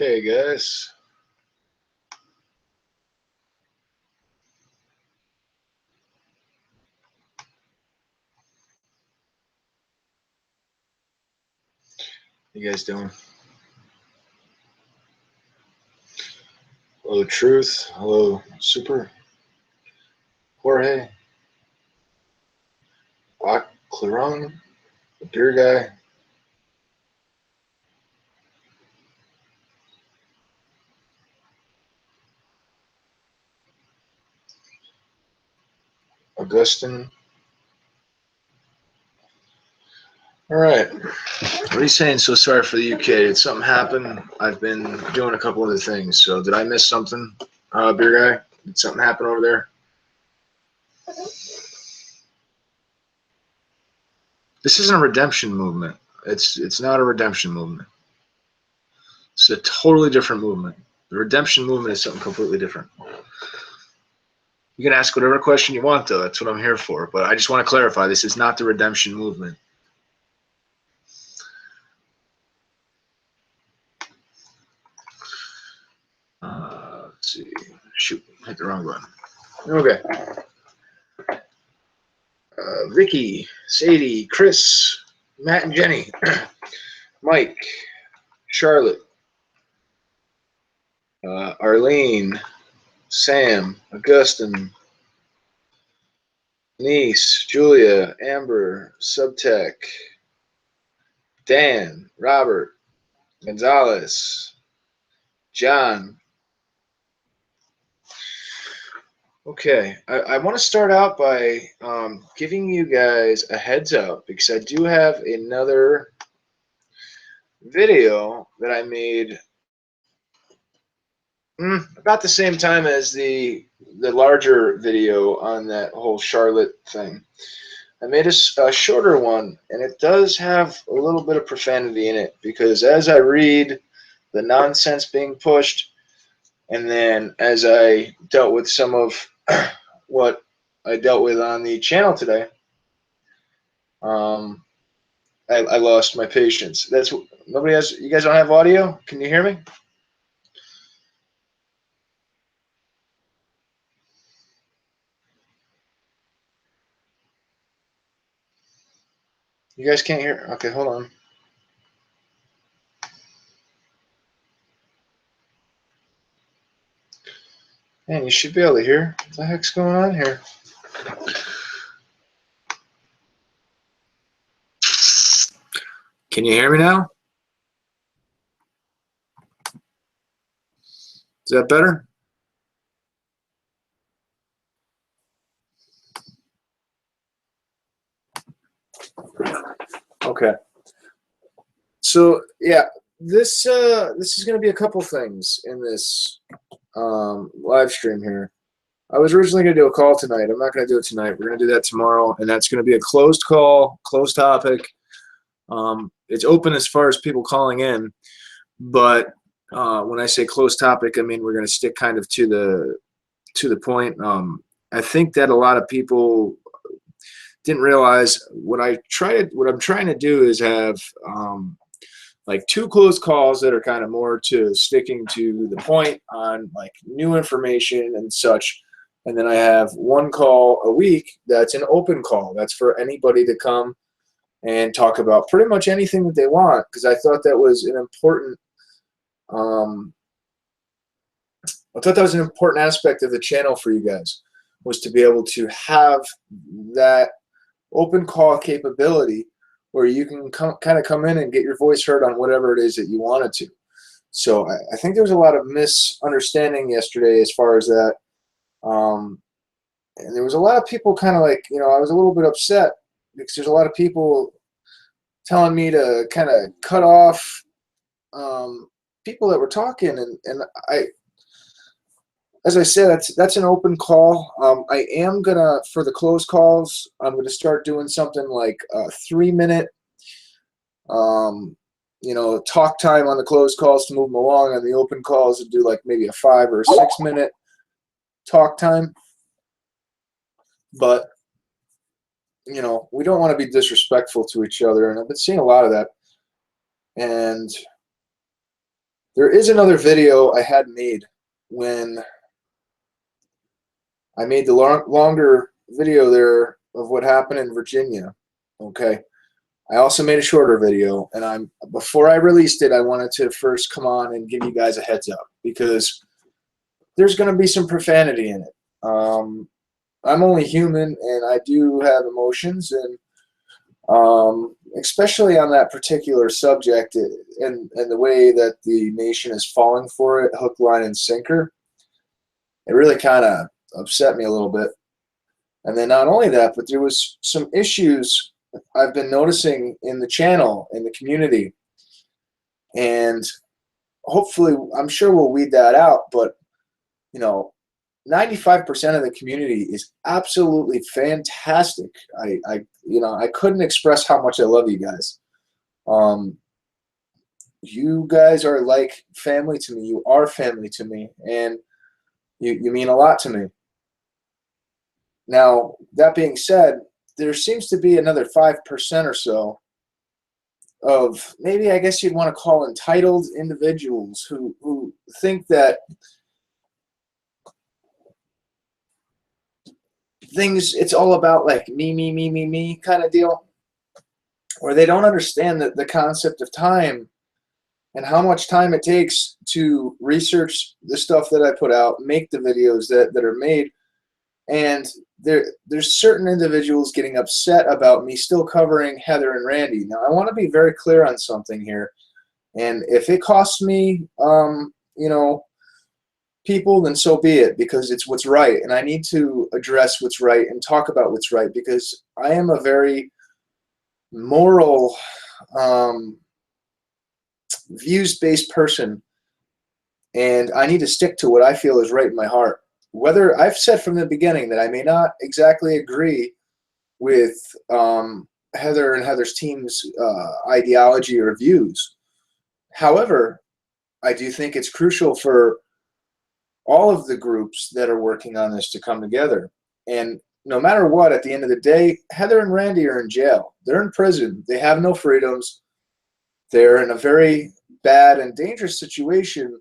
Okay, guys. How you guys doing? Hello, Truth. Hello, Super. Jorge. Claron. The beer guy. Augustine. All right. What are you saying? So sorry for the UK. Did something happen? I've been doing a couple other things. So did I miss something, beer guy? Did something happen over there? This isn't a redemption movement. It's not a redemption movement. It's a totally different movement. The redemption movement is something completely different. You can ask whatever question you want, though. That's what I'm here for. But I just want to clarify, this is not the redemption movement. Let's see. Shoot, hit the wrong button. Okay. Vicky, Sadie, Chris, Matt and Jenny, Mike, Charlotte, Arlene, Sam, Augustine, Denise, Julia, Amber, Subtech, Dan, Robert, Gonzalez, John. Okay, I want to start out by giving you guys a heads up because I do have another video that I made about the same time as the larger video on that whole Charlotte thing. I made a shorter one, and it does have a little bit of profanity in it because as I read the nonsense being pushed, and then as I dealt with some of what I dealt with on the channel today, I lost my patience. That's nobody has. You guys don't have audio? Can you hear me? You guys can't hear? Okay, hold on. Man, you should be able to hear. What the heck's going on here? Can you hear me now? Is that better? Okay. So yeah, this is going to be a couple things in this live stream here. I was originally going to do a call tonight. I'm not going to do it tonight. We're going to do that tomorrow, and that's going to be a closed call, closed topic. It's open as far as people calling in, but when I say closed topic, I mean we're going to stick kind of to the point. I think that a lot of people didn't realize what I'm trying to do is have like two closed calls that are kind of more to sticking to the point on like new information and such. And then I have one call a week that's an open call. That's for anybody to come and talk about pretty much anything that they want, because I thought that was an important aspect of the channel for you guys, was to be able to have that open call capability where you can kind of come in and get your voice heard on whatever it is that you wanted to. So I think there was a lot of misunderstanding yesterday as far as that. And there was a lot of people kind of like, I was a little bit upset because there's a lot of people telling me to kind of cut off people that were talking. And as I said, that's an open call. I am gonna, for the closed calls, I'm gonna start doing something like a 3-minute, talk time on the closed calls to move them along. On the open calls, to do like maybe a 5 or 6 minute talk time. But we don't want to be disrespectful to each other, and I've been seeing a lot of that. And There is another video I had made when I made the longer video there of what happened in Virginia. Okay. I also made a shorter video, and before I released it, I wanted to first come on and give you guys a heads up because there's going to be some profanity in it. I'm only human, and I do have emotions, and especially on that particular subject and the way that the nation is falling for it, hook, line, and sinker, it really kind of upset me a little bit. And then not only that, but there was some issues I've been noticing in the channel, in the community, and hopefully, I'm sure we'll weed that out, but, 95% of the community is absolutely fantastic. I couldn't express how much I love you guys. You guys are like family to me. You are family to me, and you mean a lot to me. Now, that being said, there seems to be another 5% or so of maybe, I guess you'd want to call entitled individuals who think that it's all about like me kind of deal, or they don't understand the concept of time and how much time it takes to research the stuff that I put out, make the videos that are made. And there's certain individuals getting upset about me still covering Heather and Randy. Now, I want to be very clear on something here. And if it costs me, people, then so be it, because it's what's right. And I need to address what's right and talk about what's right, because I am a very moral, views-based person. And I need to stick to what I feel is right in my heart. Whether I've said from the beginning that I may not exactly agree with Heather and Heather's team's ideology or views. However, I do think it's crucial for all of the groups that are working on this to come together. And no matter what, at the end of the day, Heather and Randy are in jail. They're in prison. They have no freedoms. They're in a very bad and dangerous situation.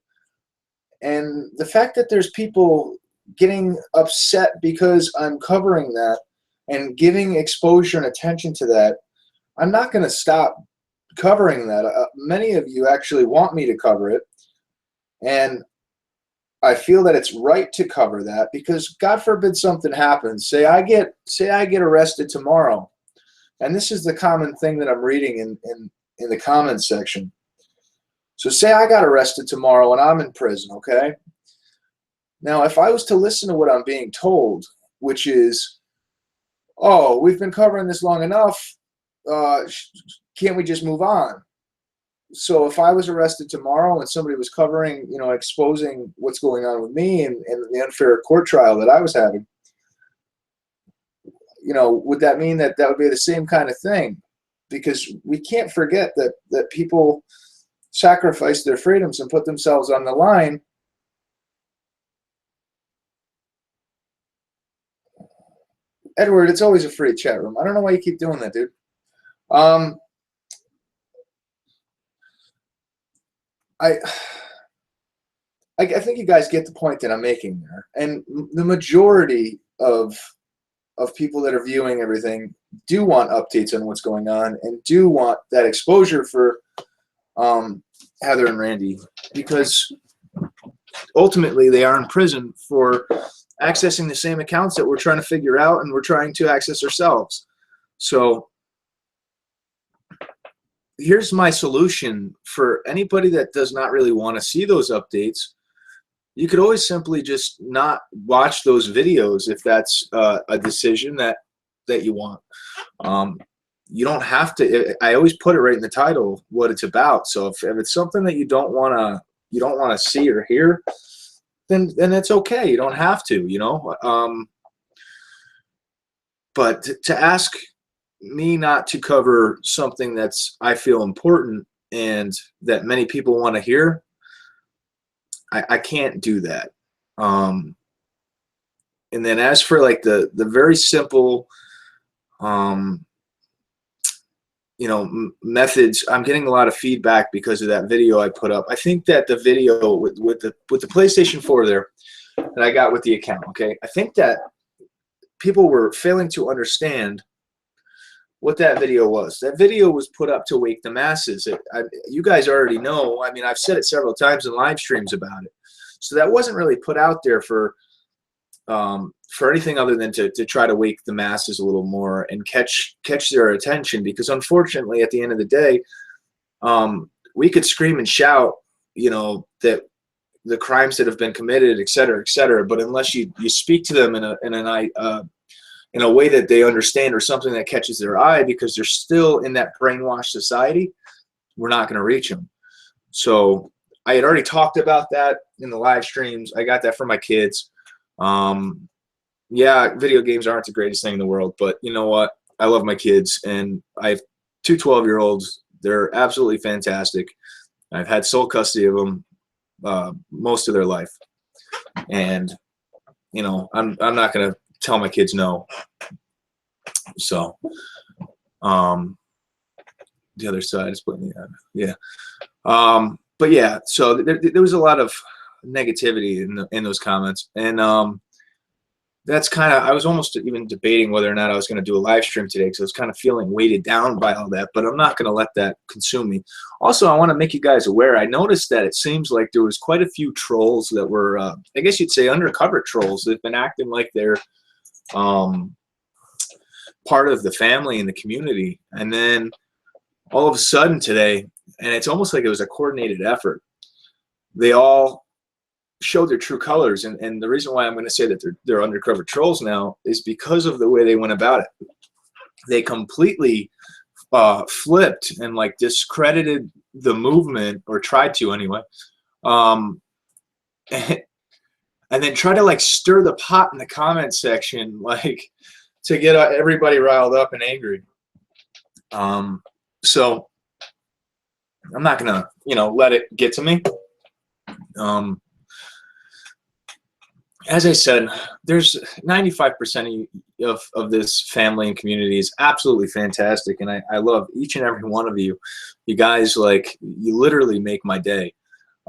And the fact that there's people getting upset because I'm covering that and giving exposure and attention to that, I'm not going to stop covering that. Many of you actually want me to cover it, and I feel that it's right to cover that, because God forbid something happens. Say I get arrested tomorrow, and this is the common thing that I'm reading in the comments section. So say I got arrested tomorrow and I'm in prison, okay? Now, if I was to listen to what I'm being told, which is, oh, we've been covering this long enough, can't we just move on? So if I was arrested tomorrow and somebody was covering, exposing what's going on with me and the unfair court trial that I was having, would that mean that would be the same kind of thing? Because we can't forget that people sacrifice their freedoms and put themselves on the line. Edward, it's always a free chat room. I don't know why you keep doing that, dude. I think you guys get the point that I'm making there. And the majority of people that are viewing everything do want updates on what's going on and do want that exposure for Heather and Randy, because ultimately they are in prison for accessing the same accounts that we're trying to figure out and we're trying to access ourselves. So here's my solution for anybody that does not really want to see those updates. You could always simply just not watch those videos if that's a decision that you want. You don't have to. I always put it right in the title what it's about. So if it's something that you don't want to see or hear, then it's okay. You don't have to, but to ask me not to cover something that's I feel important and that many people want to hear, I can't do that. And then as for like the very simple methods. I'm getting a lot of feedback because of that video I put up. I think that the video with the PlayStation 4 there that I got with the account, okay, I think that people were failing to understand what that video was. That video was put up to wake the masses. You guys already know. I mean, I've said it several times in live streams about it. So that wasn't really put out there for anything other than to try to wake the masses a little more and catch their attention. Because unfortunately, at the end of the day, we could scream and shout, that the crimes that have been committed, et cetera, but unless you speak to them in a way that they understand or something that catches their eye, because they're still in that brainwashed society, we're not going to reach them. So I had already talked about that in the live streams. I got that for my kids. Yeah, video games aren't the greatest thing in the world, but you know what? I love my kids, and I have two 12-year-olds. They're absolutely fantastic. I've had sole custody of them most of their life, and I'm not going to tell my kids no. So the other side is putting yeah. But yeah, so there was a lot of negativity in those comments, and that's kind of, I was almost even debating whether or not I was going to do a live stream today, because I was kind of feeling weighted down by all that, but I'm not going to let that consume me. Also, I want to make you guys aware, I noticed that it seems like there was quite a few trolls that were, I guess you'd say undercover trolls, that have been acting like they're part of the family and the community. And then all of a sudden today, and it's almost like it was a coordinated effort, they all showed their true colors. And the reason why I'm going to say that they're undercover trolls now is because of the way they went about it. They completely flipped and like discredited the movement, or tried to anyway, and then try to like stir the pot in the comment section, like to get everybody riled up and angry. So I'm not gonna let it get to me. As I said, there's 95% of this family and community is absolutely fantastic, and I love each and every one of you. You guys, like, you literally make my day.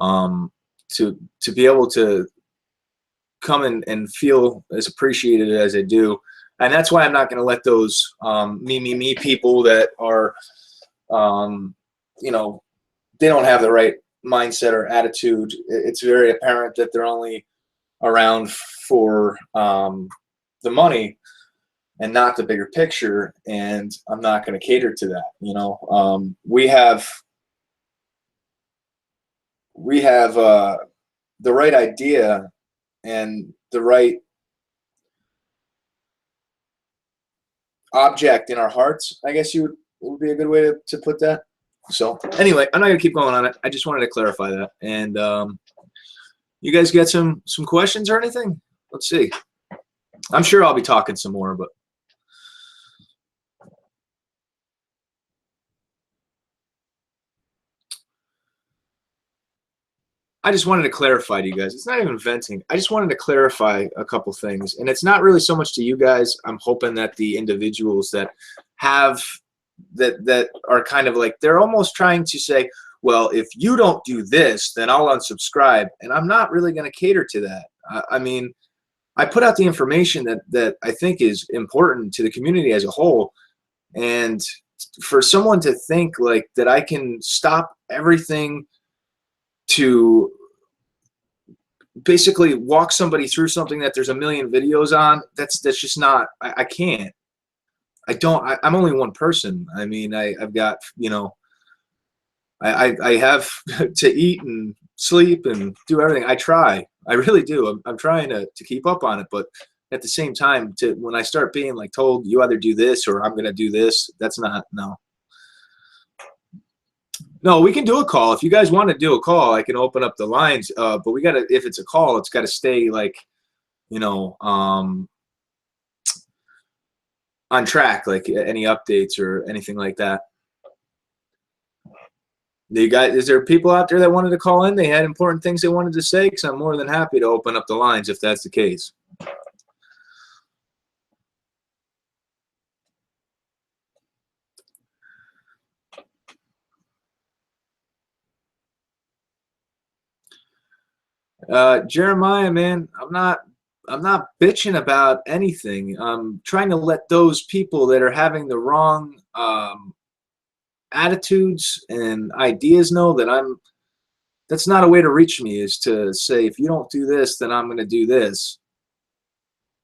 To be able to come and feel as appreciated as I do, and that's why I'm not going to let those me people that are, they don't have the right mindset or attitude. It's very apparent that they're only around for the money and not the bigger picture, and I'm not going to cater to that. We have the right idea and the right object in our hearts, I guess would be a good way to put that. So anyway, I'm not going to keep going on it. I just wanted to clarify that. And you guys got some questions or anything? Let's see. I'm sure I'll be talking some more, but I just wanted to clarify to you guys. It's not even venting. I just wanted to clarify a couple things, and it's not really so much to you guys. I'm hoping that the individuals that have that are kind of like, they're almost trying to say, well, if you don't do this, then I'll unsubscribe. And I'm not really going to cater to that. I mean, I put out the information that I think is important to the community as a whole. And for someone to think like that I can stop everything to basically walk somebody through something that there's a million videos on, that's just not, I can't. I'm only one person. I mean, I've got, I have to eat and sleep and do everything. I try. I really do. I'm trying to keep up on it. But at the same time, when I start being like told, you either do this or I'm going to do this, that's not, no. No, we can do a call. If you guys want to do a call, I can open up the lines. But we got to, if it's a call, it's got to stay like, on track, like any updates or anything like that. Is there people out there that wanted to call in? They had important things they wanted to say, because I'm more than happy to open up the lines if that's the case. Jeremiah, man, I'm not bitching about anything. I'm trying to let those people that are having the wrong attitudes and ideas know that that's not a way to reach me, is to say, if you don't do this, then I'm going to do this.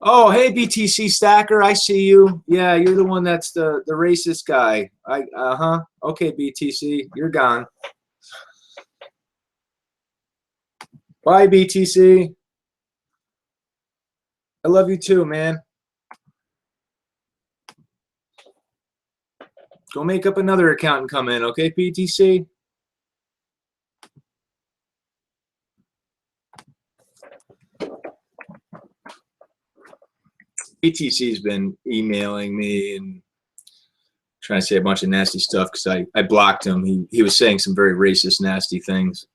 Oh, hey, BTC Stacker, I see you. Yeah, you're the one that's the racist guy. Uh-huh. Okay, BTC, you're gone. Bye, BTC. I love you too, man. Go make up another account and come in, okay, BTC? BTC's been emailing me and trying to say a bunch of nasty stuff because I blocked him. He was saying some very racist, nasty things.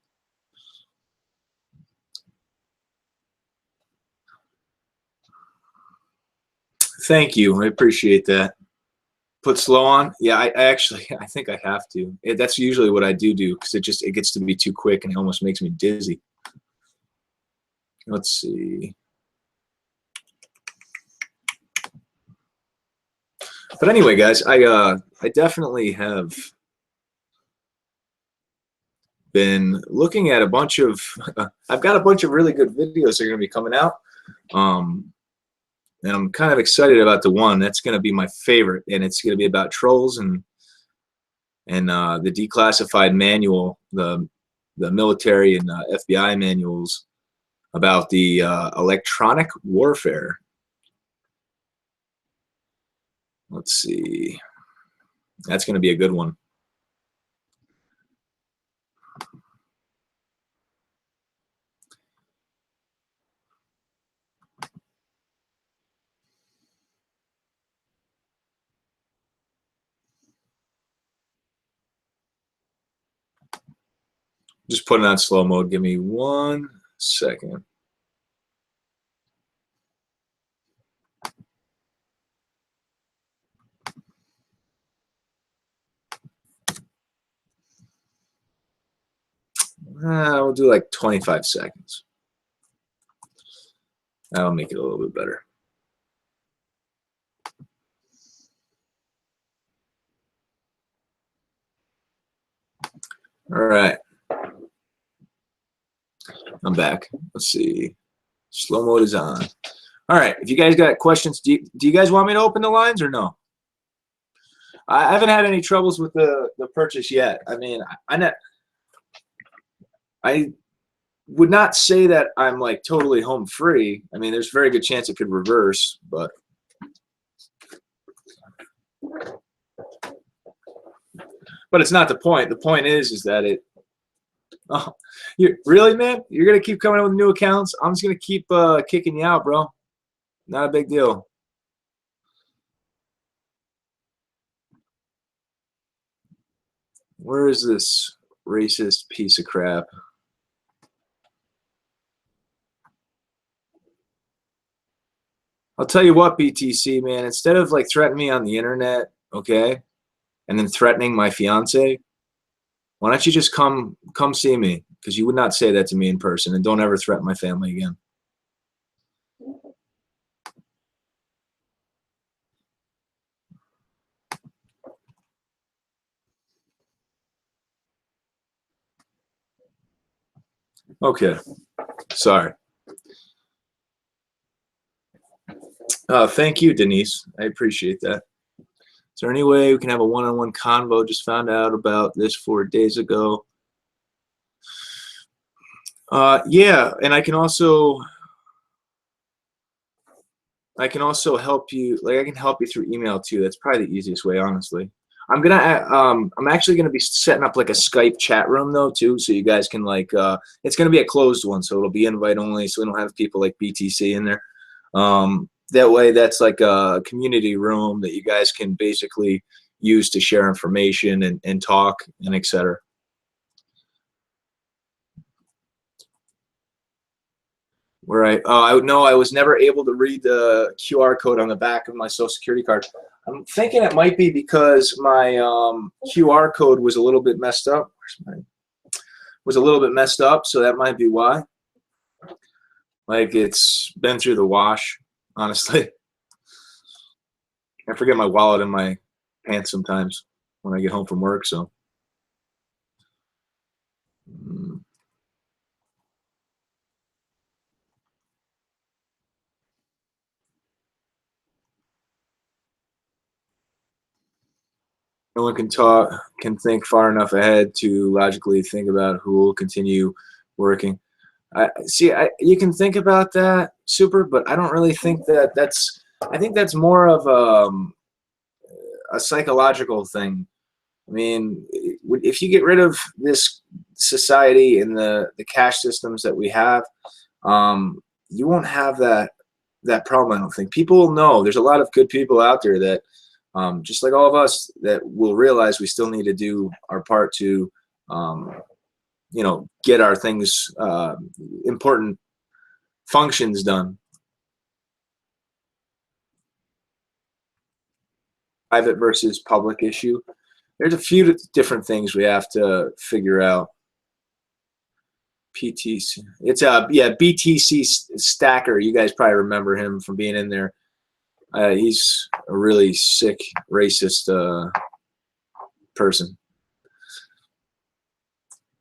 Thank you. I appreciate that. Put slow on? Yeah, I think I have to. That's usually what I do because it gets to be too quick and it almost makes me dizzy. Let's see. But anyway, guys, I definitely have been looking at a bunch of I've got a bunch of really good videos that are going to be coming out. And I'm kind of excited about the one that's going to be my favorite, and it's going to be about trolls and the declassified manual, the military and FBI manuals about the electronic warfare. Let's see. That's going to be a good one. Just put it on slow mode. Give me 1 second. We'll do like 25 seconds. That'll make it a little bit better. All right. I'm back. Let's see. Slow mode is on. All right. If you guys got questions, do you guys want me to open the lines or no? I haven't had any troubles with the purchase yet. I mean, I would not say that I'm like totally home free. I mean, there's a very good chance it could reverse, but it's not the point. The point is that it. Oh, you really, man? You're gonna keep coming up with new accounts? I'm just gonna keep kicking you out, bro. Not a big deal. Where is this racist piece of crap? I'll tell you what, BTC, man. Instead of like threatening me on the internet, okay, and then threatening my fiance, why don't you just come see me? Because you would not say that to me in person, and don't ever threaten my family again. Okay. Sorry. Thank you, Denise. I appreciate that. Is there any way we can have a one-on-one convo? Just found out about this 4 days ago. Yeah, and I can also help you. Like, I can help you through email too. That's probably the easiest way, honestly. I'm actually gonna be setting up like a Skype chat room though too, so you guys can like it's gonna be a closed one, so it'll be invite only, so we don't have people like BTC in there. That way, that's like a community room that you guys can basically use to share information and talk and etc. Where I was never able to read the QR code on the back of my Social Security card. I'm thinking it might be because my QR code was a little bit messed up. Was a little bit messed up, so that might be why. Like it's been through the wash, honestly. I forget my wallet in my pants sometimes when I get home from work, so. Mm. No one can think far enough ahead to logically think about who will continue working. I see. You can think about that, super, but I don't really think that that's. I think that's more of a psychological thing. I mean, if you get rid of this society and the cash systems that we have, you won't have that problem. I don't think people know. There's a lot of good people out there that, just like all of us, that will realize we still need to do our part to, get our things, important functions done. Private versus public issue. There's a few different things we have to figure out. PTC. It's yeah, BTC Stacker. You guys probably remember him from being in there. He's a really sick, racist person.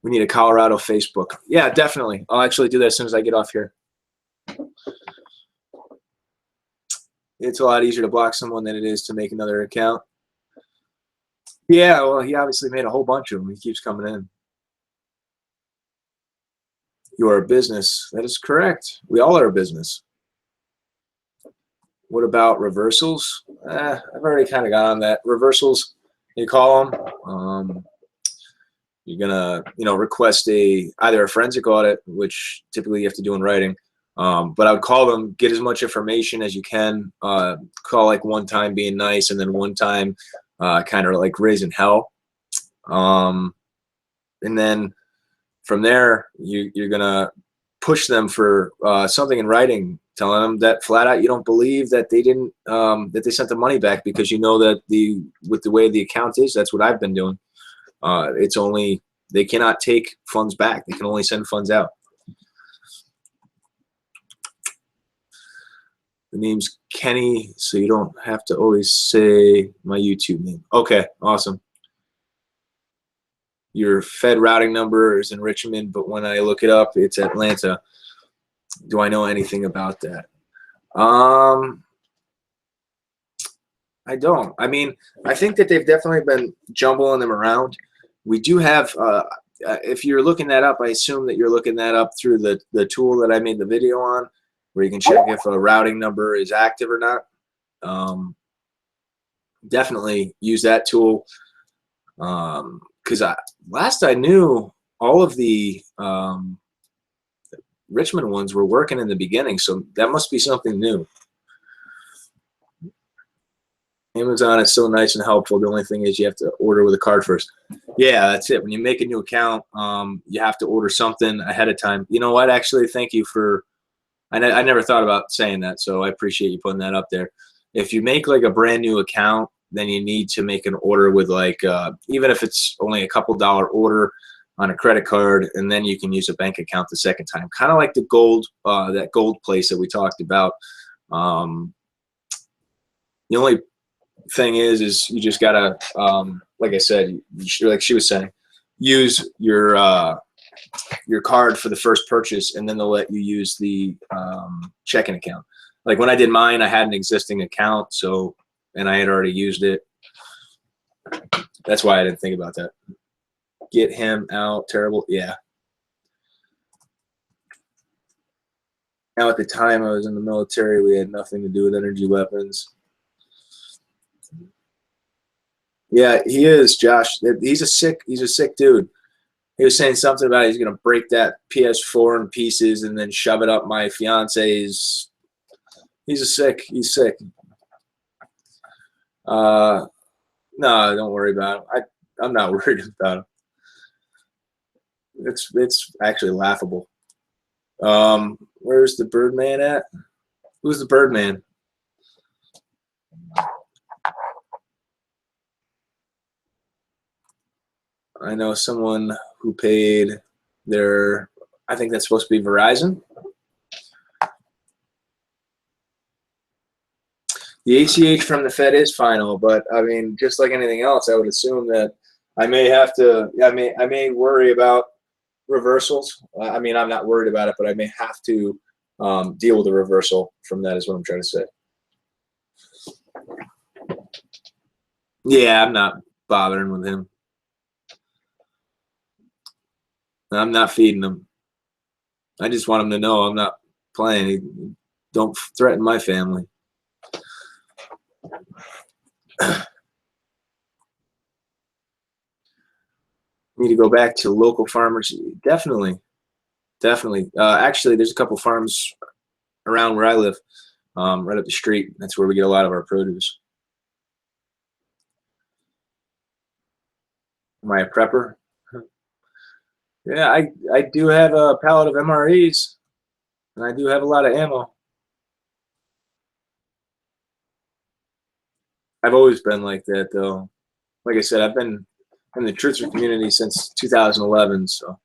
We need a Colorado Facebook. Yeah, definitely. I'll actually do that as soon as I get off here. It's a lot easier to block someone than it is to make another account. Yeah, well, he obviously made a whole bunch of them. He keeps coming in. You are a business. That is correct. We all are a business. What about reversals? I've already kind of got on that. Reversals, you call them. You're gonna, request either a forensic audit, which typically you have to do in writing. But I would call them, get as much information as you can. Call like one time being nice, and then one time kind of like raising hell. And then from there, you're gonna push them for something in writing, telling them that flat out you don't believe that they didn't that they sent the money back, because you know that with the way the account is, that's what I've been doing. It's only, they cannot take funds back. They can only send funds out. The name's Kenny, so you don't have to always say my YouTube name. Okay, awesome. Your Fed routing number is in Richmond, but when I look it up, it's Atlanta. Do I know anything about that? I don't. I mean, I think that they've definitely been jumbling them around. We do have, if you're looking that up, I assume that you're looking that up through the tool that I made the video on, where you can check if a routing number is active or not. Definitely use that tool, because last I knew, all of the Richmond ones were working in the beginning, so that must be something new. Amazon is so nice and helpful. The only thing is you have to order with a card first. Yeah, that's it. When you make a new account, you have to order something ahead of time. You know what? Actually, thank you for. I never thought about saying that, so I appreciate you putting that up there. If you make like a brand new account, then you need to make an order with like, even if it's only a couple $1 order on a credit card, and then you can use a bank account the second time. Kind of like the gold, that gold place that we talked about. The only thing is you just gotta, like I said, like she was saying, use your card for the first purchase, and then they'll let you use the checking account. Like when I did mine, I had an existing account, so, and I had already used it. That's why I didn't think about that. Get him out. Terrible. Yeah. Now, at the time I was in the military, we had nothing to do with energy weapons. Yeah, he is, Josh. He's a sick dude. He was saying something about he's gonna break that PS4 in pieces and then shove it up my fiance's. He's sick. No, don't worry about him. I'm not worried about him. It's actually laughable. Where's the Birdman at? Who's the Birdman? I know someone who paid their, I think that's supposed to be Verizon. The ACH from the Fed is final, but I mean, just like anything else, I would assume that I may have to. I may worry about reversals. I mean, I'm not worried about it, but I may have to deal with a reversal from that. Is what I'm trying to say. Yeah, I'm not bothering with him. I'm not feeding him. I just want him to know I'm not playing. Don't threaten my family. Need to go back to local farmers. Definitely. Actually, there's a couple farms around where I live, right up the street. That's where we get a lot of our produce. Am I a prepper? Yeah, I do have a pallet of MREs, and I do have a lot of ammo. I've always been like that, though. Like I said, I've been in the truther community since 2011, so.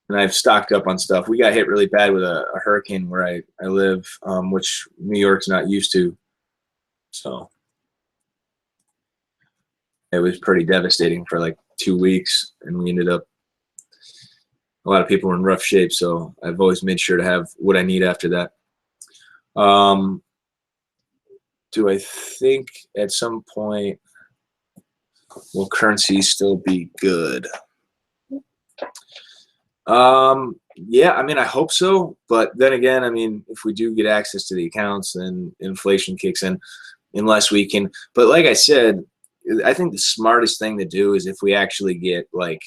And I've stocked up on stuff. We got hit really bad with a hurricane where I live, which New York's not used to. So it was pretty devastating for like 2 weeks, and we ended up, a lot of people were in rough shape, so I've always made sure to have what I need after that. Do I think at some point will currency still be good? Yeah, I mean, I hope so, but then again, I mean, if we do get access to the accounts, then inflation kicks in, unless we can. But like I said, I think the smartest thing to do is if we actually get like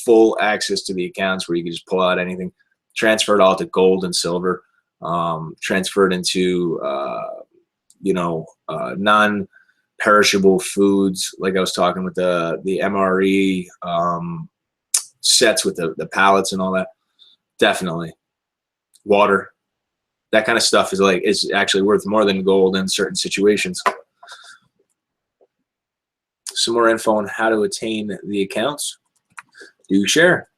full access to the accounts where you can just pull out anything, transfer it all to gold and silver, transfer it into non-perishable foods. Like I was talking with the MRE sets with the pallets and all that. Definitely. Water, that kind of stuff is actually worth more than gold in certain situations. Some more info on how to attain the accounts. Do share.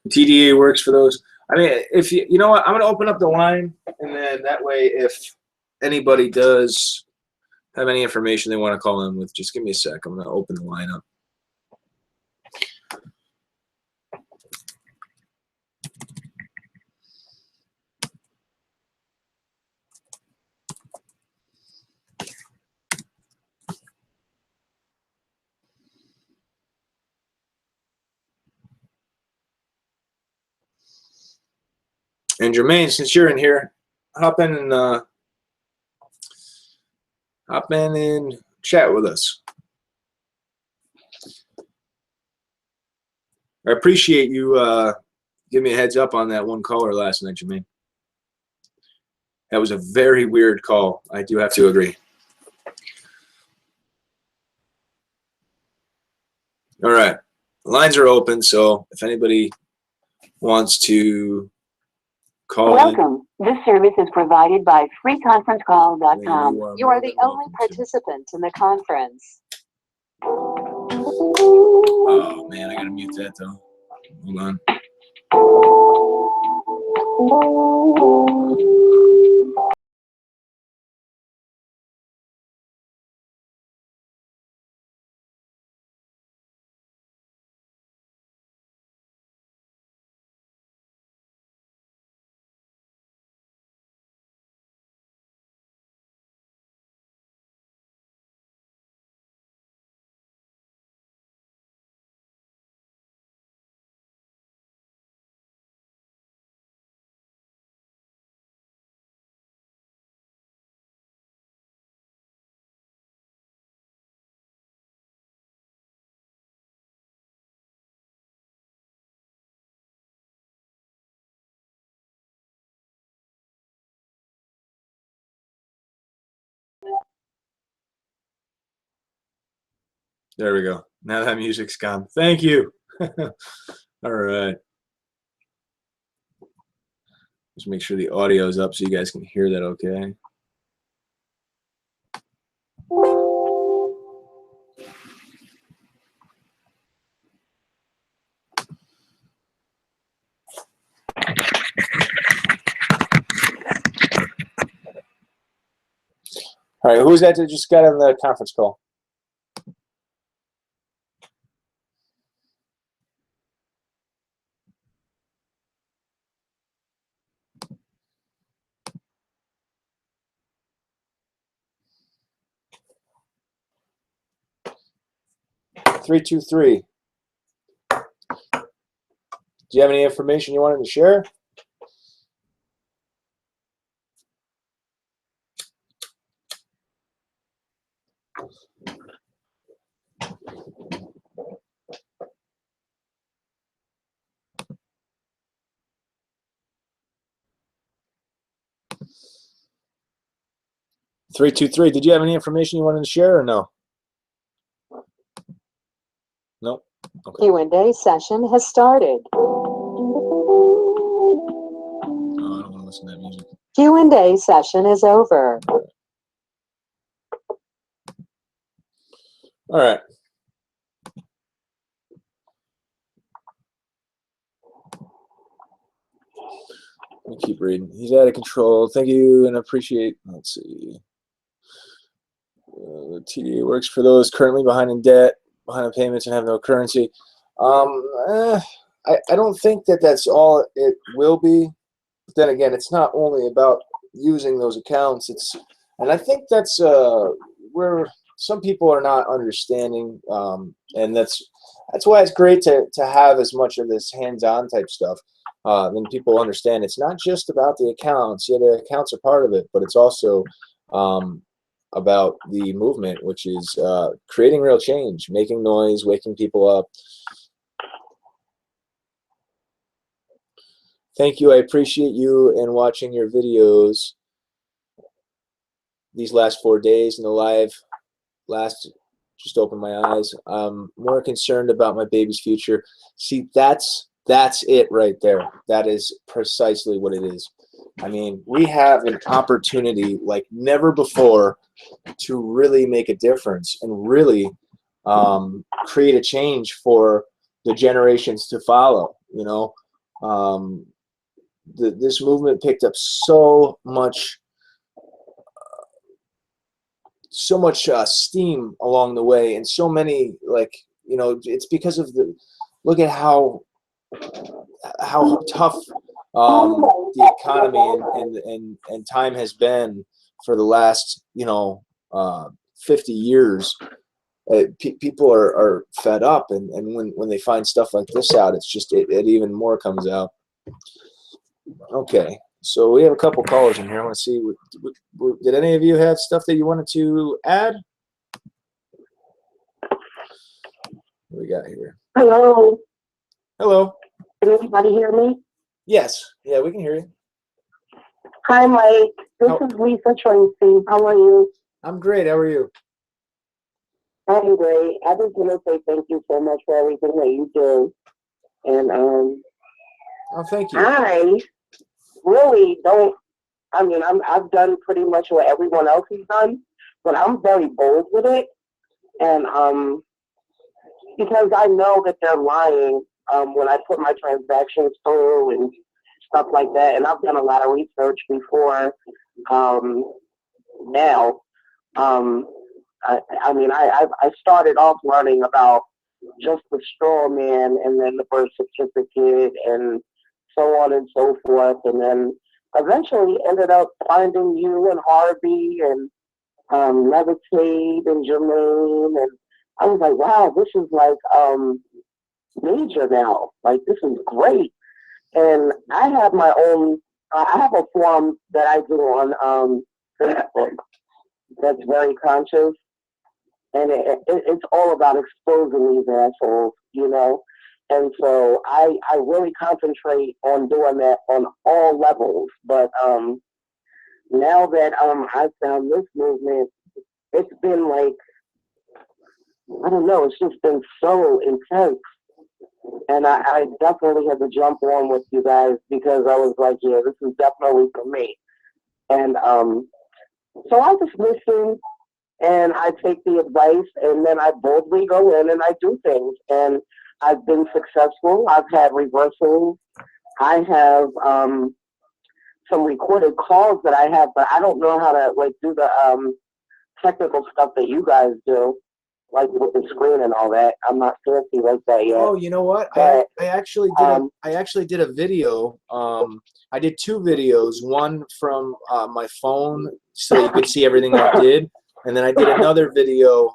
TDA works for those. I mean, if you know what, I'm going to open up the line, and then that way, if anybody does have any information they want to call in with, just give me a sec. I'm going to open the line up. And Jermaine, since you're in here, hop in and chat with us. I appreciate you giving me a heads up on that one caller last night, Jermaine. That was a very weird call. I do have to agree. All right, the lines are open, so if anybody wants to call Welcome. This service is provided by freeconferencecall.com. You are the only participant in the conference. Oh man, I gotta mute that though. Hold on. There we go. Now that music's gone. Thank you. All right. Just make sure the audio is up so you guys can hear that okay. All right, who's that that just got on the conference call? Three, 2, 3. Do you have any information you wanted to share? Three, 2, 3. Did you have any information you wanted to share or no? No. Okay. Q&A session has started. Oh, I don't want to listen to that music. Q&A session is over. All right. Let me keep reading. He's out of control. Thank you and appreciate. Let's see. The TDA works for those currently behind in debt, behind on payments, and have no currency. I don't think that that's all it will be. But then again, it's not only about using those accounts. And I think that's where some people are not understanding, and that's why it's great to have as much of this hands-on type stuff. Then people understand it's not just about the accounts. Yeah, the accounts are part of it, but it's also about the movement, which is creating real change, making noise, waking people up. Thank you. I appreciate you and watching your videos these last 4 days in the live. Just opened my eyes. I'm more concerned about my baby's future. See, that's it right there. That is precisely what it is. I mean, we have an opportunity like never before to really make a difference and really create a change for the generations to follow. You know, this movement picked up so much steam along the way, and so many, like, you know, it's because of look at how tough the economy and time has been for the last 50 years. People are fed up, and when they find stuff like this out, it's just it even more comes out. Okay, so we have a couple callers in here. I want to see, did any of you have stuff that you wanted to add? What do we got here? Hello. Hello. Can anybody hear me? Yes. Yeah, we can hear you. Hi, Mike. This is Lisa Tracy. How are you? I'm great. How are you? I'm great. I just want to say thank you so much for everything that you do. And oh, thank you. I really don't. I mean, I've done pretty much what everyone else has done, but I'm very bold with it, and because I know that they're lying when I put my transactions through and stuff like that. And I've done a lot of research before now. I mean, I started off learning about just the straw man and then the birth certificate and so on and so forth. And then eventually ended up finding you and Harvey and Levitate and Jermaine. And I was like, wow, this is like major now. Like, this is great. And I have my own, I have a forum that I do on Facebook that's very conscious. And it's all about exposing these assholes, you know? And so I really concentrate on doing that on all levels. But now that I found this movement, it's been like, I don't know, it's just been so intense. And I definitely had to jump on with you guys because I was like, yeah, this is definitely for me. And so I just listen and I take the advice, and then I boldly go in and I do things. And I've been successful. I've had reversals. I have some recorded calls that I have, but I don't know how to like do the technical stuff that you guys do, like with the screen and all that. I'm not fancy like that yet. Oh, you know what? But, I actually did a video. I did 2 videos. One from my phone, so that you could see everything I did, and then I did another video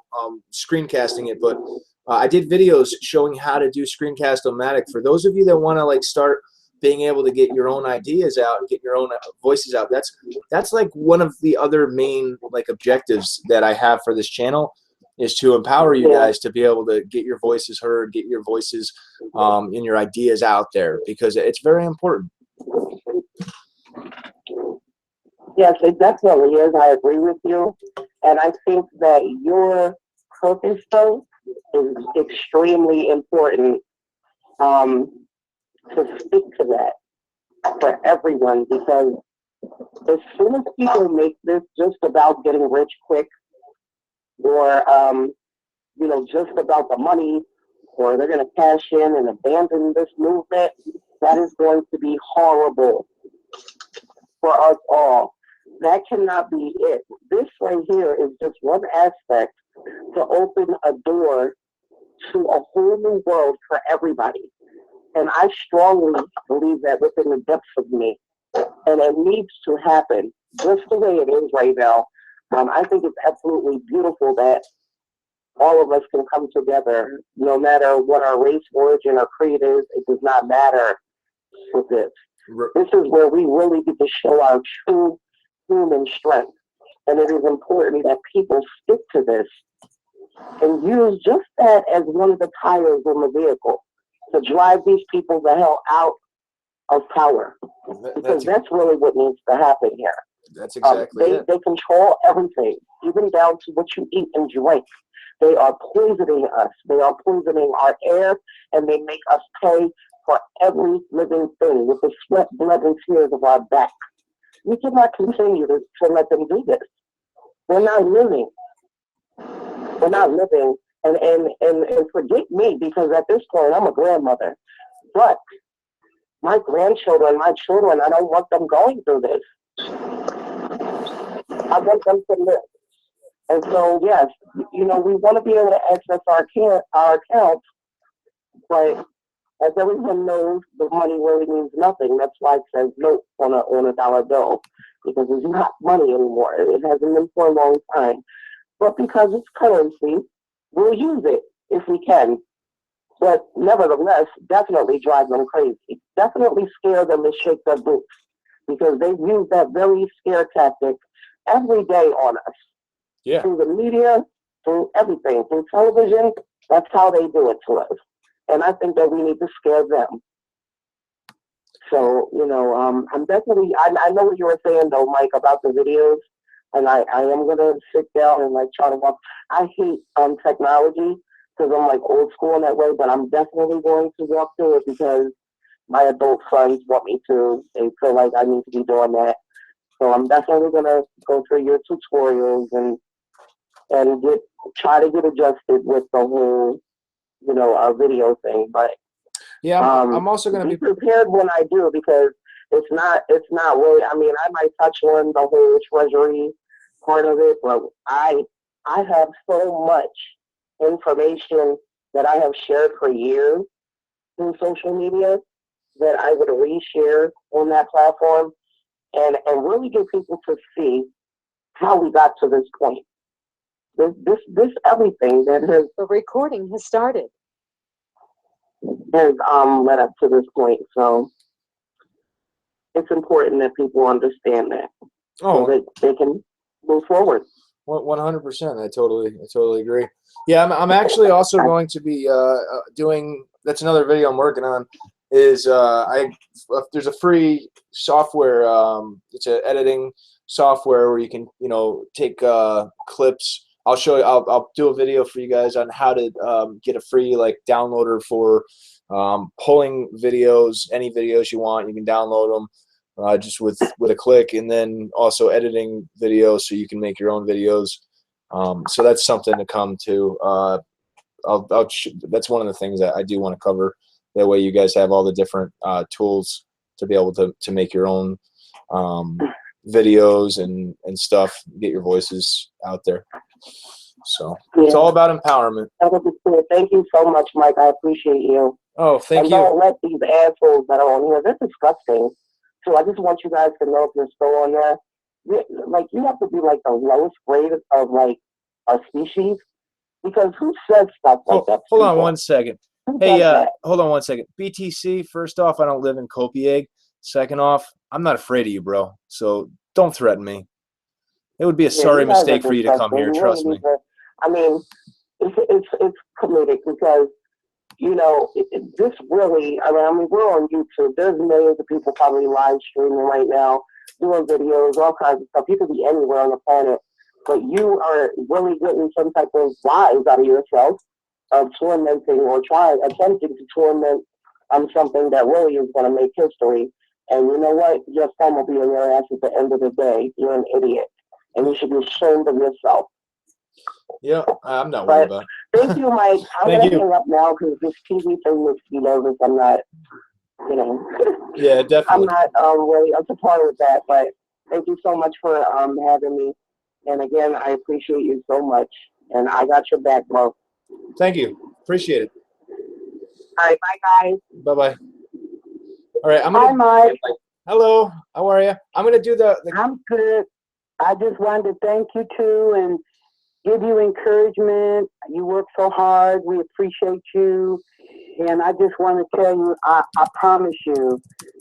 screencasting it. But I did videos showing how to do Screencast-O-Matic for those of you that want to like start being able to get your own ideas out and get your own voices out. That's like one of the other main like objectives that I have for this channel, is to empower you guys to be able to get your voices heard, get your voices and your ideas out there, because it's very important. Yes, it definitely is. I agree with you. And I think that your purpose, though, is extremely important to stick to that for everyone, because as soon as people make this just about getting rich quick, or you know, just about the money, or they're going to cash in and abandon this movement, that is going to be horrible for us all. That cannot be it. This right here is just one aspect to open a door to a whole new world for everybody. And I strongly believe that within the depths of me. And it needs to happen just the way it is right now. I think it's absolutely beautiful that all of us can come together, no matter what our race, origin, or creed is. It does not matter with this. This is where we really get to show our true human strength. And it is important that people stick to this and use just that as one of the tires on the vehicle to drive these people the hell out of power. Because that's really what needs to happen here. That's exactly it. They control everything, even down to what you eat and drink. They are poisoning us. They are poisoning our air, and they make us pay for every living thing with the sweat, blood, and tears of our back. We cannot continue to let them do this. We're not living. We're not living. And forget me, because at this point, I'm a grandmother. But my grandchildren, my children, I don't want them going through this. I want them to live. And so, yes, you know, we want to be able to access our accounts, but as everyone knows, the money really means nothing. That's why it says note on a dollar bill, because it's not money anymore. It hasn't been for a long time. But because it's currency, we'll use it if we can. But nevertheless, definitely drive them crazy. Definitely scare them and shake their boots, because they use that very scare tactic every day on us. Yeah. Through the media, through everything, through television. That's how they do it to us. And I think that we need to scare them. So, you know, I'm definitely, I know what you were saying though, Mike, about the videos. And I am going to sit down and like try to walk. I hate technology because I'm like old school in that way, but I'm definitely going to walk through it because my adult sons want me to. They feel like I need to be doing that. So I'm definitely going to go through your tutorials and try to get adjusted with the whole, you know, video thing. But yeah, I'm also going to be prepared when I do, because it's not really, I mean, I might touch on the whole treasury part of it, but I have so much information that I have shared for years through social media that I would reshare on that platform and really get people to see how we got to this point. This everything that has The recording has started. has led up to this point. So it's important that people understand that, so that they can move forward. 100%. I totally agree. Yeah, I'm actually also going to be doing. That's another video I'm working on. Is there's a free software. It's an editing software where you can take clips. I'll show you. I'll do a video for you guys on how to get a free like downloader for pulling videos. Any videos you want, you can download them. Just with a click, and then also editing videos so you can make your own videos. So that's something to come to. That's one of the things that I do want to cover. That way you guys have all the different tools to be able to make your own videos and stuff, get your voices out there. So it's all about empowerment. Thank you so much, Mike. I appreciate you. Oh, thank you. Don't let these assholes that are on here. They're disgusting. So I just want you guys to know if you're still on there, you have to be like the lowest grade of like a species, because who says stuff like that? Hold on one second. Hey, hold on one second. BTC, first off, I don't live in Communtiy. Second off, I'm not afraid of you, bro. So don't threaten me. It would be a sorry mistake for you to come here. Trust me. I mean, it's comedic because, you know, this really, I mean, we're on YouTube. There's millions of people probably live streaming right now, doing videos, all kinds of stuff. You could be anywhere on the planet, but you are really getting some type of rise out of yourself of tormenting or attempting to torment something that really is going to make history. And you know what? Your phone will be in your ass at the end of the day. You're an idiot. And you should be ashamed of yourself. Yeah, I'm not worried about it. Thank you, Mike. I'm going to hang up now because this TV thing makes me nervous. I'm not, you know. Yeah, definitely. I'm not really up to par with that, but thank you so much for having me. And again, I appreciate you so much. And I got your back, bro. Thank you. Appreciate it. All right, bye, guys. Bye-bye. All right, Hi, Mike. Hello. How are you? I'm going to do the... I'm good. I just wanted to thank you, too, and give you encouragement. You work so hard. We appreciate you. And I just want to tell you, I promise you,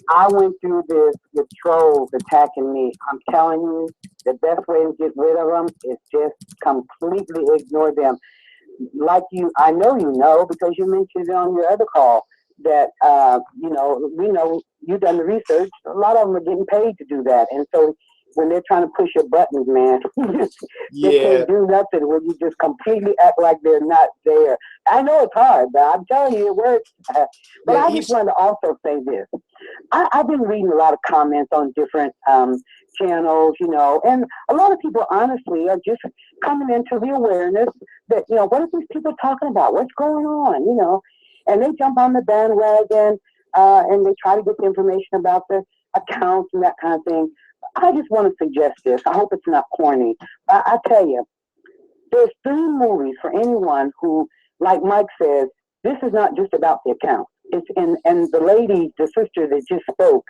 I went through this with trolls attacking me. I'm telling you, the best way to get rid of them is just completely ignore them. Like you, I know you know, because you mentioned it on your other call, that, you know, we know you've done the research. A lot of them are getting paid to do that. And so when they're trying to push your buttons, man, they can't do nothing when you just completely act like they're not there. I know it's hard, but I'm telling you, it works. But I just wanted to also say this. I've been reading a lot of comments on different channels, you know, and a lot of people, honestly, are just coming into the awareness that, you know, what are these people talking about? What's going on, you know? And they jump on the bandwagon and they try to get the information about the accounts and that kind of thing. I just want to suggest this. I hope it's not corny. I tell you, there's 3 movies for anyone who, like Mike says, this is not just about the account. It's and the lady, the sister that just spoke,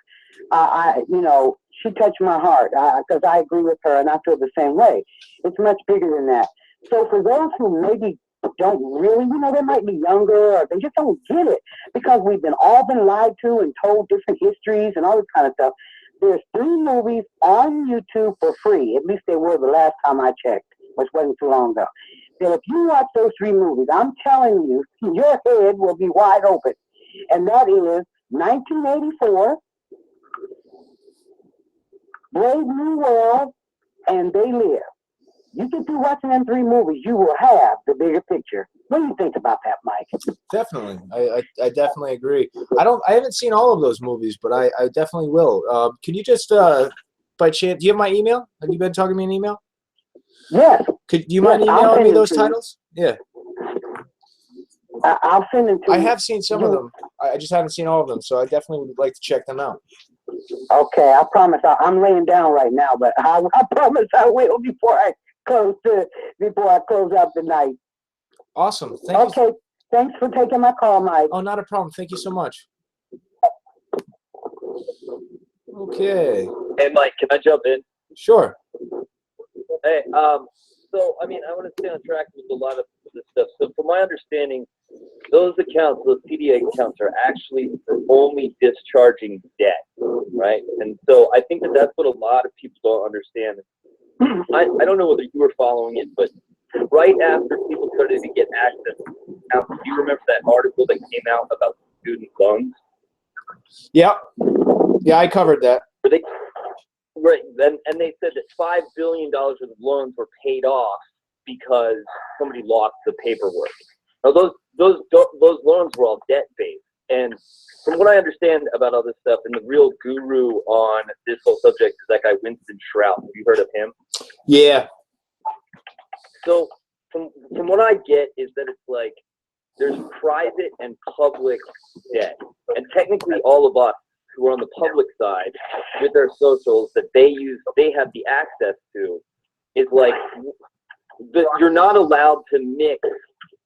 you know, she touched my heart because I agree with her and I feel the same way. It's much bigger than that. So for those who maybe don't really, you know, they might be younger or they just don't get it because we've all been lied to and told different histories and all this kind of stuff. There's 3 movies on YouTube for free. At least they were the last time I checked, which wasn't too long ago. That if you watch those 3 movies, I'm telling you, your head will be wide open. And that is 1984, Brave New World, and They Live. You get through watching them 3 movies, you will have the bigger picture. What do you think about that, Mike? Definitely. I definitely agree. I haven't seen all of those movies, but I definitely will. Can you just, by chance, do you have my email? Have you been talking to me in email? Yes. Do you mind emailing me those titles? Yeah. I'll send them to you. I have seen some of them. I just haven't seen all of them, so I definitely would like to check them out. Okay, I promise. I'm laying down right now, but I promise I will before I close out the night. Awesome. Thank you. Thanks for taking my call, Mike. Oh, not a problem. Thank you so much. Okay. Hey, Mike, can I jump in? Sure. Hey, so, I mean, I want to stay on track with a lot of this stuff. So, from my understanding, those accounts, those PDA accounts, are actually for only discharging debt, right? And so, I think that's what a lot of people don't understand. I don't know whether you were following it, but right after people started to get access, do you remember that article that came out about student loans? Yeah. Yeah, I covered that. Right, and they said that $5 billion worth of loans were paid off because somebody lost the paperwork. Now, those loans were all debt-based. And from what I understand about all this stuff, and the real guru on this whole subject is that guy Winston Shrout. Have you heard of him? Yeah. So from what I get is that it's like there's private and public debt. And technically all of us who are on the public side with their socials that they have the access to is like you're not allowed to mix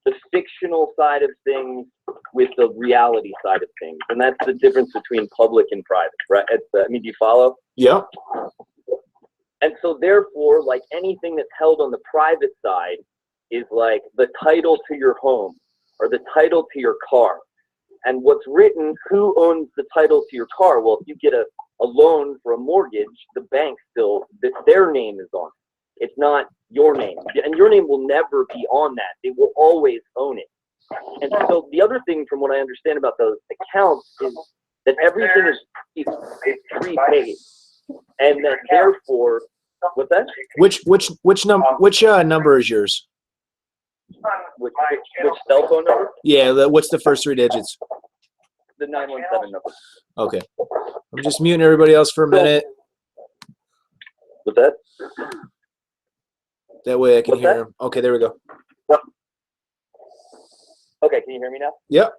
the fictional side of things with the reality side of things, and that's the difference between public and private, right? I mean, do you follow? Yeah. And so therefore, like anything that's held on the private side is like the title to your home or the title to your car. And what's written, who owns the title to your car? Well, if you get a loan for a mortgage, the bank still, their name is on it. It's not your name. And your name will never be on that. They will always own it. And so the other thing from what I understand about those accounts is that everything is prepaid. And that therefore, what's that? Which number is yours? Which cell phone number? Yeah, what's the first 3 digits? The 917 number. Okay. I'm just muting everybody else for a minute. What's that? That way I can What's hear that? him. Okay, there we go. Okay, can you hear me now? Yep.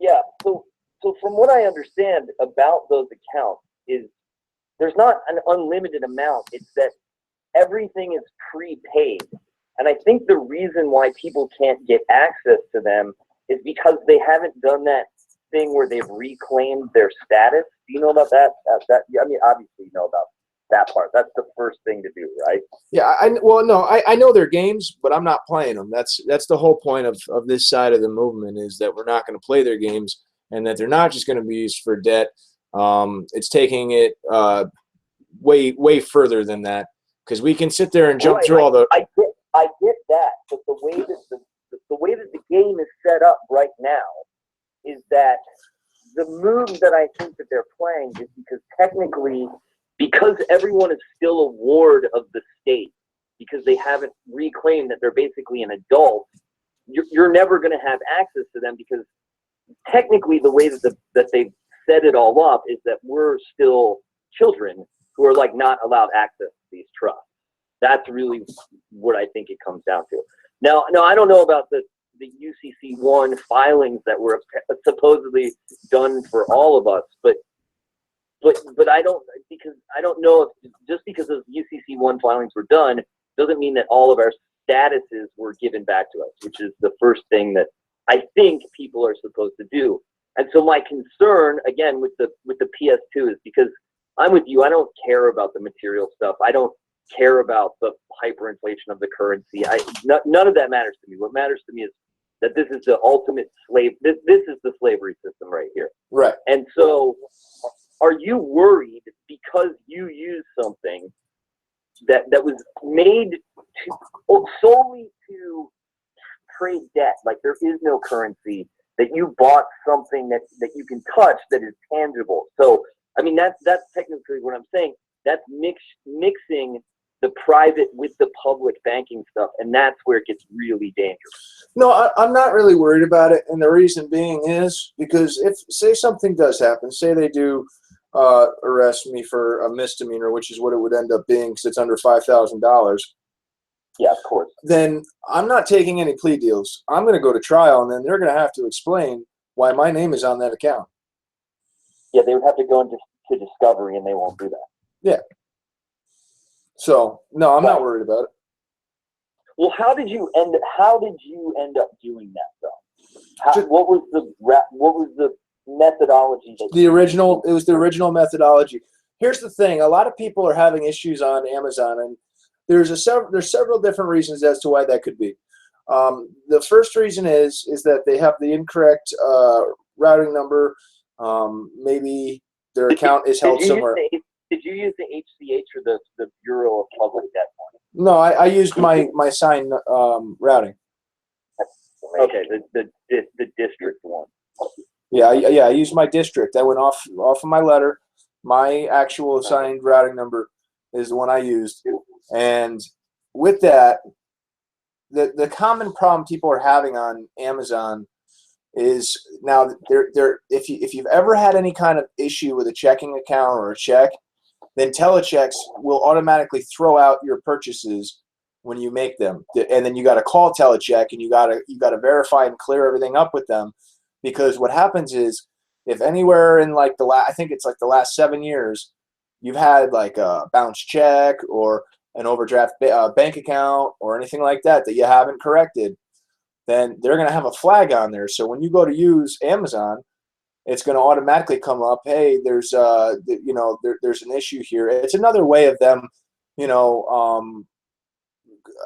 Yeah, so from what I understand about those accounts is there's not an unlimited amount. It's that everything is prepaid. And I think the reason why people can't get access to them is because they haven't done that thing where they've reclaimed their status. Do you know about that? I mean, obviously you know about that part. That's the first thing to do, right? Yeah, I know their games, but I'm not playing them. That's the whole point of this side of the movement, is that we're not going to play their games, and that they're not just going to be used for debt. It's taking it way further than that, because we can sit there and jump through all the. I get that, but the way that the game is set up right now is that the move that I think that they're playing is because technically, because everyone is still a ward of the state, because they haven't reclaimed that they're basically an adult, you're never going to have access to them, because technically the way that they've set it all up is that we're still children who are like not allowed access to these trusts. That's really what I think it comes down to. Now, I don't know about the UCC1 filings that were supposedly done for all of us, but I don't know if just because those UCC1 filings were done doesn't mean that all of our statuses were given back to us, which is the first thing that I think people are supposed to do. And so my concern, again, with the PS2 is because I'm with you. I don't care about the material stuff. I don't care about the hyperinflation of the currency. None of that matters to me. What matters to me is that this is the ultimate slave. This is the slavery system right here. Right. And so, are you worried because you use something that was made solely to trade debt? Like there is no currency, that you bought something that you can touch, that is tangible. So I mean that's technically what I'm saying. That's mixing the private with the public banking stuff, and that's where it gets really dangerous. No, I'm not really worried about it, and the reason being is because if, say, something does happen, say they do arrest me for a misdemeanor, which is what it would end up being because it's under $5,000. Yeah, of course. Then I'm not taking any plea deals. I'm going to go to trial, and then they're going to have to explain why my name is on that account. Yeah, they would have to go into discovery, and they won't do that. Yeah. So no, I'm not worried about it. Well, how did you end up doing that though? What was the methodology? It was the original methodology. Here's the thing: a lot of people are having issues on Amazon, and there's several different reasons as to why that could be. The first reason is that they have the incorrect routing number. Maybe their account is held somewhere. Did you use the HCH or the Bureau of Public Debt one? No, I used my sign routing. Okay, the district one. Yeah, I used my district. I went off of my letter. My actual assigned routing number is the one I used. And with that, the common problem people are having on Amazon is now if you've ever had any kind of issue with a checking account or a check, then telechecks will automatically throw out your purchases when you make them, and then you got to call telecheck and you got to verify and clear everything up with them, because what happens is if anywhere in like I think it's like the last 7 years you've had like a bounce check or an overdraft bank account or anything like that that you haven't corrected, then they're going to have a flag on there. So when you go to use Amazon, it's going to automatically come up, hey, there's there's an issue here. It's another way of them,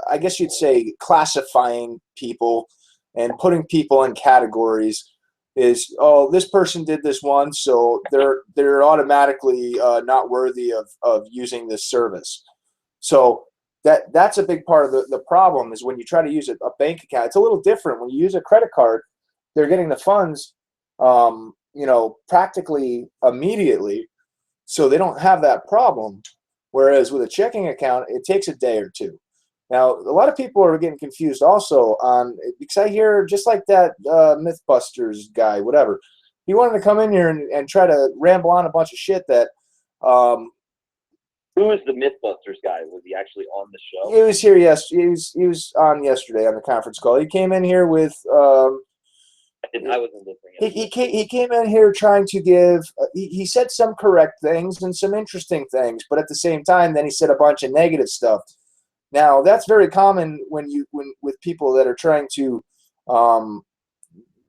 I guess you'd say, classifying people and putting people in categories. Is, oh, this person did this once, so they're automatically not worthy of using this service. So that's a big part of the problem, is when you try to use a bank account. It's a little different. When you use a credit card, they're getting the funds practically immediately, so they don't have that problem. Whereas with a checking account, it takes a day or two. Now, a lot of people are getting confused also because I hear, just like that Mythbusters guy, whatever, he wanted to come in here and try to ramble on a bunch of shit that. Who was the Mythbusters guy? Was he actually on the show? He was here he was on yesterday on the conference call. He came in here with. I wasn't listening. He came in here trying to give. He said some correct things and some interesting things, but at the same time, then he said a bunch of negative stuff. Now, that's very common when with people that are trying to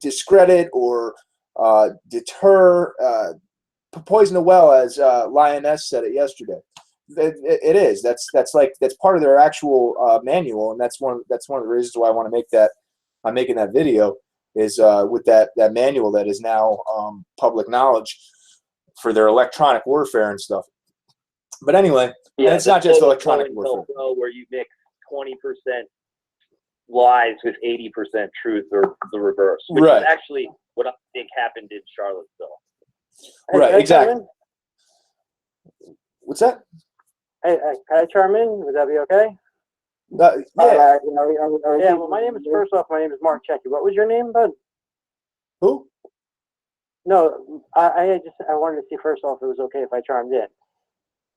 discredit or deter, poison the well, as Lioness said it yesterday. It is. That's part of their actual manual, and that's one of the reasons why I want to make that. I'm making that video is with that manual that is now public knowledge for their electronic warfare and stuff. But anyway, yeah, and it's not just electronic warfare. Where you mix 20% lies with 80% truth, or the reverse, which is actually what I think happened in Charlottesville. Right, exactly. What's that? Hey, can I chime in? Would that be okay? Yeah. Yeah. Well, my name is my name is Mark Checky. What was your name, bud? Who? No, I wanted to see first off if it was okay if I chimed in.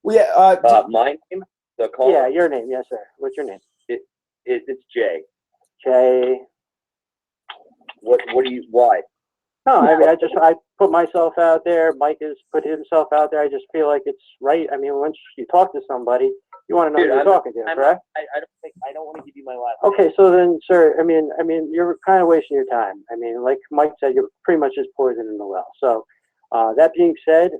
Well, yeah. My name. The call. Yeah, your name. Yes, sir. What's your name? It's Jay. Jay. What do you? Why? No, I mean, I put myself out there. Mike has put himself out there. I just feel like it's right. I mean, once you talk to somebody, you want to know who you're talking to, correct? I don't want to give you my last. Okay, so then, sir, I mean, you're kind of wasting your time. I mean, like Mike said, you're pretty much just poisoning the well. So, that being said,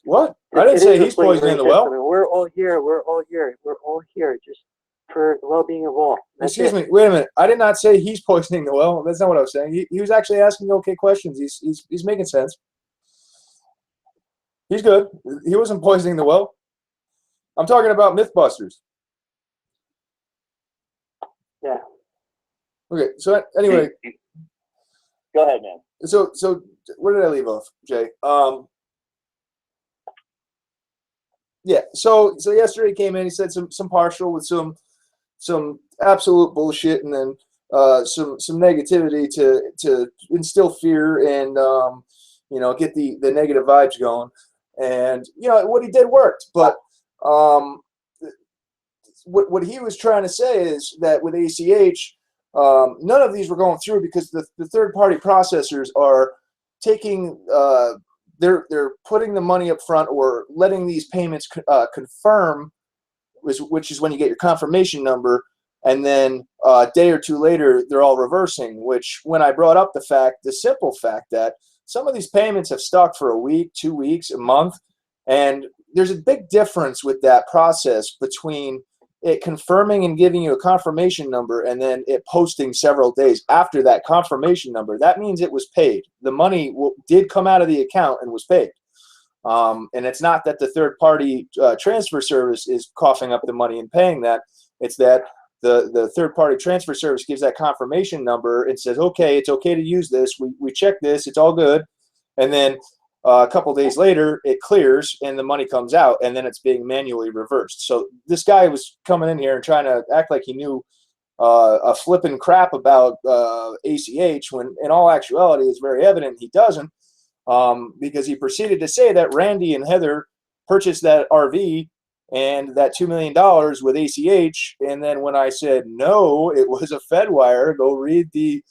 what? I didn't say he's poisoning the well. I mean, we're all here just for the well-being of all. Excuse me. Wait a minute. I did not say he's poisoning the well. That's not what I was saying. He was actually asking okay questions. He's making sense. He's good. He wasn't poisoning the well. I'm talking about Mythbusters. Yeah. Okay. So anyway. Go ahead, man. So where did I leave off, Jay? Yeah. So yesterday he came in. He said some partial with some absolute bullshit, and then some negativity to instill fear and get the negative vibes going. And what he did worked, but what he was trying to say is that with ACH, none of these were going through because the third-party processors are taking they're putting the money up front or letting these payments confirm, which is when you get your confirmation number, and then a day or two later they're all reversing. Which, when I brought up the simple fact that some of these payments have stuck for a week, 2 weeks, a month, and there's a big difference with that process between it confirming and giving you a confirmation number and then it posting several days after that confirmation number. That means it was paid. The money did come out of the account and was paid. And it's not that the third-party transfer service is coughing up the money and paying that. It's that the third-party transfer service gives that confirmation number and says, okay, it's okay to use this. We checked this. It's all good. And then a couple days later, it clears and the money comes out, and then it's being manually reversed. So this guy was coming in here and trying to act like he knew a flipping crap about ACH, when in all actuality it's very evident he doesn't, because he proceeded to say that Randy and Heather purchased that RV and that $2 million with ACH, and then when I said no, it was a Fedwire, go read the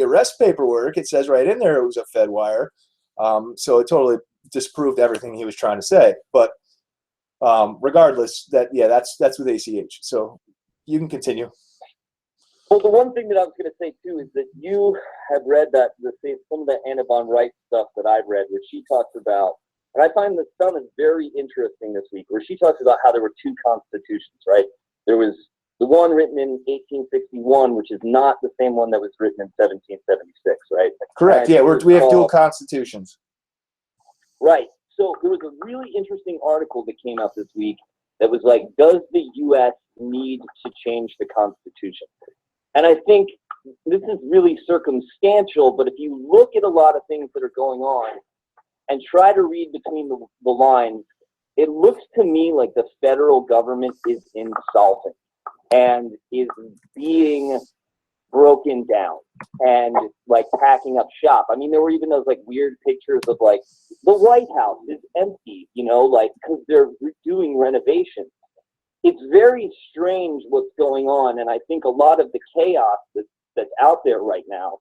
arrest paperwork. It says right in there it was a Fedwire. So it totally disproved everything he was trying to say. But regardless, that's with ACH. So you can continue. Well, the one thing that I was going to say too is that you have read some of the Anna von Wright stuff that I've read, where she talks about, and I find this some is very interesting this week, where she talks about how there were two constitutions, right? There was the one written in 1861, which is not the same one that was written in 1776, right? Correct. Yeah, we have dual constitutions. Right. So there was a really interesting article that came out this week that was like, does the U.S. need to change the Constitution? And I think this is really circumstantial, but if you look at a lot of things that are going on and try to read between the lines, it looks to me like the federal government is insolvent and is being broken down and like packing up shop. I mean, there were even those like weird pictures of like the White House is empty, you know, like because they're doing renovations. It's very strange what's going on, and I think a lot of the chaos that's out there right now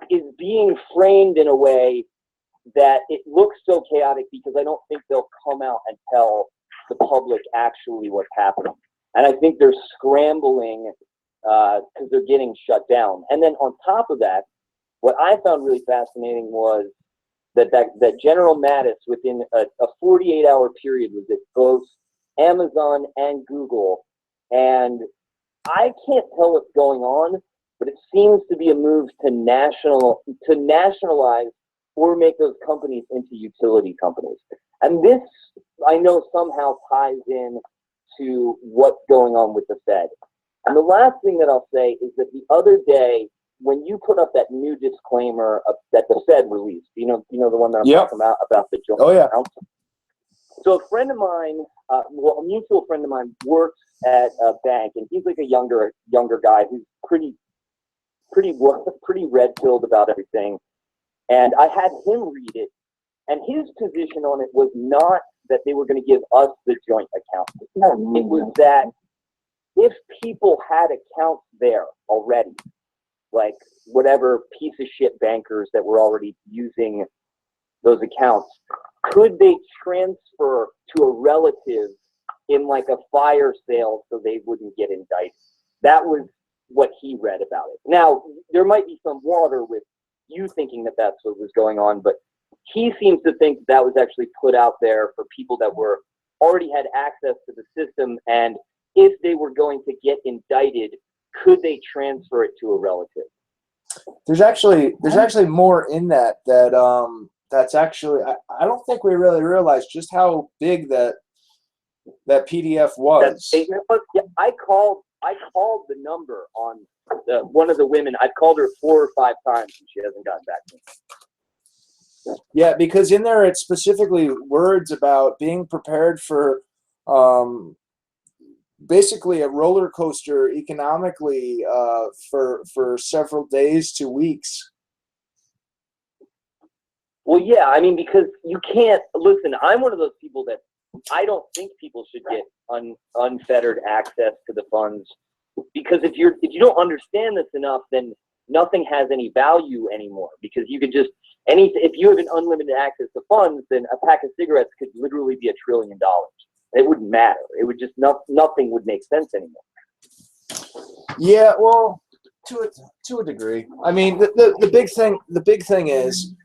is being framed in a way that it looks so chaotic because I don't think they'll come out and tell the public actually what's happening. And I think they're scrambling because they're getting shut down. And then on top of that, what I found really fascinating was that General Mattis, within a 48-hour period, was at both Amazon and Google. And I can't tell what's going on, but it seems to be a move to nationalize or make those companies into utility companies. And this, I know, somehow ties in to what's going on with the Fed. And the last thing that I'll say is that the other day, when you put up that new disclaimer that the Fed released, you know the one that I'm talking about the joint account. So a friend of mine, a mutual friend of mine, works at a bank, and he's like a younger guy who's pretty red-pilled about everything. And I had him read it, and his position on it was not that they were going to give us the joint account. It was that if people had accounts there already, like whatever piece of shit bankers that were already using those accounts, could they transfer to a relative in like a fire sale so they wouldn't get indicted? That was what he read about it. Now, there might be some water with you thinking that that's what was going on, but he seems to think that was actually put out there for people that were already had access to the system, and if they were going to get indicted, could they transfer it to a relative? There's actually more in that's actually I don't think we really realized just how big that PDF was. That statement was. Yeah, I called the number on one of the women. I've called her 4 or 5 times and she hasn't gotten back to me. Yeah, because in there it's specifically words about being prepared for basically a roller coaster economically for several days to weeks. Well, yeah, I mean, because you can't listen. I'm one of those people that I don't think people should get unfettered access to the funds, because if you don't understand this enough, then nothing has any value anymore. Because you could just if you have an unlimited access to funds, then a pack of cigarettes could literally be $1 trillion. It wouldn't matter. It would just nothing would make sense anymore. Yeah, well, to a degree. I mean, the big thing is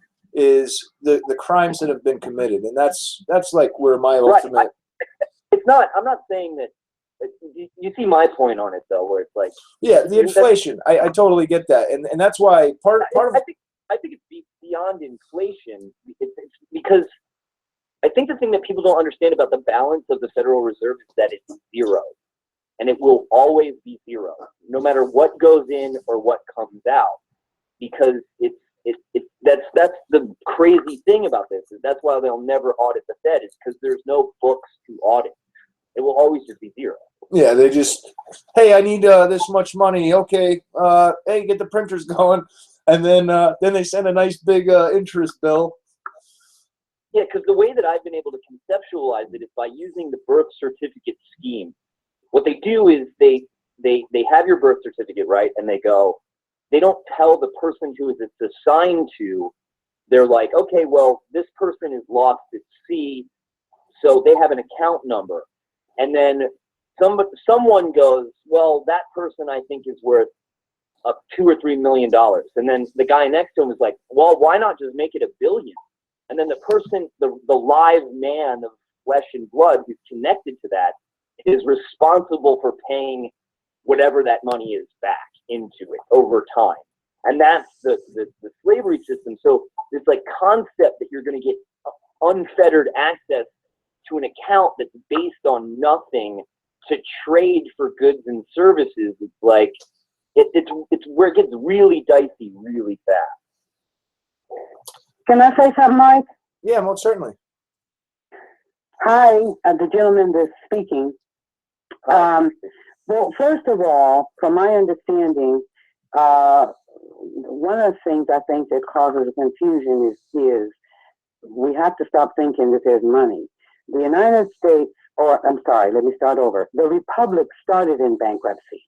the crimes that have been committed, and that's like where my ultimate. It's not. I'm not saying that. You see my point on it though, where it's like. Yeah, the inflation. I totally get that, and that's why part of. I think it's beyond inflation. It's because I think the thing that people don't understand about the balance of the Federal Reserve is that it's zero, and it will always be zero, no matter what goes in or what comes out, because that's the crazy thing about this. Is that's why they'll never audit the Fed, is because there's no books to audit. It will always just be zero. Yeah, they just, hey, I need this much money. Okay, hey, get the printers going, and then they send a nice big interest bill. Yeah, because the way that I've been able to conceptualize it is by using the birth certificate scheme. What they do is they have your birth certificate, right? And they don't tell the person who it's assigned to. They're like, okay, well, this person is lost at sea, So they have an account number, and then someone goes, well, that person I think is worth $2 or $3 million, and then the guy next to him is like, well, why not just make it $1 billion? And then the person, the live man of flesh and blood who's connected to that is responsible for paying whatever that money is back into it over time. And that's the slavery system. So this like concept that you're going to get unfettered access to an account that's based on nothing to trade for goods and services, it's like it's where it gets really dicey really fast. Can I say something, Mike? Yeah, most certainly. Hi, the gentleman that's speaking. Well, first of all, from my understanding, one of the things I think that causes confusion is we have to stop thinking that there's money. The United States, or I'm sorry, let me start over. The Republic started in bankruptcy.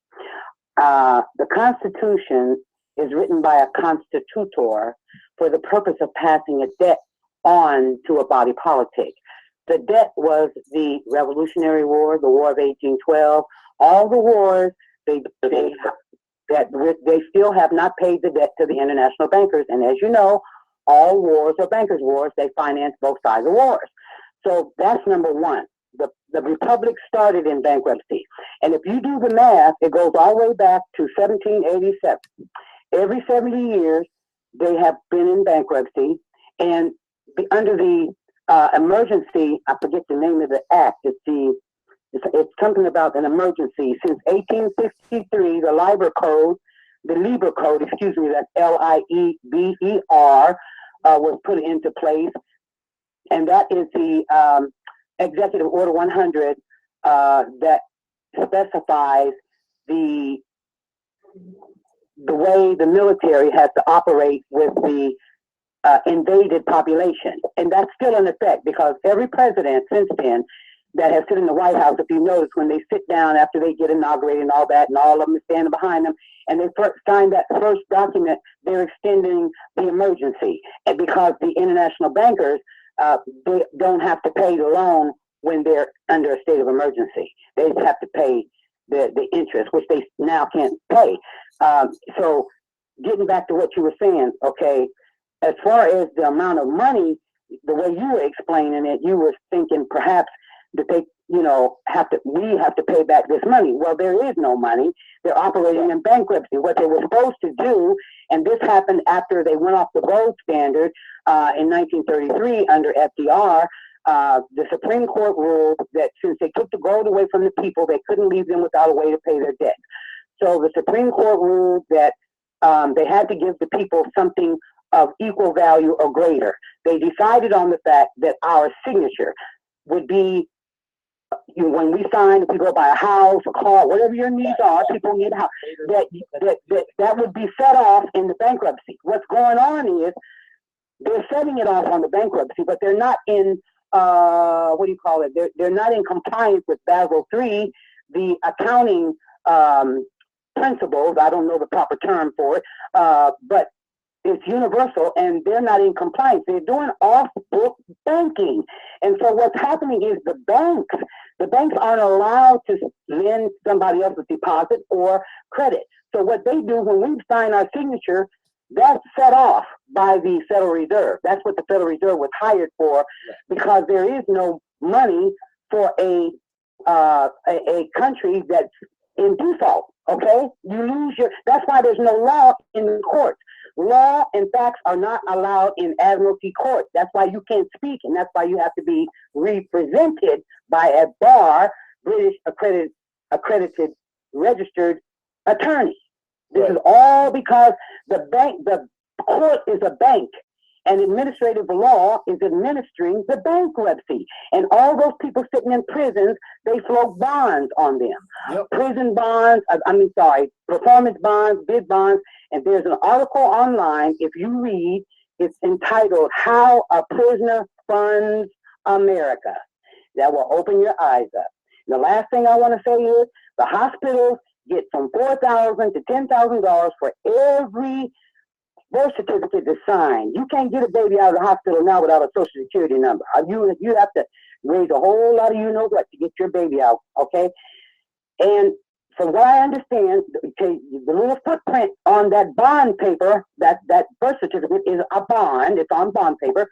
The Constitution is written by a constitutor for the purpose of passing a debt on to a body politic. The debt was the Revolutionary War, the War of 1812, all the wars. They still have not paid the debt to the international bankers. And as you know, all wars are bankers' wars. They finance both sides of wars. So that's number one. The Republic started in bankruptcy. And if you do the math, it goes all the way back to 1787. Every 70 years, they have been in bankruptcy. And under the emergency, I forget the name of the act. It's something about an emergency. Since 1863, the Lieber Code, excuse me, that's Lieber, was put into place. And that is the Executive Order 100 that specifies the way the military has to operate with the invaded population. And that's still in effect because every president since then that has sit in the White House, if you notice, when they sit down after they get inaugurated and all that, and all of them are standing behind them, and they sign that first document, they're extending the emergency. And because the international bankers, they don't have to pay the loan when they're under a state of emergency. They just have to pay the interest, which they now can't pay. So getting back to what you were saying, okay, as far as the amount of money, the way you were explaining it, you were thinking perhaps that they, we have to pay back this money. Well, there is no money. They're operating in bankruptcy. What they were supposed to do, and this happened after they went off the gold standard in 1933 under FDR, the Supreme Court ruled that since they took the gold away from the people, they couldn't leave them without a way to pay their debt. So the Supreme Court ruled that they had to give the people something of equal value or greater. They decided on the fact that our signature would be, when we sign, if we go buy a house, a car, whatever your needs are, people need a house, that would be set off in the bankruptcy. What's going on is they're setting it off on the bankruptcy, but they're not in, they're not in compliance with Basel III, the accounting principles. I don't know the proper term for it, but it's universal, and they're not in compliance. They're doing off-book banking. And so what's happening is the banks aren't allowed to lend somebody else's deposit or credit. So what they do when we sign our signature, that's set off by the Federal Reserve. That's what the Federal Reserve was hired for, because there is no money for a country that's in default. Okay, you lose that's why there's no law in the courts. Law and facts are not allowed in admiralty courts. That's why you can't speak, and that's why you have to be represented by a bar, British accredited registered attorney. This is all because the court is a bank, and administrative law is administering the bankruptcy. And all those people sitting in prisons, they float bonds on them. Yep. Prison bonds, performance bonds, bid bonds. And there's an article online, if you read, it's entitled, How a Prisoner Funds America. That will open your eyes up. The last thing I want to say is the hospitals get from $4,000 to $10,000 for every birth certificate to sign. You can't get a baby out of the hospital now without a social security number. You raise a whole lot of you know what to get your baby out, okay? And from what I understand, okay, the little footprint on that bond paper, that birth certificate is a bond. It's on bond paper,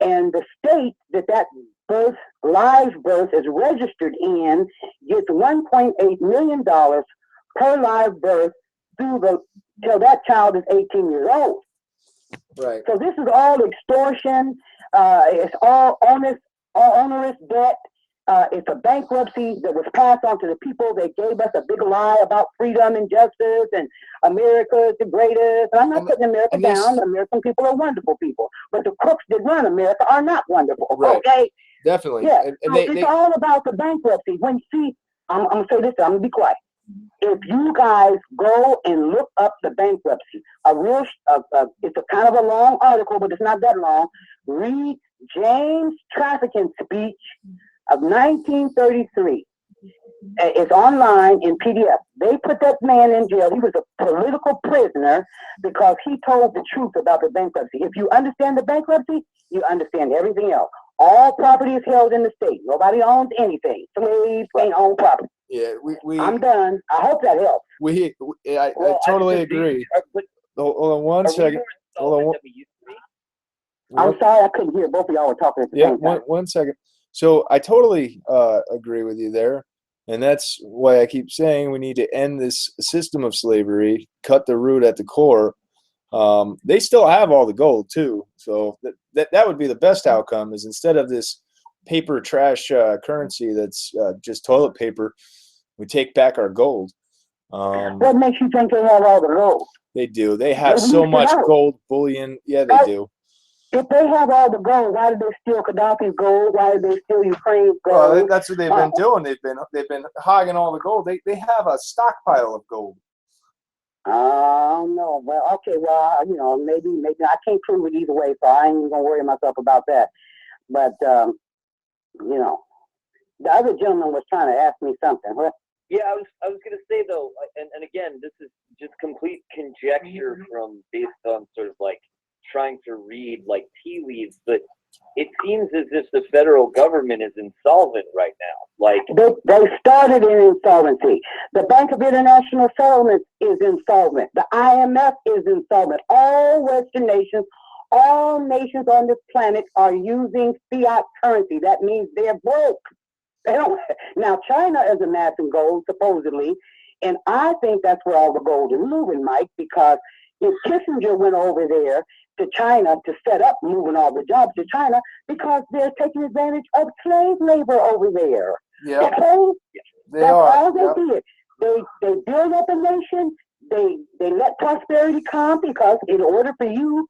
and the state that birth, live birth, is registered in gets $1.8 million per live birth till that child is 18 years old. Right. So this is all extortion. It's all onerous debt. It's a bankruptcy that was passed on to the people. They gave us a big lie about freedom and justice and America is the greatest. And I'm not putting America down. American people are wonderful people. But the crooks that run America are not wonderful. Right. Okay? Definitely. Yeah. And so it's all about the bankruptcy. I'm going to say this, I'm going to be quiet. If you guys go and look up the bankruptcy, it's a kind of a long article, but it's not that long. Read James Trafficking speech of 1933. It's online in PDF. They put that man in jail. He was a political prisoner because he told the truth about the bankruptcy. If you understand the bankruptcy, you understand everything else. All property is held in the state. Nobody owns anything. Slaves can't own property. Yeah, I'm done. I hope that helps. I totally agree. Hold on one second. Hold on. I'm sorry, I couldn't hear. Both of y'all were talking at the same time. One second. So I totally agree with you there. And that's why I keep saying we need to end this system of slavery, cut the root at the core. They still have all the gold too. So that would be the best outcome, is instead of this paper trash currency that's just toilet paper, we take back our gold. What makes you think they have all the gold? They do. They have so much gold bullion. Yeah, they do. If they have all the gold, why did they steal Gaddafi's gold? Why did they steal Ukraine's gold? Well, that's what they've been doing. They've been hogging all the gold. They have a stockpile of gold. No. Well, okay. Well, maybe I can't prove it either way, so I ain't even gonna worry myself about that. But the other gentleman was trying to ask me something. What? Yeah, I was gonna say though, and again, this is just complete conjecture based on sort of like trying to read like tea leaves, but it seems as if the federal government is insolvent right now. Like they started in insolvency. The Bank of International Settlements is insolvent. The IMF is insolvent. All Western nations, all nations on this planet are using fiat currency. That means they're broke. They don't. Now China is amassing gold supposedly, and I think that's where all the gold is moving, Mike, because if Kissinger went over there to China to set up moving all the jobs to China, because they're taking advantage of slave labor over there. Yeah, okay? That's all they did. They build up a nation. They let prosperity come, because in order for you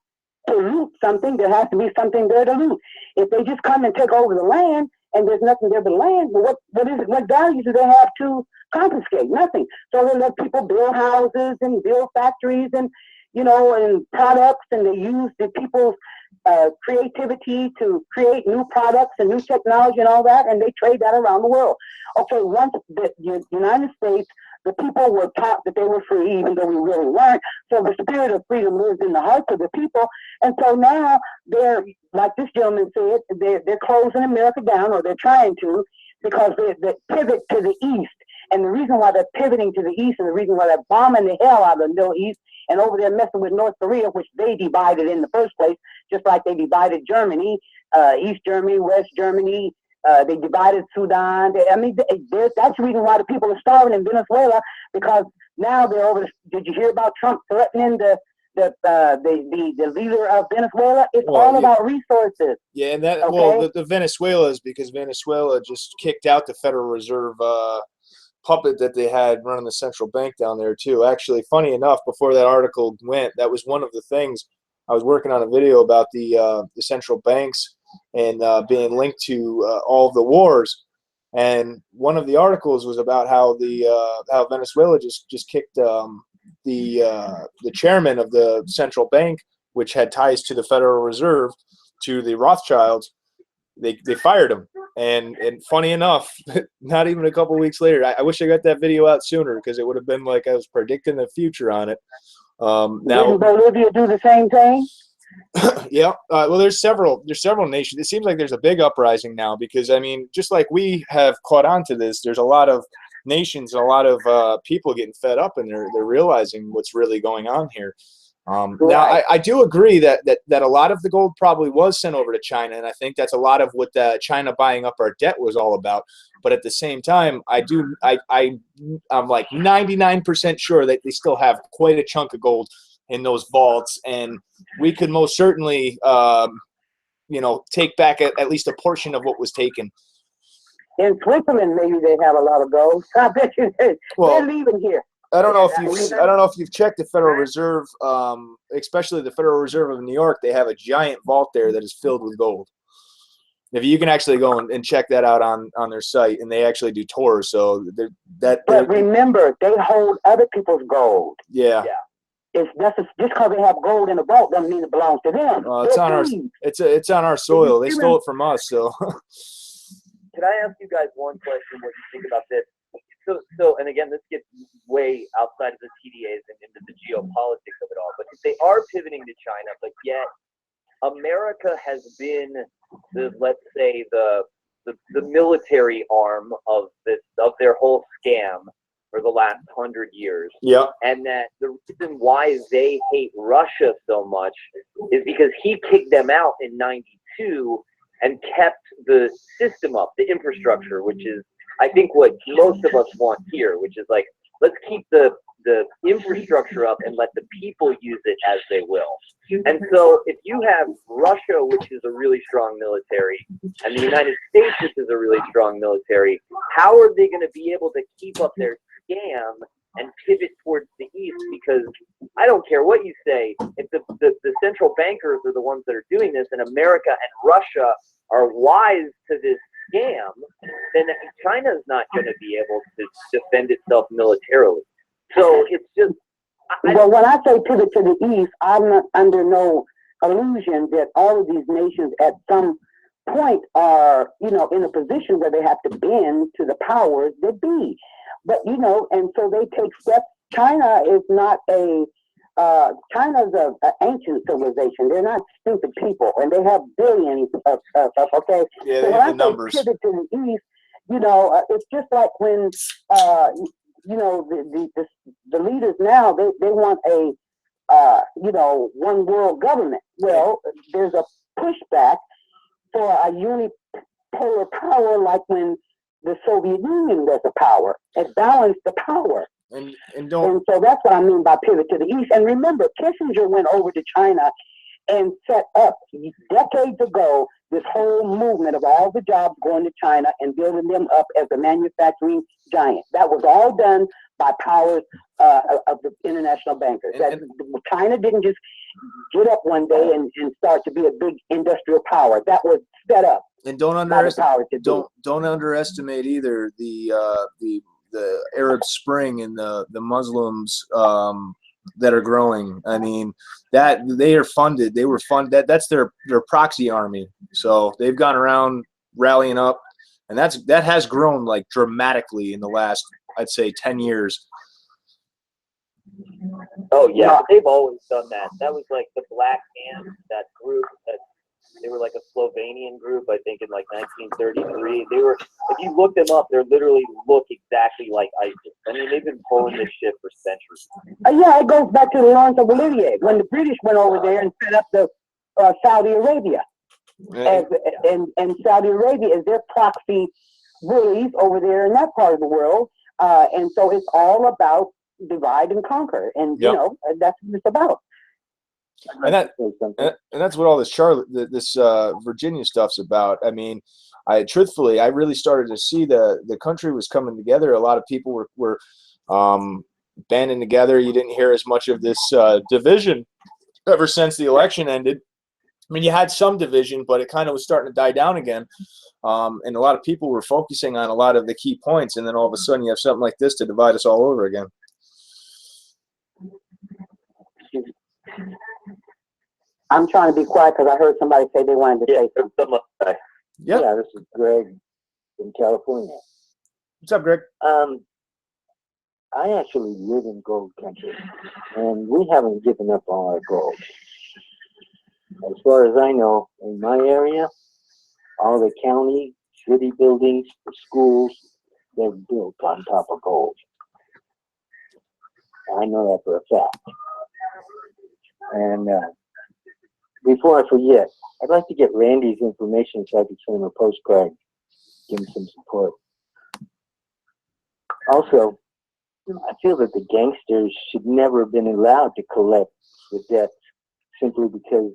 to loot something, there has to be something there to loot. If they just come and take over the land and there's nothing there but land, well, what value do they have to confiscate? Nothing. So they let people build houses and build factories and and products, and they use the people's creativity to create new products and new technology and all that, and they trade that around the world. Okay, once the United States, the people were taught that they were free, even though we really weren't. So the spirit of freedom lives in the hearts of the people, and so now they're, like this gentleman said, they're closing America down, or they're trying to, because they pivot to the east. And the reason why they're pivoting to the east, and the reason why they're bombing the hell out of the Middle East and over there messing with North Korea, which they divided in the first place, just like they divided Germany, East Germany, West Germany. They divided Sudan. That's the reason why the people are starving in Venezuela, because now they're over. Did you hear about Trump threatening the leader of Venezuela? It's all about resources. Yeah, and that the Venezuela is because Venezuela just kicked out the Federal Reserve puppet that they had running the central bank down there too. Actually, funny enough, before that article went, that was one of the things. I was working on a video about the central banks and being linked to all of the wars, and one of the articles was about how how Venezuela just kicked the chairman of the central bank, which had ties to the Federal Reserve, to the Rothschilds. They fired him, and funny enough, not even a couple weeks later, I wish I got that video out sooner, because it would have been like I was predicting the future on it. Now, didn't Bolivia do the same thing? Yeah. Well, there's several nations. It seems like there's a big uprising now because, I mean, just like we have caught on to this, there's a lot of nations, a lot of people getting fed up, and they're realizing what's really going on here. Now, I do agree that a lot of the gold probably was sent over to China, and I think that's a lot of what China buying up our debt was all about. But at the same time, I'm like 99% sure that they still have quite a chunk of gold in those vaults, and we could most certainly, take back at least a portion of what was taken. In Switzerland, maybe they have a lot of gold. I bet you they're leaving here. I don't know if you've checked the Federal Reserve, especially the Federal Reserve of New York. They have a giant vault there that is filled with gold. If you can actually go and check that out on their site, and they actually do tours. So but remember, they hold other people's gold. Yeah. It's just because they have gold in the vault doesn't mean it belongs to them. It's on our soil. They stole it from us. So. Can I ask you guys one question? What you think about this? So, and again, this gets way outside of the TDAs and into the geopolitics of it all. But if they are pivoting to China, but yet America has been let's say the military arm of their whole scam for the last 100 years. Yeah. And that the reason why they hate Russia so much is because he kicked them out in '92 and kept the system up, the infrastructure, which is, I think, what most of us want here, which is like, let's keep the infrastructure up and let the people use it as they will. And so if you have Russia, which is a really strong military, and the United States, which is a really strong military, how are they going to be able to keep up their scam and pivot towards the east? Because I don't care what you say, if the central bankers are the ones that are doing this, and America and Russia are wise to this scam, then China's not going to be able to defend itself militarily. So it's just. Well, when I say pivot to the east, I'm not under no illusion that all of these nations at some point are, in a position where they have to bend to the powers that be. But, and so they take steps. China is not China's an ancient civilization. They're not stupid people, and they have billions of stuff, okay? Yeah, so they have the numbers. Pivot to the east, it's just like when, the leaders now, they want a, one world government. Well, there's a pushback for a unipolar power, like when the Soviet Union was the power. It balanced the power. And so that's what I mean by pivot to the east. And remember, Kissinger went over to China and set up decades ago this whole movement of all the jobs going to China and building them up as a manufacturing giant. That was all done by powers of the international bankers. China didn't just get up one day and start to be a big industrial power. That was set up. And don't underestimate either the Arab Spring and the Muslims that are growing. I mean, that they are funded. They were funded. That's their proxy army. So they've gone around rallying up, and that has grown like dramatically in the last, I'd say, 10 years. Oh yeah, they've always done that. That was like the Black Hand, that group that. They were like a Slovenian group, I think, in like 1933. They were, if you look them up, they literally look exactly like ISIS. I mean, they've been pulling this shit for centuries. Yeah, it goes back to the Lawrence of Olivier, when the British went over there and set up the Saudi Arabia. And Saudi Arabia is their proxy bullies over there in that part of the world. And so it's all about divide and conquer. And, that's what it's about. And that's what all this Virginia stuff's about. I mean, I really started to see the country was coming together. A lot of people were banding together. You didn't hear as much of this division ever since the election ended. I mean, you had some division, but it kind of was starting to die down again. And a lot of people were focusing on a lot of the key points, and then all of a sudden you have something like this to divide us all over again. I'm trying to be quiet because I heard somebody say they wanted to say something. Yeah, this is Greg in California. What's up, Greg? I actually live in gold country, and we haven't given up on our gold. As far as I know, in my area, all the county, city buildings, the schools, they're built on top of gold. I know that for a fact. And before I forget, I'd like to get Randy's information so I can send him a postcard, give him some support. Also, I feel that the gangsters should never have been allowed to collect the debts simply because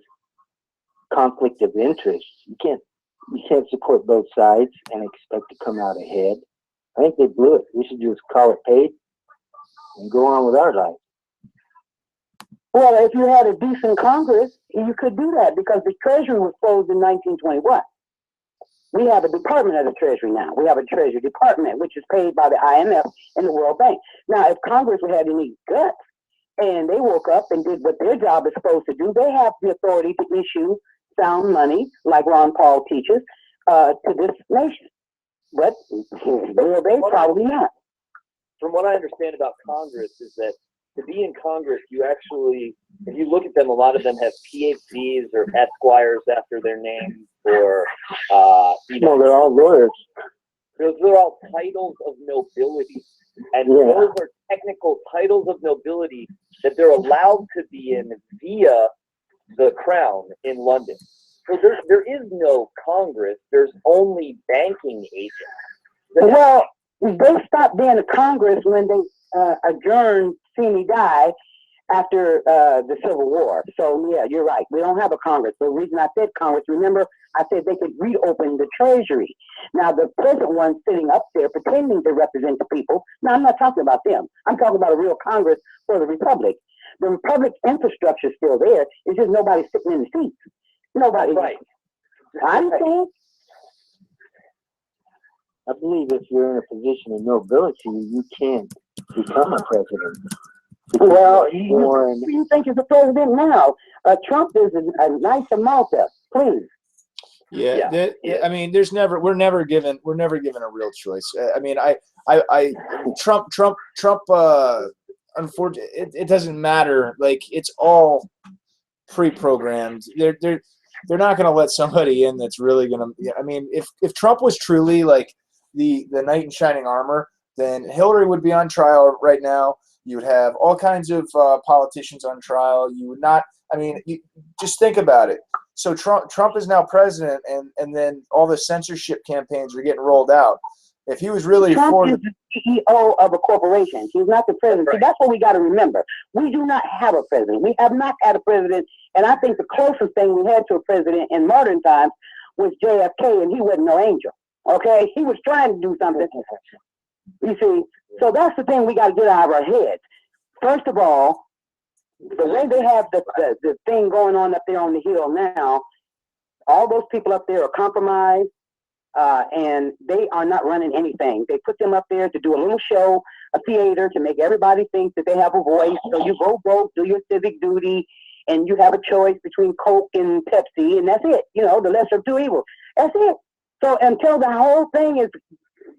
conflict of interest. You can't support both sides and expect to come out ahead. I think they blew it. We should just call it paid and go on with our life. Well, if you had a decent Congress, you could do that because the Treasury was closed in 1921. We have a department of the Treasury now. We have a Treasury Department, which is paid by the IMF and the World Bank. Now, if Congress had any guts and they woke up and did what their job is supposed to do, they have the authority to issue sound money, like Ron Paul teaches, to this nation. But will they? Probably not. From what I understand about Congress is that to be in Congress, you actually, if you look at them, a lot of them have PhDs or Esquires after their name, or No, they're all lawyers. those are all titles of nobility, and those are technical titles of nobility that they're allowed to be in via the crown in London. So there is no Congress. There's only banking agents. Well, they stopped being a Congress when they adjourned Sini Die after the Civil War. So, yeah, you're right. We don't have a Congress. The reason I said Congress, remember, I said they could reopen the Treasury. Now, the present one sitting up there pretending to represent the people. Now, I'm not talking about them. I'm talking about a real Congress for the Republic. The Republic infrastructure is still there. It's just nobody's sitting in the seats. Nobody. Right. I'm saying. I believe if you're in a position of nobility, you can't become a president. Well, you think he's the president now? Trump is a nice to Malta, please. Yeah. I mean, we're never given a real choice. I mean, Trump. Unfortunately, it doesn't matter. Like, it's all pre-programmed. They're not going to let somebody in that's really going to. I mean, if Trump was truly like the knight in shining armor, then Hillary would be on trial right now. You would have all kinds of politicians on trial. You would not. I mean, just think about it. So Trump is now president, and then all the censorship campaigns are getting rolled out. If he was really Trump is the CEO of a corporation. He's not the president. Right. See, that's what we got to remember. We do not have a president. We have not had a president, and I think the closest thing we had to a president in modern times was JFK, and he wasn't no angel. Okay, he was trying to do something. You see, so that's the thing we got to get out of our heads. First of all, the way they have the thing going on up there on the hill now, all those people up there are compromised, and they are not running anything. They put them up there to do a little show, a theater, to make everybody think that they have a voice. So you go vote, do your civic duty, and you have a choice between Coke and Pepsi, and that's it. You know, the lesser of two evils. That's it. So until the whole thing is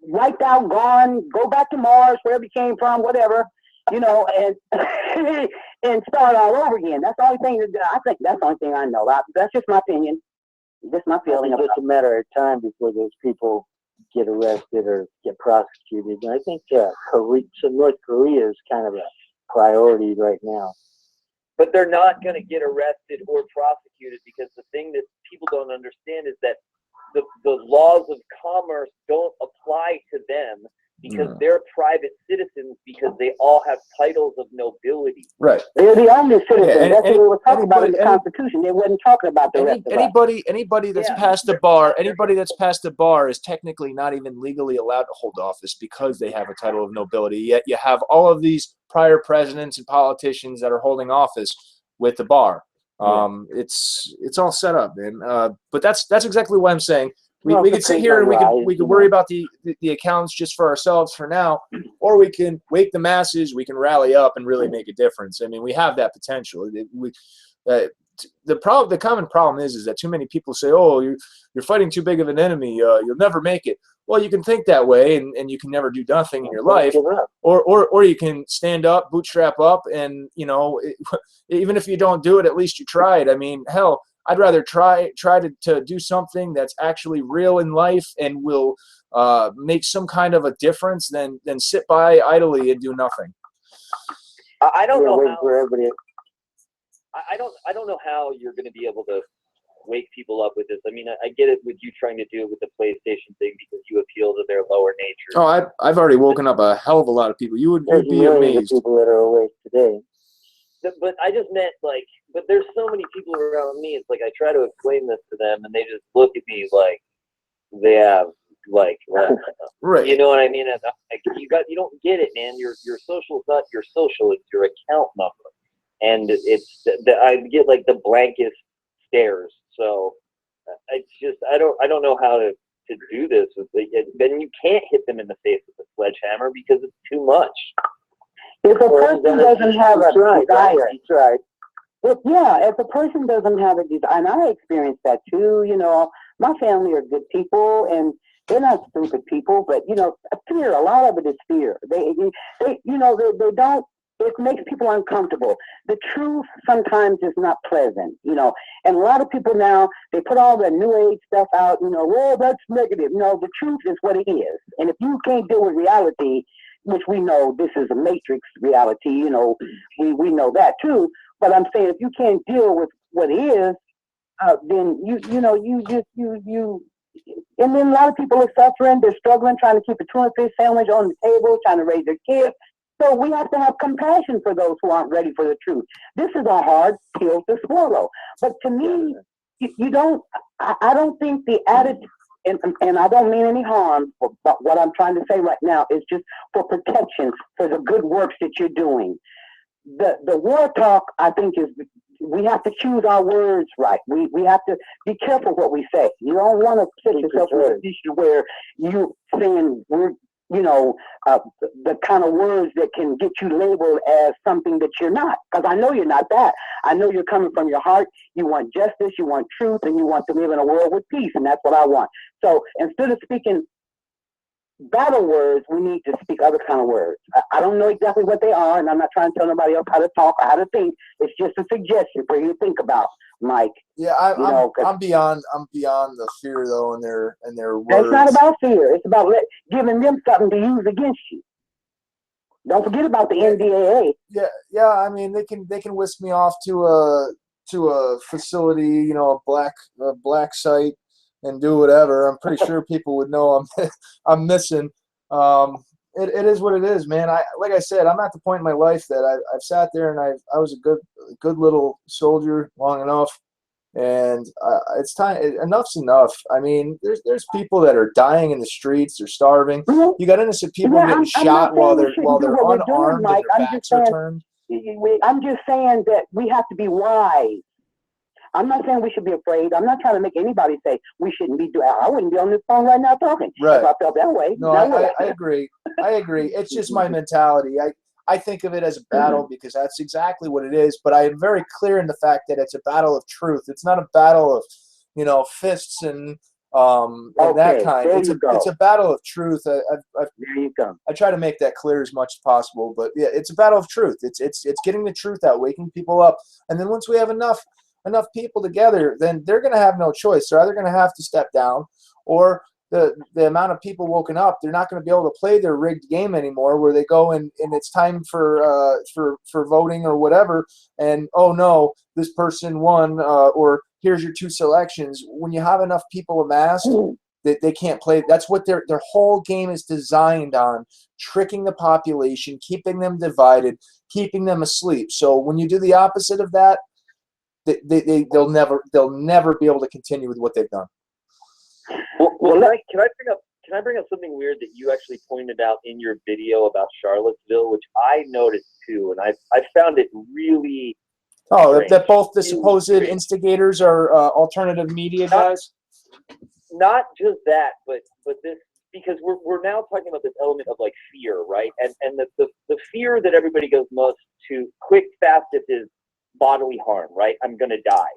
wiped out, gone, go back to Mars, wherever you came from, whatever, you know, and and start all over again. That's the only thing that I think. That's the only thing I know. That's just my opinion. Just my feeling. It's just a matter of time before those people get arrested or get prosecuted. And I think North Korea is kind of a priority right now. But they're not going to get arrested or prosecuted because the thing that people don't understand is that the laws of commerce don't apply to them because they're private citizens because they all have titles of nobility. Right. They're the only citizens. That's what we were talking about in the Constitution. They wasn't talking about the rest of us. Anybody that's past the bar is technically not even legally allowed to hold office because they have a title of nobility. Yet you have all of these prior presidents and politicians that are holding office with the bar. It's all set up, man. But that's exactly what I'm saying. We could sit here and we could worry about the accounts just for ourselves for now, or we can wake the masses. We can rally up and really make a difference. I mean, we have that potential. The common problem is that too many people say, "Oh, you're fighting too big of an enemy. You'll never make it." Well, you can think that way, and you can never do nothing in your life, or you can stand up, bootstrap up, and you know, even if you don't do it, at least you tried. I mean, hell, I'd rather try to do something that's actually real in life and will make some kind of a difference than sit by idly and do nothing. I don't know how. For everybody. I don't know how you're going to be able to wake people up with this. I mean, I get it with you trying to do it with the PlayStation thing because you appeal to their lower nature. Oh, I've already woken up a hell of a lot of people. You'd be amazed. People that are awake today. But I just meant like, but there's so many people around me. It's like I try to explain this to them, and they just look at me like they have like, right. You know what I mean? And like, you don't get it, man. Your social is not your social; it's your account number, and it's I get like the blankest stares. So it's just I don't know how to do this. Then you can't hit them in the face with a sledgehammer because it's too much. If a person doesn't have a desire, That's right. if a person doesn't have a desire, and I experienced that too, you know, my family are good people and they're not stupid people, but you know, fear, a lot of it is fear. They don't, it makes people uncomfortable. The truth sometimes is not pleasant, you know, and a lot of people now, they put all the new age stuff out, you know, well, that's negative. No, the truth is what it is. And if you can't deal with reality, which we know this is a matrix reality, you know, we know that too. But I'm saying if you can't deal with what is, then you and then a lot of people are suffering, they're struggling, trying to keep a tuna fish sandwich on the table, trying to raise their kids. So we have to have compassion for those who aren't ready for the truth. This is a hard pill to swallow. But to me, you don't, I don't think the attitude, and I don't mean any harm, but what I'm trying to say right now is just for protection, for the good works that you're doing. The war talk, I think, is we have to choose our words right. We have to be careful what we say. You don't want to put yourself in a position where you saying the kind of words that can get you labeled as something that you're not. Because I know you're not that. I know you're coming from your heart. You want justice, you want truth, and you want to live in a world with peace, and that's what I want. So instead of speaking battle words, we need to speak other kind of words. I don't know exactly what they are, and I'm not trying to tell nobody else how to talk or how to think. It's just a suggestion for you to think about, Mike. Yeah, I'm beyond the fear though, and their words. It's not about fear. It's about giving them something to use against you. Don't forget about the NDAA. Yeah. I mean, they can whisk me off to a facility, you know, a black site, and do whatever. I'm pretty sure people would know I'm missing. It is what it is, man. Like I said, I'm at the point in my life that I've sat there and I was a good little soldier long enough, and it's time. Enough's enough. I mean, there's people that are dying in the streets. They're starving. You got innocent people getting shot while they're unarmed and their backs are turned. I'm just saying that we have to be wise. I'm not saying we should be afraid. I'm not trying to make anybody say we shouldn't be doing. I wouldn't be on this phone right now talking if I felt that way. No, I agree. It's just my mentality. I think of it as a battle because that's exactly what it is. But I am very clear in the fact that it's a battle of truth. It's not a battle of, you know, fists and that kind. It's a battle of truth. There you go. I try to make that clear as much as possible. But yeah, it's a battle of truth. It's getting the truth out, waking people up, and then once we have enough people together, then they're going to have no choice. They're either going to have to step down, or the amount of people woken up, they're not going to be able to play their rigged game anymore, where they go and it's time for voting or whatever, and oh no, this person won, or here's your 2 selections. When you have enough people amassed, they can't play. That's what their whole game is designed on: tricking the population, keeping them divided, keeping them asleep. So when you do the opposite of that, they'll never be able to continue with what they've done. Well, can I bring up something weird that you actually pointed out in your video about Charlottesville, which I noticed too, and I found it really. Oh, that both the supposed instigators are alternative media guys. Not just that, but this, because we're now talking about this element of like fear, right? And the fear that everybody goes most to quick, fastest is bodily harm, right? I'm going to die.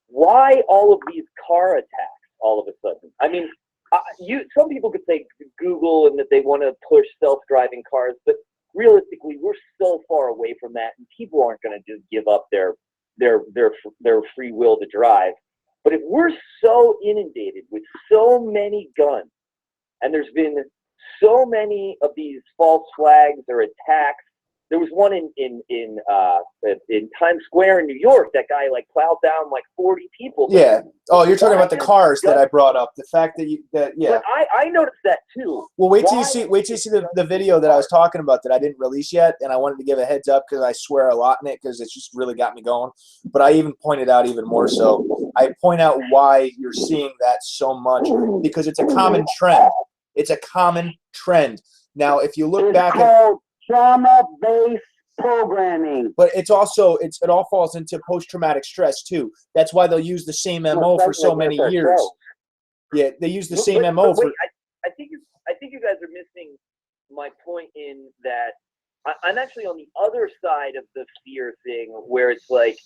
Why all of these car attacks all of a sudden? I mean, some people could say Google and that they want to push self-driving cars, but realistically, we're so far away from that, and people aren't going to just give up their their free will to drive. But if we're so inundated with so many guns, and there's been so many of these false flags or attacks. There was one in Times Square in New York. That guy like plowed down like 40 people. Yeah. Oh, you're talking about the cars that I brought up. The fact that yeah. But I noticed that too. Well, wait till you see the video that I was talking about that I didn't release yet, and I wanted to give a heads up because I swear a lot in it because it's just really got me going. But I even pointed out even more so. I point out why you're seeing that so much because it's a common trend. It's a common trend. Now, if you look back at trauma-based programming, but it's also it all falls into post-traumatic stress too. That's why they'll use the same MO for so many years. Yeah, they use the same MO for. I think you guys are missing my point in that I'm actually on the other side of the fear thing, where it's like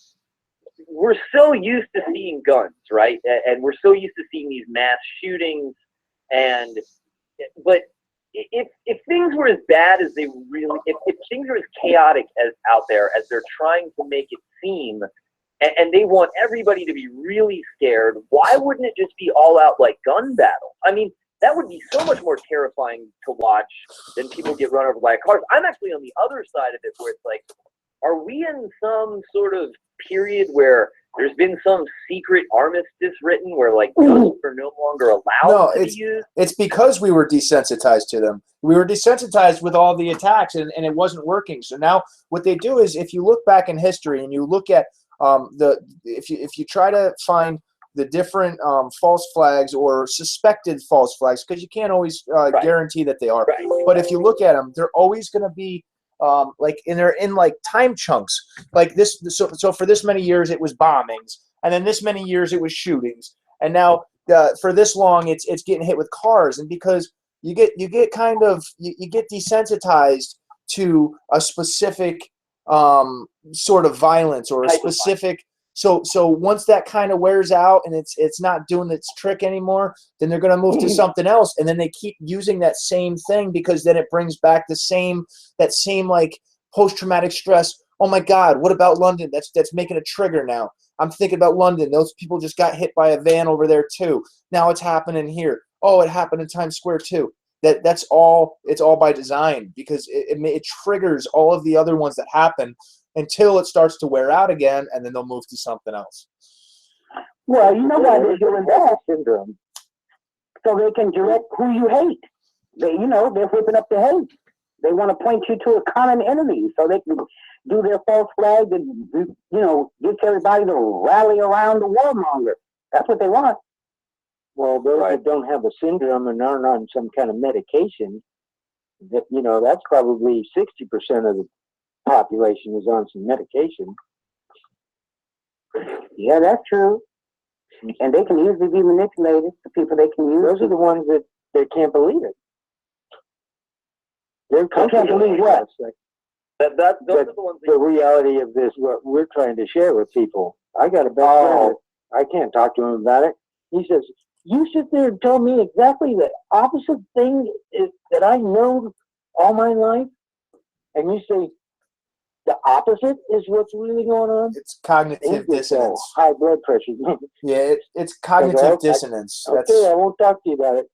we're so used to seeing guns, right? And we're so used to seeing these mass shootings, but if things were as bad as they really, if things are as chaotic as out there as they're trying to make it seem, and they want everybody to be really scared, why wouldn't it just be all out like gun battle? I mean, that would be so much more terrifying to watch than people get run over by cars. I'm actually on the other side of it, where it's like, are we in some sort of period where there's been some secret armistice written where like guns are no longer allowed to be used? It's because we were desensitized to them. We were desensitized with all the attacks, and it wasn't working. So now what they do is, if you look back in history and you look at if you try to find the different false flags or suspected false flags, because you can't always guarantee that they are. Right. But if you look at them, they're always going to be they're in like time chunks, like this. So for this many years it was bombings, and then this many years it was shootings, and now for this long it's getting hit with cars. And because you get kind of you get desensitized to a specific sort of violence or a specific. So once that kind of wears out and it's not doing its trick anymore, then they're going to move to something else, and then they keep using that same thing because then it brings back that same like post-traumatic stress. Oh my God, what about London? That's making a trigger now. I'm thinking about London. Those people just got hit by a van over there too. Now it's happening here. Oh, it happened in Times Square too. That's all. It's all by design because it triggers all of the other ones that happen until it starts to wear out again, and then they'll move to something else. Well, you know why they're doing that syndrome? So they can direct who you hate. They're whipping up the hate. They want to point you to a common enemy so they can do their false flag and, get everybody to rally around the warmonger. That's what they want. Well, those that don't have a syndrome and aren't on some kind of medication, that's probably 60% of the population is on some medication. Yeah, that's true. And they can easily be manipulated. The people they can use. Those are the ones that they can't believe it. They can't believe what? Those are the ones. The reality of this, what we're trying to share with people. I got a best friend. I can't talk to him about it. He says, "You sit there and tell me exactly the opposite thing that I know all my life, and you say the opposite is what's really going on." It's cognitive dissonance. High blood pressure. Yeah, it's cognitive dissonance. Okay, I won't talk to you about it.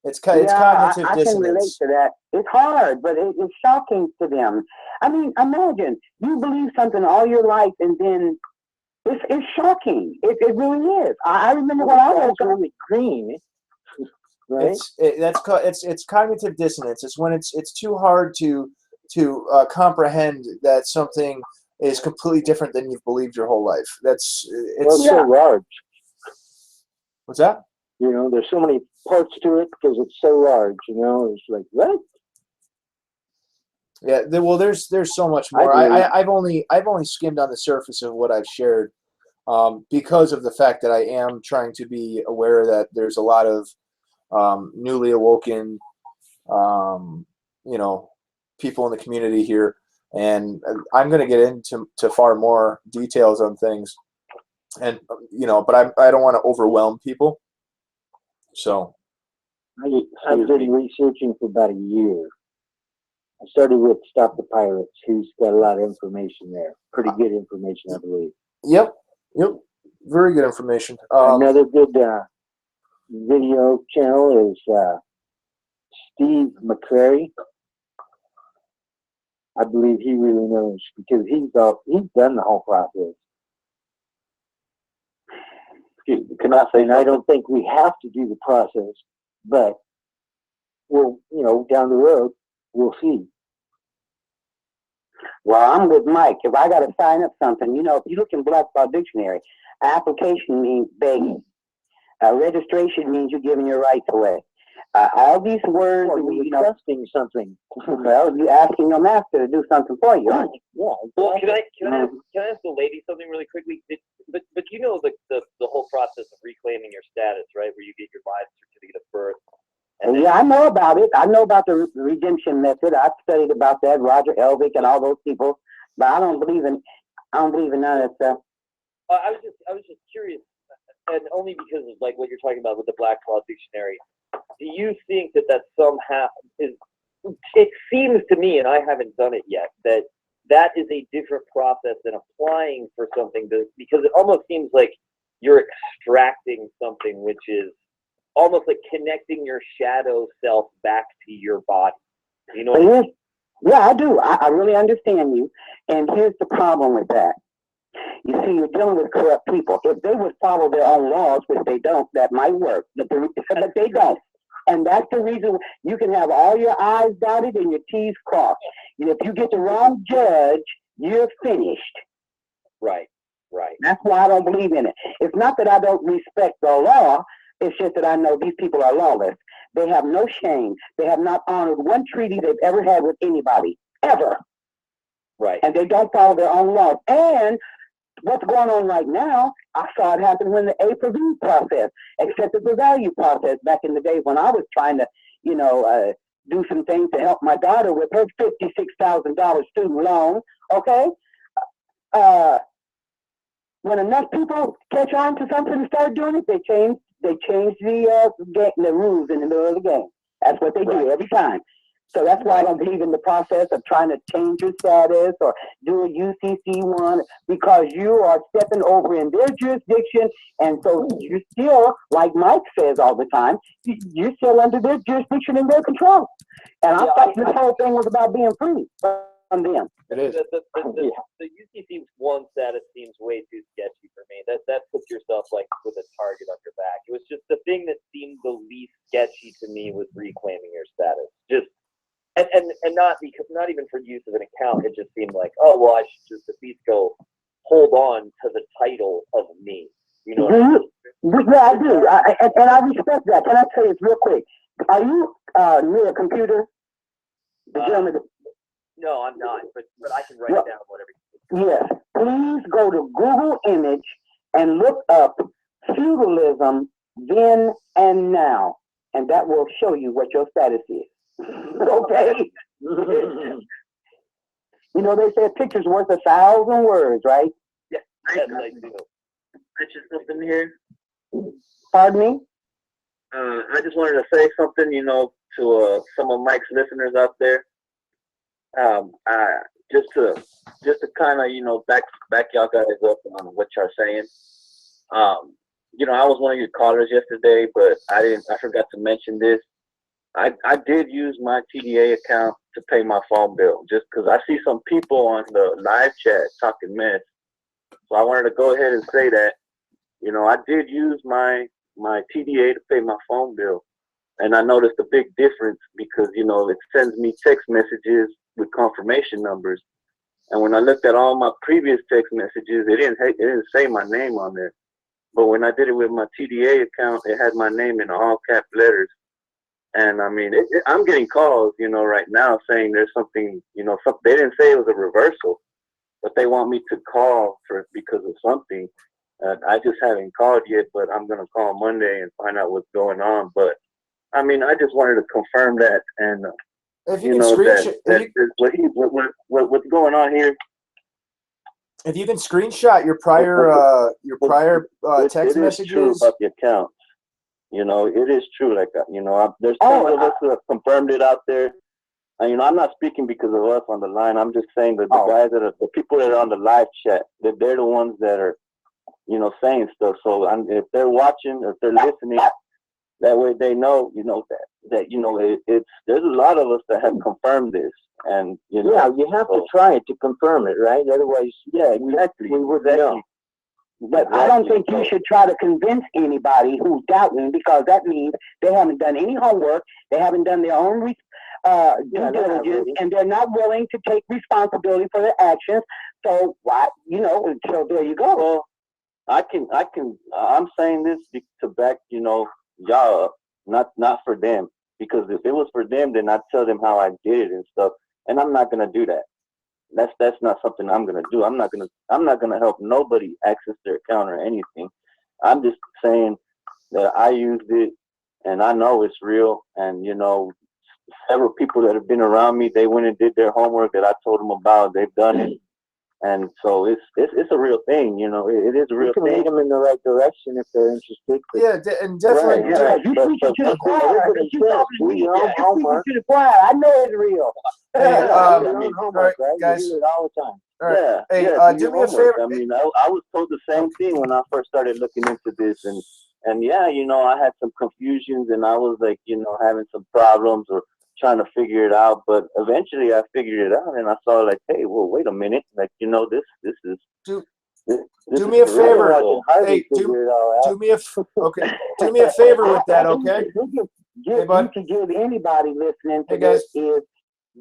It's cognitive I dissonance. can relate to that. It's hard, but it's shocking to them. I mean, imagine you believe something all your life, and then it's shocking. It really is. I remember when I was really green. Right? It's cognitive dissonance. It's when it's too hard to comprehend that something is completely different than you've believed your whole life. It's so large. What's that? There's so many parts to it because it's so large. It's like what? Yeah. Well, there's so much more. I've only skimmed on the surface of what I've shared, because of the fact that I am trying to be aware that there's a lot of newly awoken, people in the community here, and I'm going to get into far more details on things, and but I don't want to overwhelm people. So I've been researching for about a year. I started with Stop the Pirates, who's got a lot of information there, pretty good information, I believe. Yep. Very good information. Another good video channel is Steve McCrary. I believe he really knows because he's done the whole process. Can I say? And I don't think we have to do the process, but we'll, down the road, we'll see. Well, I'm with Mike. If I got to sign up something, if you look in Black Law Dictionary, application means begging. Registration means you're giving your rights away. All these words, requesting something. Well, you're asking your master to do something for you, aren't you? Yeah. Well, can I ask the lady something really quickly? But the whole process of reclaiming your status, right? Where you get your live certificate of birth. Yeah, I know about it. I know about the redemption method. I've studied about that, Roger Elvick and all those people. But I don't believe in none of that stuff. I was just curious, and only because of like what you're talking about with the Black Law Dictionary. Do you think that somehow is? It seems to me, and I haven't done it yet, that is a different process than applying for something. Because it almost seems like you're extracting something, which is almost like connecting your shadow self back to your body. You know what I mean? Yeah, I do. I really understand you. And here's the problem with that. You see, you're dealing with corrupt people. If they would follow their own laws, which they don't, that might work. But they don't. And that's the reason you can have all your I's dotted and your T's crossed. And if you get the wrong judge, you're finished. Right. That's why I don't believe in it. It's not that I don't respect the law. It's just that I know these people are lawless. They have no shame. They have not honored one treaty they've ever had with anybody, ever. Right. And they don't follow their own laws. And what's going on right now, I saw it happen when the A per V process, accepted the value process back in the day when I was trying to, do some things to help my daughter with her $56,000 student loan. Okay. When enough people catch on to something and start doing it, they change the rules in the middle of the game. That's what they do every time. So that's why I don't believe in the process of trying to change your status or do a UCC one, because you are stepping over in their jurisdiction. And so you're still, like Mike says all the time, you're still under their jurisdiction and their control. And I thought this whole thing was about being free from them. It is. The UCC one status seems way too sketchy for me. That puts yourself like with a target on your back. It was just the thing that seemed the least sketchy to me was reclaiming your status. And not even for use of an account. It just seemed like, oh well, I should just at least go hold on to the title of me. You know what I mean? Yeah, I do. And I respect that. Can I say this real quick? Are you near a computer? No, I'm not. But I can write down whatever. Yes. Please go to Google Image and look up feudalism then and now, and that will show you what your status is. Okay. They say a picture's worth 1,000 words, right? Yeah, I do. Mention something here. Pardon me? I just wanted to say something, to some of Mike's listeners out there. Just to kind of, back y'all guys up on what y'all saying. I was one of your callers yesterday, but I forgot to mention this. I did use my TDA account to pay my phone bill, just because I see some people on the live chat talking mess. So I wanted to go ahead and say that, I did use my TDA to pay my phone bill. And I noticed a big difference because, it sends me text messages with confirmation numbers. And when I looked at all my previous text messages, it didn't say my name on there. But when I did it with my TDA account, it had my name in all cap letters. And I mean, I'm getting calls, right now saying there's something, they didn't say it was a reversal, but they want me to call because of something. I just haven't called yet, but I'm going to call Monday and find out what's going on. But I mean, I just wanted to confirm that. And, if you can what's going on here. If you can screenshot your prior text messages. It is true about the account. It is true. Like, there's several of us who have confirmed it out there. And, I'm not speaking because of us on the line. I'm just saying that the guys the people that are on the live chat, that they're the ones that are, saying stuff. So if they're watching, if they're listening, that way they know, that there's a lot of us that have confirmed this. And, you have to try it to confirm it, right? Otherwise, exactly. We would know. But I don't think you should try to convince anybody who's doubting, because that means they haven't done any homework, they haven't done their own due diligence, and they're not willing to take responsibility for their actions. So why, so there you go. Well, I'm saying this to back, y'all up, not for them, because if it was for them, then I'd tell them how I did it and stuff, and I'm not gonna do that. That's not something I'm gonna do. I'm not gonna help nobody access their account or anything. I'm just saying that I used it and I know it's real. And several people that have been around me, they went and did their homework that I told them about. They've done it, and so it's a real thing. It is a real thing. You can lead them in the right direction if they're interested. Yeah, and definitely. Right. You preach it to the choir. You talking to me. To the choir. I know it's real. Hey, homework, right, right? guys. You do it all the time. All right. Yeah. Hey, do me a favor. I mean, I was told the same thing when I first started looking into this, and I had some confusions, and I was like, having some problems or trying to figure it out. But eventually, I figured it out, and I saw like, hey, well, wait a minute, like, this is. Do me a favor. Hey, do me a favor with that, okay? You can give anybody listening to this is,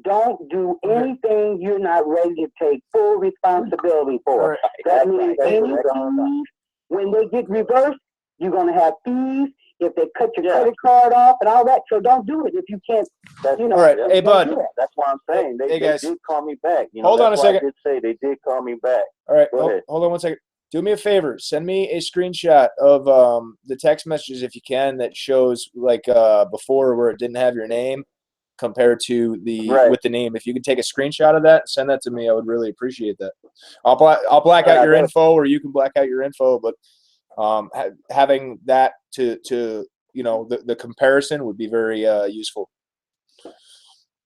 don't do anything you're not ready to take full responsibility for. Right. That means any fees, when they get reversed, you're going to have fees if they cut your credit card off and all that. So don't do it if you can't. All right. Hey, bud. That's what I'm saying. They did call me back. Hold on a second. I did say they did call me back. All right. Hold on one second. Do me a favor. Send me a screenshot of the text messages if you can that shows like before where it didn't have your name compared to with the name. If you could take a screenshot of that, send that to me. I would really appreciate that. I'll black out your info, or you can black out your info. But having that to the comparison would be very useful.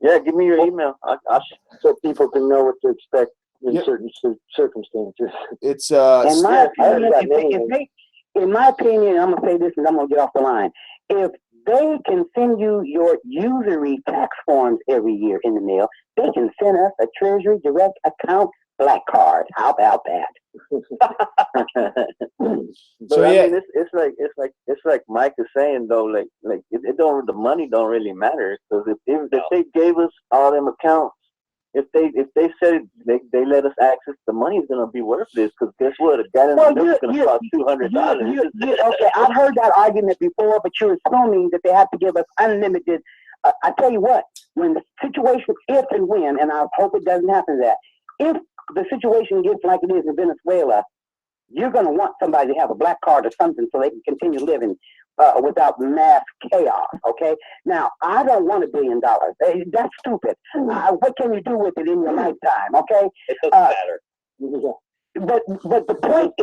Yeah, give me your email. So people can know what to expect in certain circumstances. It's in my opinion, I'm gonna say this and I'm gonna get off the line. If they can send you your usury tax forms every year in the mail, they can send us a Treasury Direct account black card. How about that? So I mean, it's like Mike is saying though, like the money don't really matter, because if they gave us all them accounts, if they said they let us access, the money is gonna be worthless, because guess what? A gallon of milk is gonna cost $200. Okay, I've heard that argument before, but you're assuming that they have to give us unlimited. I tell you what, when the situation, if and when, and I hope it doesn't happen, that if the situation gets like it is in Venezuela, you're going to want somebody to have a black card or something so they can continue living without mass chaos, okay? Now, I don't want $1 billion. That's stupid. What can you do with it in your lifetime, okay? It doesn't matter. But the point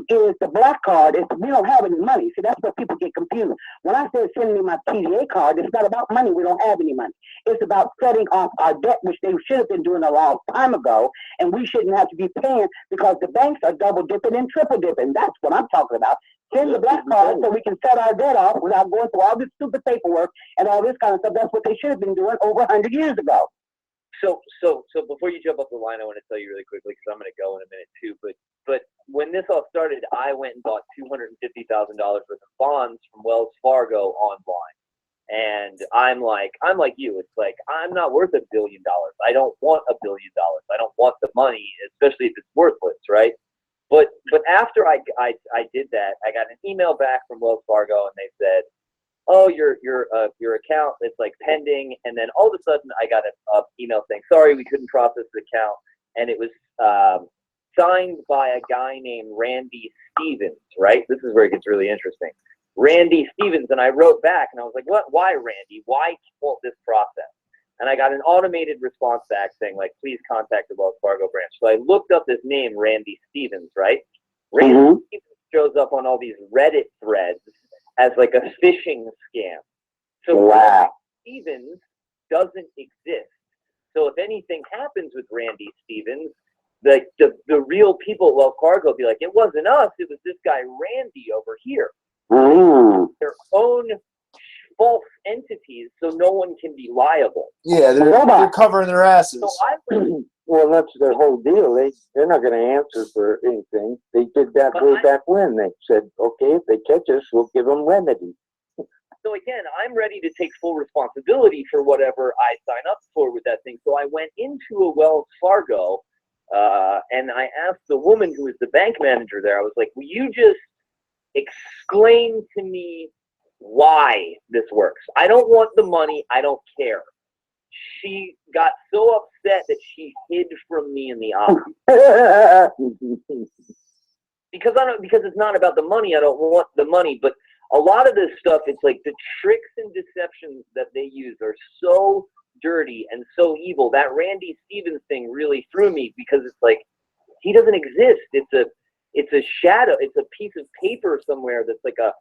is the black card is we don't have any money. See, that's where people get confused. When I say send me my PDA card, it's not about money. We don't have any money. It's about setting off our debt, which they should have been doing a long time ago, and we shouldn't have to be paying because the banks are double dipping and triple dipping. That's what I'm talking about. Send the black card so we can set our debt off without going through all this stupid paperwork and all this kind of stuff. That's what they should have been doing over 100 years ago. So before you jump off the line, I want to tell you really quickly, because I'm going to go in a minute too. But when this all started, I went and bought $250,000 worth of bonds from Wells Fargo online, and I'm like you. It's like, I'm not worth $1 billion. I don't want $1 billion. I don't want the money, especially if it's worthless, right? But after I did that, I got an email back from Wells Fargo, and they said, oh, your account, it's like pending. And then all of a sudden I got an email saying, sorry, we couldn't process the account. And it was signed by a guy named Randy Stevens, right? This is where it gets really interesting. Randy Stevens. And I wrote back and I was like, what? Why, Randy? Why won't this process? And I got an automated response back saying, like, please contact the Wells Fargo branch. So I looked up this name, Randy Stevens, right? Randy Stevens shows up on all these Reddit threads as like a phishing scam. So Randy Stevens doesn't exist. So if anything happens with Randy Stevens, the real people at Wells Fargo will be like, it wasn't us, it was this guy Randy over here. Their own false entities, so no one can be liable. Yeah, they're covering their asses. So Well, that's their whole deal. They're not going to answer for anything. They did that way back when. They said, okay, if they catch us, we'll give them remedy. So again, I'm ready to take full responsibility for whatever I sign up for with that thing. So I went into a Wells Fargo, and I asked the woman who was the bank manager there, I was like, will you just explain to me why this works? I don't want the money. I don't care. She got so upset that she hid from me in the office. because it's not about the money. I don't want the money, but a lot of this stuff, it's like the tricks and deceptions that they use are so dirty and so evil. That Randy Stevens thing really threw me because it's like, he doesn't exist. It's a shadow. It's a piece of paper somewhere that's like a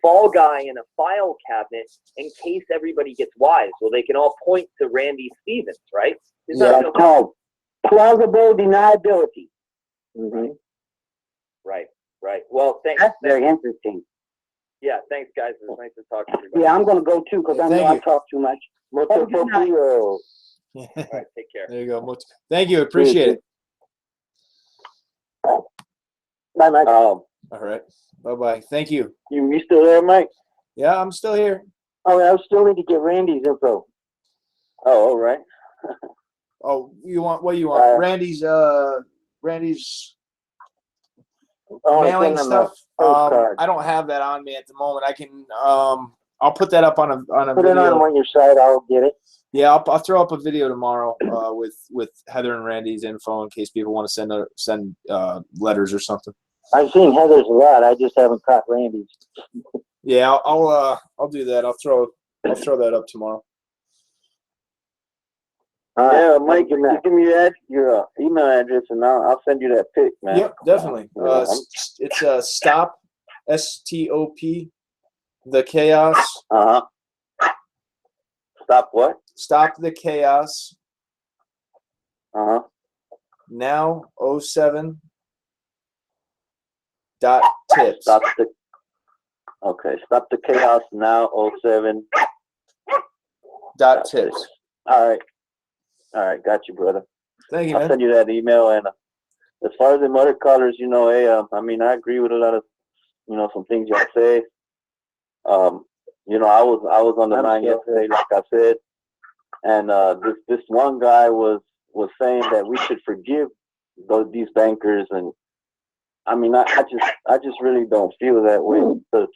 fall guy in a file cabinet in case everybody gets wise. Well, they can all point to Randy Stevens, right? Yeah, it's called plausible deniability. Right. Well, thanks. That's very interesting. Yeah, thanks, guys. It was nice to talk to everybody. Yeah, I'm going to go too because I know I talk too much. All right, take care. There you go. Thank you. Appreciate it. Bye, Mike. All right. Bye-bye. Thank you. You still there, Mike? Yeah, I'm still here. Oh, I still need to get Randy's info. Oh, all right. Oh, what you want? Randy's mailing stuff. I don't have that on me at the moment. I can I'll put that up on a Put video. it on your site. I'll get it. Yeah, I'll throw up a video tomorrow with Heather and Randy's info in case people want to send letters or something. I've seen Heather's a lot. I just haven't caught Randy's. Yeah, I'll do that. I'll throw that up tomorrow. Yeah, Mike, give me your email address, and I'll send you that pic, man. Yep, definitely. It's stop, STOP, the chaos. Stop what? Stop the chaos. Now 07 dot tips. Stop the chaos now 07 dot tips. All right, got you, brother. Thank you, I'll man. send you that email. And as far as the motor callers, I agree with a lot of, some things y'all say. I was on the line yesterday, like I said, and this one guy was saying that we should forgive these bankers, and I just really don't feel that way. Because,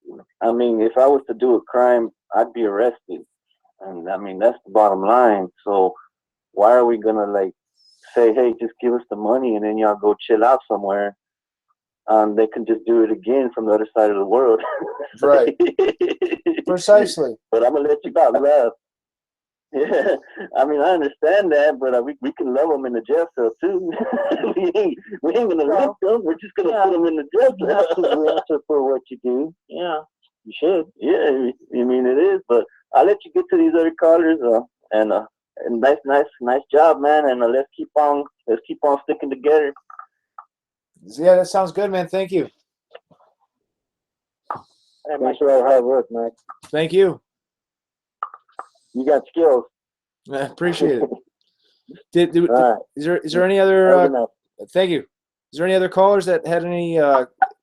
if I was to do a crime, I'd be arrested. And that's the bottom line. So why are we gonna say, hey, just give us the money and then y'all go chill out somewhere? They can just do it again from the other side of the world. Right. Precisely. But I'm gonna let you laugh. Yeah, I understand that, but we can love them in the jail cell too. we ain't gonna love them. We're just gonna put them in the jail cell. You answer for what you do. Yeah, you should. Yeah, it is. But I'll let you get to these other callers. And nice job, man. And let's keep on sticking together. Yeah, that sounds good, man. Thank you. Thanks for all the hard work, Mike. Thank you. You got skills. I appreciate it. Is there any other? Thank you. Is there any other callers that had any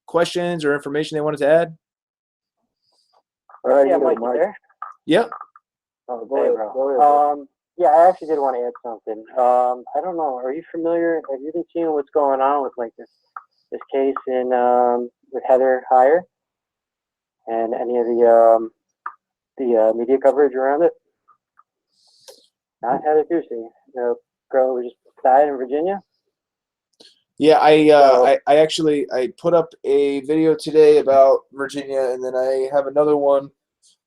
questions or information they wanted to add? All right, yeah, Mike, you there? Yep. Oh, go ahead, bro. Yeah, I actually did want to add something. I don't know. Are you familiar? Have you been seeing what's going on with this case in with Heather Heyer and any of the media coverage around it? Not Heather Ducey, the girl who just died in Virginia. Yeah, I actually put up a video today about Virginia, and then I have another one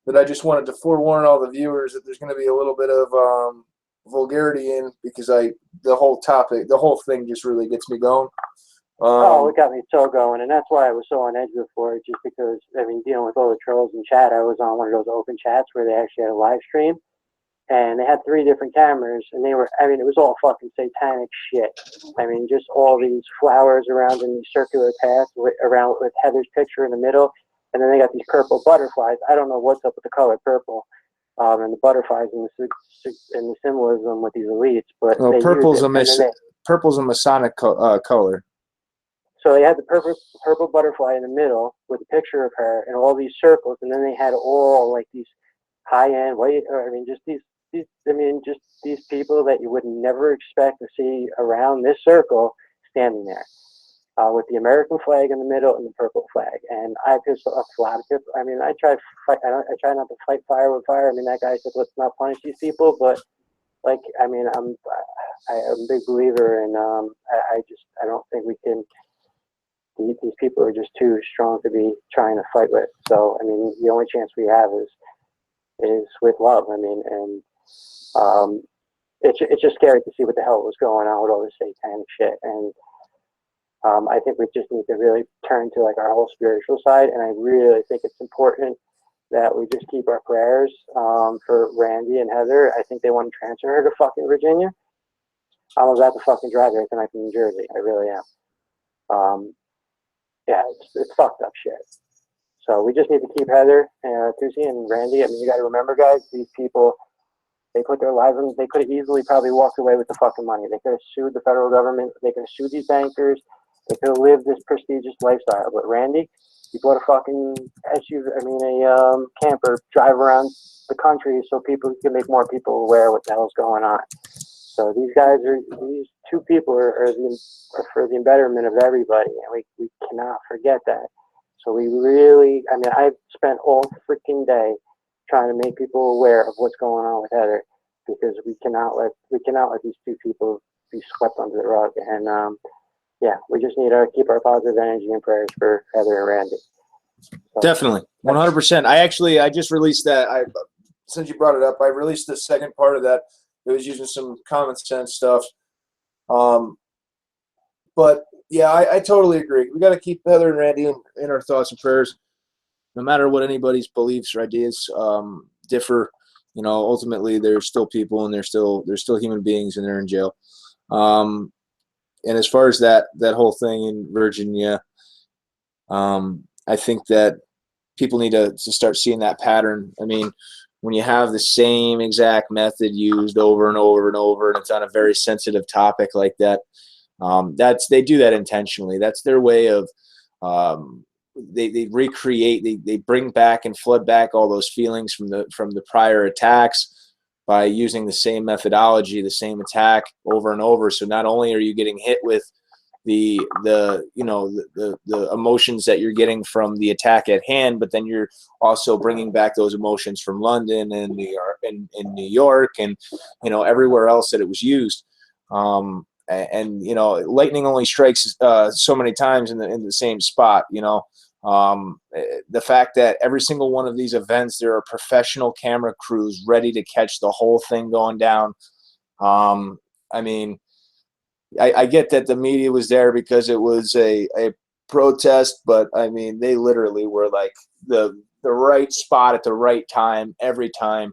that I just wanted to forewarn all the viewers that there's going to be a little bit of vulgarity in, because the whole thing just really gets me going. It got me so going, and that's why I was so on edge before, just because, dealing with all the trolls in chat, I was on one of those open chats where they actually had a live stream, And they had 3 different cameras, and they were, I mean, it was all fucking satanic shit. I mean, just all these flowers around in these circular paths around with Heather's picture in the middle, and then they got these purple butterflies. I don't know what's up with the color purple, and the butterflies and the symbolism with these elites, but Well, they purple's use it. purple's a Masonic color. So they had the purple butterfly in the middle with a picture of her and all these circles, and then they had all like these high-end white, I mean, just these people that you would never expect to see around this circle standing there, with the American flag in the middle and the purple flag. And I pissed off a lot of people. I mean, I try not to fight fire with fire. I mean, that guy said, let's not punish these people, but like, I mean, I'm a big believer, and I don't think we can. These people are just too strong to be trying to fight with. So, I mean, the only chance we have is with love. I mean, and it's just scary to see what the hell was going on with all this satanic shit. And I think we just need to really turn to like our whole spiritual side. And I really think it's important that we just keep our prayers for Randy and Heather. I think they want to transfer her to fucking Virginia. I'm about to fucking drive there tonight from New Jersey. I really am. Yeah, it's fucked up shit. So we just need to keep Heather, Tusi, and Randy. I mean, you got to remember, guys, these people, they put their lives on. They could have easily probably walked away with the fucking money. They could have sued the federal government. They could have sued these bankers. They could have lived this prestigious lifestyle. But Randy, he bought a fucking a camper, drive around the country so people can make more people aware what the hell's going on. So these two people are for the betterment of everybody, and we cannot forget that. So we really, I mean, I've spent all freaking day trying to make people aware of what's going on with Heather, because we cannot let these 2 people be swept under the rug. And yeah, we just need to keep our positive energy and prayers for Heather and Randy. So, Definitely, 100%. I just released that. Since you brought it up, I released the second part of that. It was using some common sense stuff. But yeah, I totally agree. We got to keep Heather and Randy in our thoughts and prayers, no matter what anybody's beliefs or ideas differ. You know, ultimately they're still people, and they're still human beings, and they're in jail. And as far as that whole thing in Virginia, I think that people need to start seeing that pattern. I mean, when you have the same exact method used over and over and over, and it's on a very sensitive topic like that, they do that intentionally. That's their way of they recreate, they bring back and flood back all those feelings from the prior attacks by using the same methodology, the same attack over and over. So not only are you getting hit with the emotions that you're getting from the attack at hand, but then you're also bringing back those emotions from London and New York and everywhere else that it was used. And lightning only strikes so many times in the same spot. The fact that every single one of these events, there are professional camera crews ready to catch the whole thing going down. I mean, I get that the media was there because it was a protest, but I mean, they literally were like the right spot at the right time every time.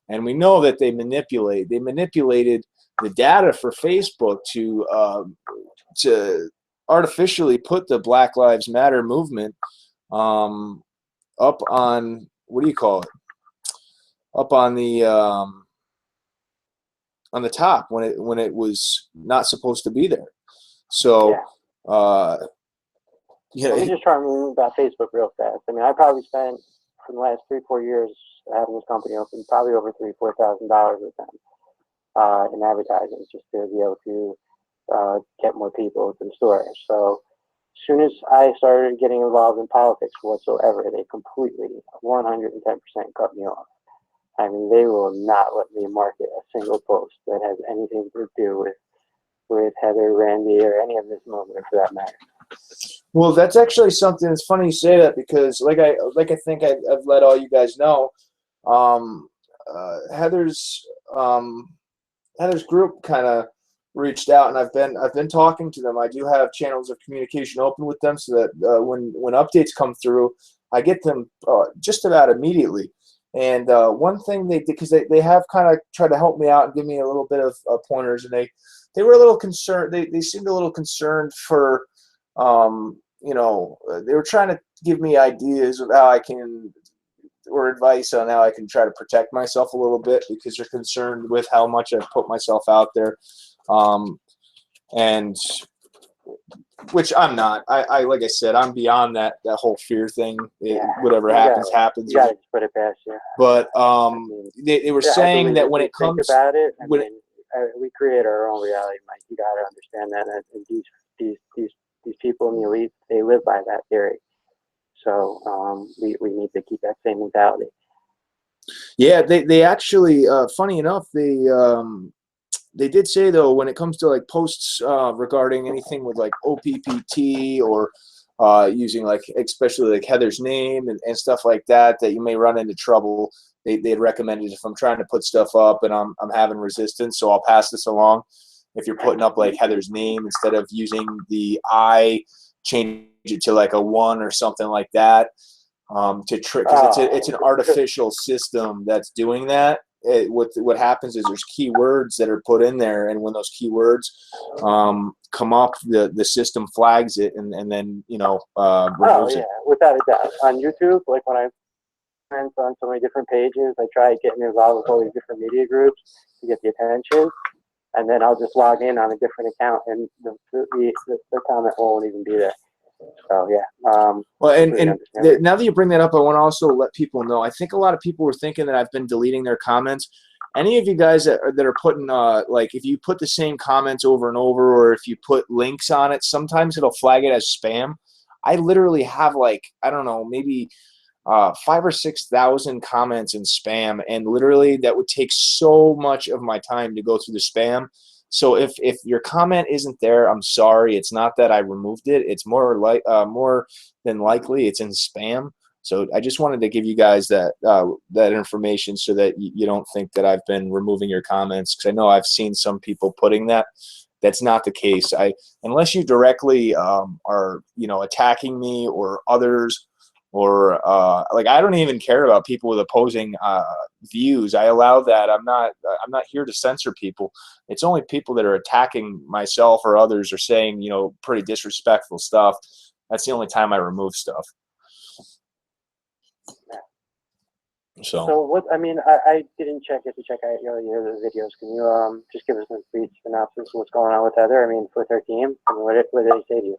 And we know that they manipulated the data for Facebook to artificially put the Black Lives Matter movement up on, what do you call it? Up on the top when it was not supposed to be there. So Let me just try and move about Facebook real fast. I mean, I probably spent for the last 3-4 years having this company open probably over $3,000-$4,000 with them in advertising, just to be able to get more people to the store. So as soon as I started getting involved in politics whatsoever, they completely 110% cut me off. I mean, they will not let me market a single post that has anything to do with Heather, Randy, or any of this movement, for that matter. Well, that's actually something. It's funny you say that, because like I think I've let all you guys know, Heather's group kind of reached out, and I've been talking to them. I do have channels of communication open with them, so that when updates come through, I get them just about immediately. And one thing they did, because they have kind of tried to help me out and give me a little bit of pointers, and they were a little concerned. They seemed a little concerned for, you know, they were trying to give me ideas of how I can, or advice on how I can try to protect myself a little bit, because they're concerned with how much I've put myself out there. And which I'm not. I like I said, I'm beyond that whole fear thing. Whatever happens. You gotta just put it past you. But they were saying that when it comes, think about it, we create our own reality, Mike. You gotta understand that, and these people in the elite, they live by that theory. So we need to keep that same mentality. Yeah, they actually, funny enough, they did say, though, when it comes to like posts regarding anything with like OPPT or using like especially like Heather's name and stuff like that, that you may run into trouble. They'd recommended if I'm trying to put stuff up and I'm having resistance, so I'll pass this along. If you're putting up like Heather's name, instead of using the I, change it to like a 1 or something like that, to trick, because it's an artificial system that's doing that. What happens is there's keywords that are put in there, and when those keywords come up, the system flags it, and then, you know, removes it. Without a doubt. On YouTube, like when I went on so many different pages, I try getting involved with all these different media groups to get the attention, and then I'll just log in on a different account, and the comment won't even be there. So yeah. Well, and now that you bring that up, I want to also let people know. I think a lot of people were thinking that I've been deleting their comments. Any of you guys that are putting like, if you put the same comments over and over, or if you put links on it, sometimes it'll flag it as spam. I literally have like, I don't know, maybe 5,000 or 6,000 comments in spam, and literally that would take so much of my time to go through the spam. So if your comment isn't there, I'm sorry. It's not that I removed it. It's more than likely it's in spam. So I just wanted to give you guys that information, so that you don't think that I've been removing your comments, because I know I've seen some people putting that. That's not the case. Unless you directly are, you know, attacking me or others, or like, I don't even care about people with opposing views. I allow that. I'm not here to censor people. It's only people that are attacking myself or others, or saying, you know, pretty disrespectful stuff. That's the only time I remove stuff. So what? I mean, I didn't check out your videos. Can you just give us a brief synopsis of what's going on with Heather? I mean, with her team. I mean, what did they say to you?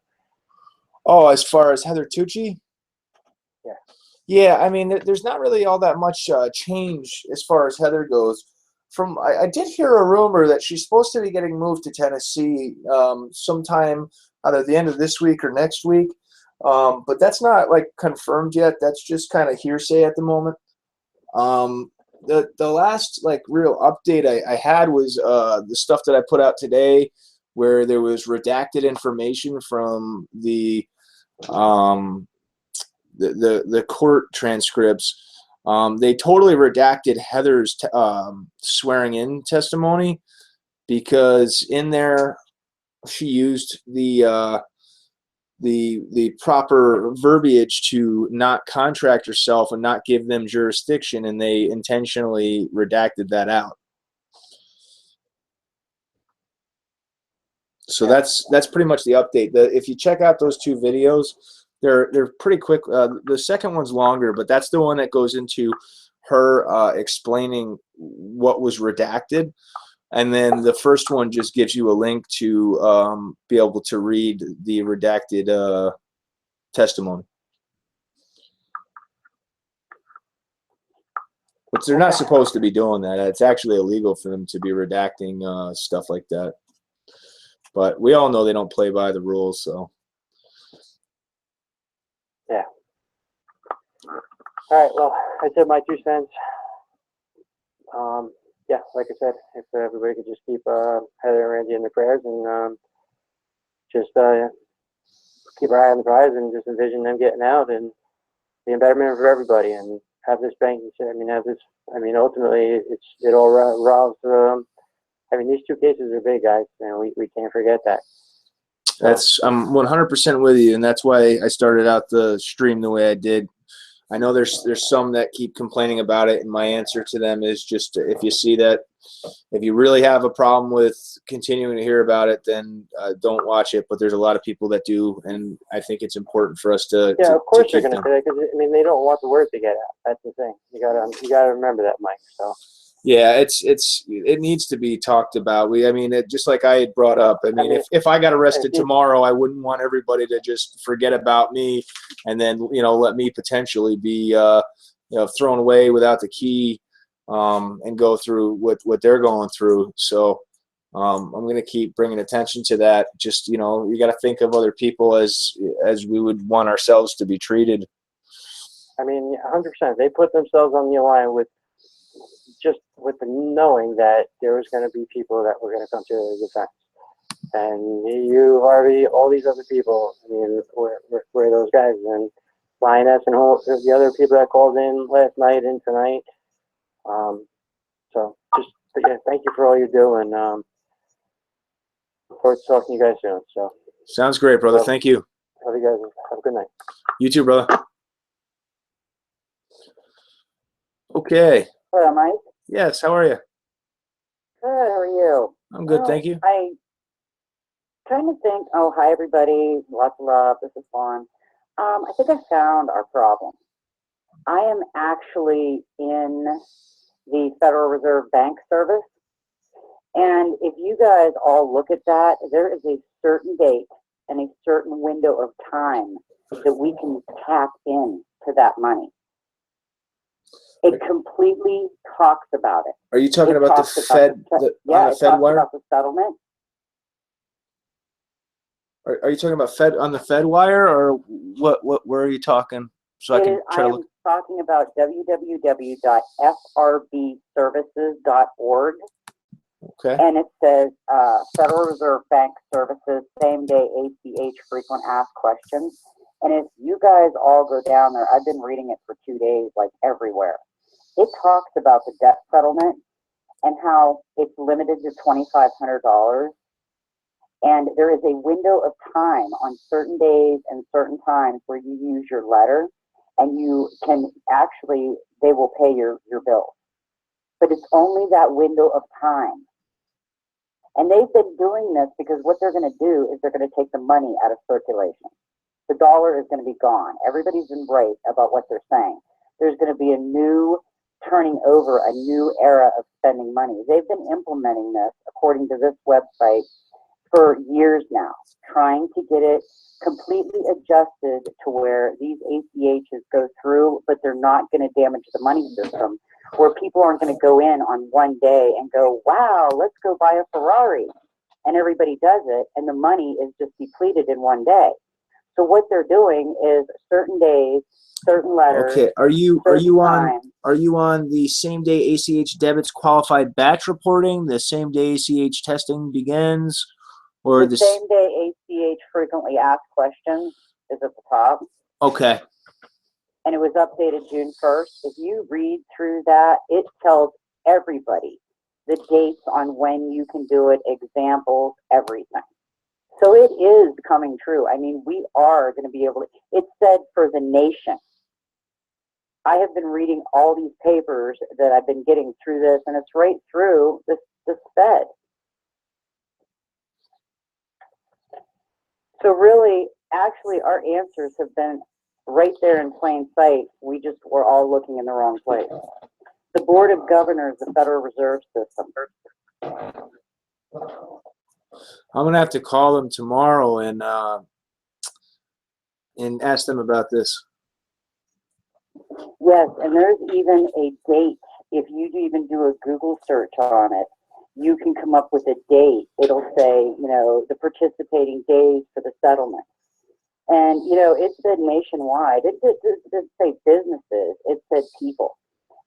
Oh, as far as Heather Tucci? Yeah. Yeah, I mean, there's not really all that much change as far as Heather goes. I did hear a rumor that she's supposed to be getting moved to Tennessee sometime either the end of this week or next week, but that's not like confirmed yet. That's just kind of hearsay at the moment. The last like real update I had was the stuff that I put out today, where there was redacted information from the court transcripts. They totally redacted Heather's swearing in testimony, because in there she used the proper verbiage to not contract herself and not give them jurisdiction, and they intentionally redacted that out. So that's pretty much the update. If you check out those two videos, they're pretty quick. The second one's longer, but that's the one that goes into her explaining what was redacted, and then the first one just gives you a link to be able to read the redacted testimony. But they're not supposed to be doing that. It's actually illegal for them to be redacting stuff like that. But we all know they don't play by the rules, so. Yeah. All right. Well, I said my 2 cents. Yeah, like I said, if everybody could just keep Heather and Randy in their prayers, and just keep our eye on the prize, and just envision them getting out and being betterment for everybody, and have this banking. I mean, ultimately, it all revolves. I mean, these 2 cases are big, guys, and we can't forget that. I'm 100% with you, and that's why I started out the stream the way I did. I know there's some that keep complaining about it, and my answer to them is just, if you see that, if you really have a problem with continuing to hear about it, then don't watch it. But there's a lot of people that do, and I think it's important for us to Yeah, of course to they're keep going to them. say that, because I mean they don't want the word to get out. That's the thing. You gotta remember that, Mike. So. Yeah, it needs to be talked about. Just like I had brought up. I mean, if I got arrested tomorrow, I wouldn't want everybody to just forget about me, and then let me potentially be thrown away without the key, and go through what they're going through. So I'm going to keep bringing attention to that. Just you got to think of other people as we would want ourselves to be treated. I mean, 100%. They put themselves on the line with the knowing that there was going to be people that were going to come to their defense. And you, Harvey, all these other people, I mean, we're those guys. And Lioness and all the other people that called in last night and tonight. But yeah, thank you for all you do, and look forward to talking to you guys soon. So. Sounds great, brother. Thank you. Love you guys. Have a good night. You too, brother. Okay. Hello, Mike. Yes, how are you? Good, how are you? I'm good, thank you. I trying to think, hi everybody, lots of love, this is fun. I think I found our problem. I am actually in the Federal Reserve Bank service, and if you guys all look at that, there is a certain date and a certain window of time that we can tap in to that money. It completely talks about it. Are you talking about the Fed? Yeah, the it Fed talks wire? about the settlement. Are you talking about Fed on the Fed wire, or what? Where are you talking? So I can try to look. I am talking about www.frbservices.org. Okay. And it says Federal Reserve Bank Services, same day ACH frequent asked questions. And if you guys all go down there, I've been reading it for 2 days, like everywhere. It talks about the debt settlement and how it's limited to $2,500. And there is a window of time on certain days and certain times where you use your letter, and you can actually, they will pay your bill. But it's only that window of time. And they've been doing this because what they're going to do is they're going to take the money out of circulation. The dollar is going to be gone. Everybody's embraced about what they're saying. There's going to be a new turning over, a new era of spending money. They've been implementing this, according to this website, for years now, trying to get it completely adjusted to where these ACHs go through, but they're not going to damage the money system, where people aren't going to go in on one day and go, wow, let's go buy a Ferrari. And everybody does it, and the money is just depleted in one day. So what they're doing is certain days, certain letters. Okay. Are you times. on the same day ACH debits qualified batch reporting? The same day ACH testing begins, or the same day ACH frequently asked questions is at the top. Okay. And it was updated June 1st. If you read through that, it tells everybody the dates on when you can do it, examples, everything. So it is coming true. I mean, we are going to be able to, it said for the nation. I have been reading all these papers that I've been getting through this, and it's right through this Fed. So really, actually, our answers have been right there in plain sight. We just were all looking in the wrong place. The Board of Governors, the Federal Reserve System. I'm gonna have to call them tomorrow and ask them about this. Yes, and there's even a date. If you even do a Google search on it, you can come up with a date. It'll say, you know, the participating days for the settlement. And, you know, it said nationwide. It didn't say businesses. It said people.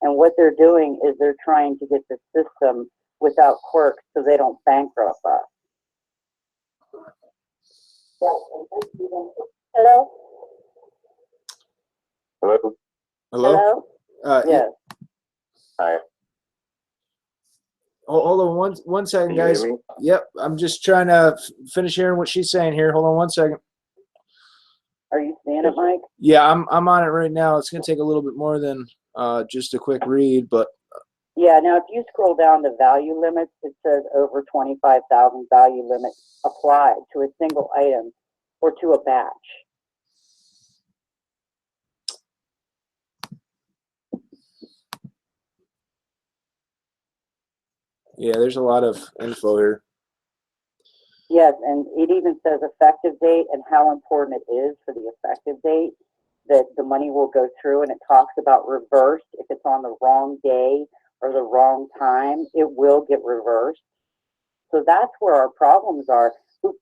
And what they're doing is they're trying to get the system without quirks so they don't bankrupt us. Hello? Hello? Hello? Yes. Hi. Hold on one second, Can you guys. hear me? Yep, I'm just trying to finish hearing what she's saying here. Hold on one second. Are you seeing it, Mike? Yeah, I'm on it right now. It's gonna take a little bit more than just a quick read, but Yeah, now if you scroll down to value limits, it says over 25,000 value limit applied to a single item or to a batch. yeah, there's a lot of info here. Yes, and it even says effective date and how important it is for the effective date that the money will go through, and it talks about reversed. If it's on the wrong day or the wrong time, it will get reversed. So that's where our problems are.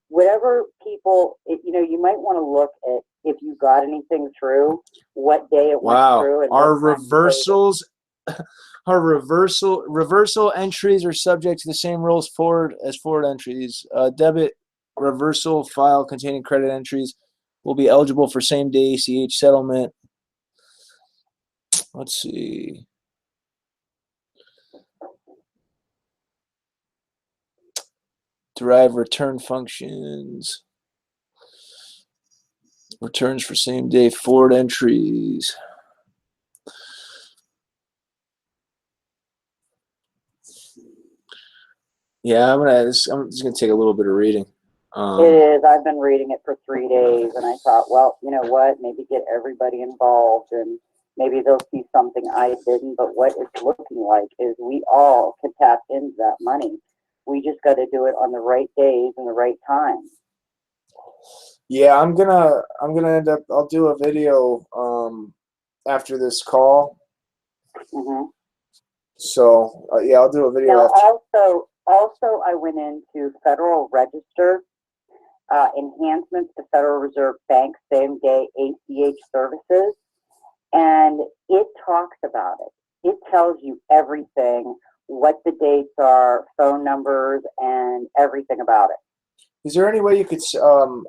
Whatever people, you might want to look at if you got anything through, what day it went through. And Our reversals, our reversal entries are subject to the same rules as forward entries. Debit reversal file containing credit entries will be eligible for same-day ACH settlement. Let's see. Derive return functions. Returns for same-day forward entries. Yeah, it's just gonna take a little bit of reading. It is. I've been reading it for 3 days, and I thought, well, you know what? Maybe get everybody involved, and maybe they'll see something I didn't. But what it's looking like is we all can tap into that money. We just got to do it on the right days and the right times. Yeah, I'm gonna end up. I'll do a video after this call. Mm-hmm. So yeah, I'll do a video Now, after. also, I went into Federal Register enhancements to Federal Reserve Bank same-day ACH services, and it talks about it. It tells you everything, what the dates are, phone numbers, and everything about it. Is there any way you could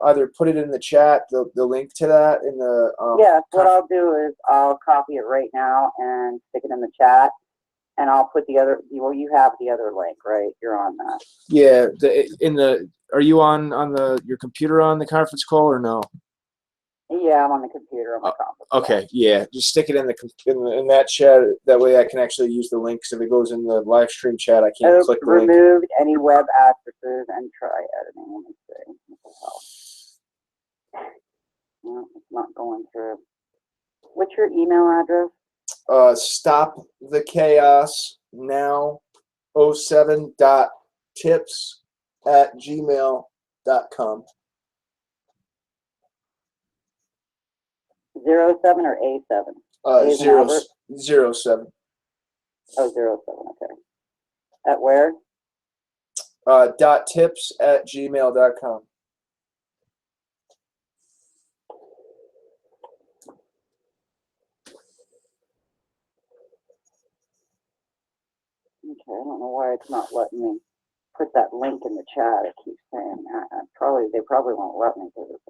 either put it in the chat, the link to that in the? Yes, what I'll do is I'll copy it right now and stick it in the chat. And I'll put the other. Well, you have the other link, right? You're on that. Yeah. Are you on your computer on the conference call or no? Yeah, I'm on the computer on my conference call. Okay. Yeah. Just stick it in that chat. That way, I can actually use the link. Because if it goes in the live stream chat, I can't click the link. Removed any web addresses and try editing. Let me see. No, it's not going through. What's your email address? Stop the chaos now 07.tips@gmail.com. 07 or A7? 07. Oh, 07, okay. At where? .tips@gmail.com. Okay, I don't know why it's not letting me put that link in the chat. It keeps saying that. They probably won't let me do this.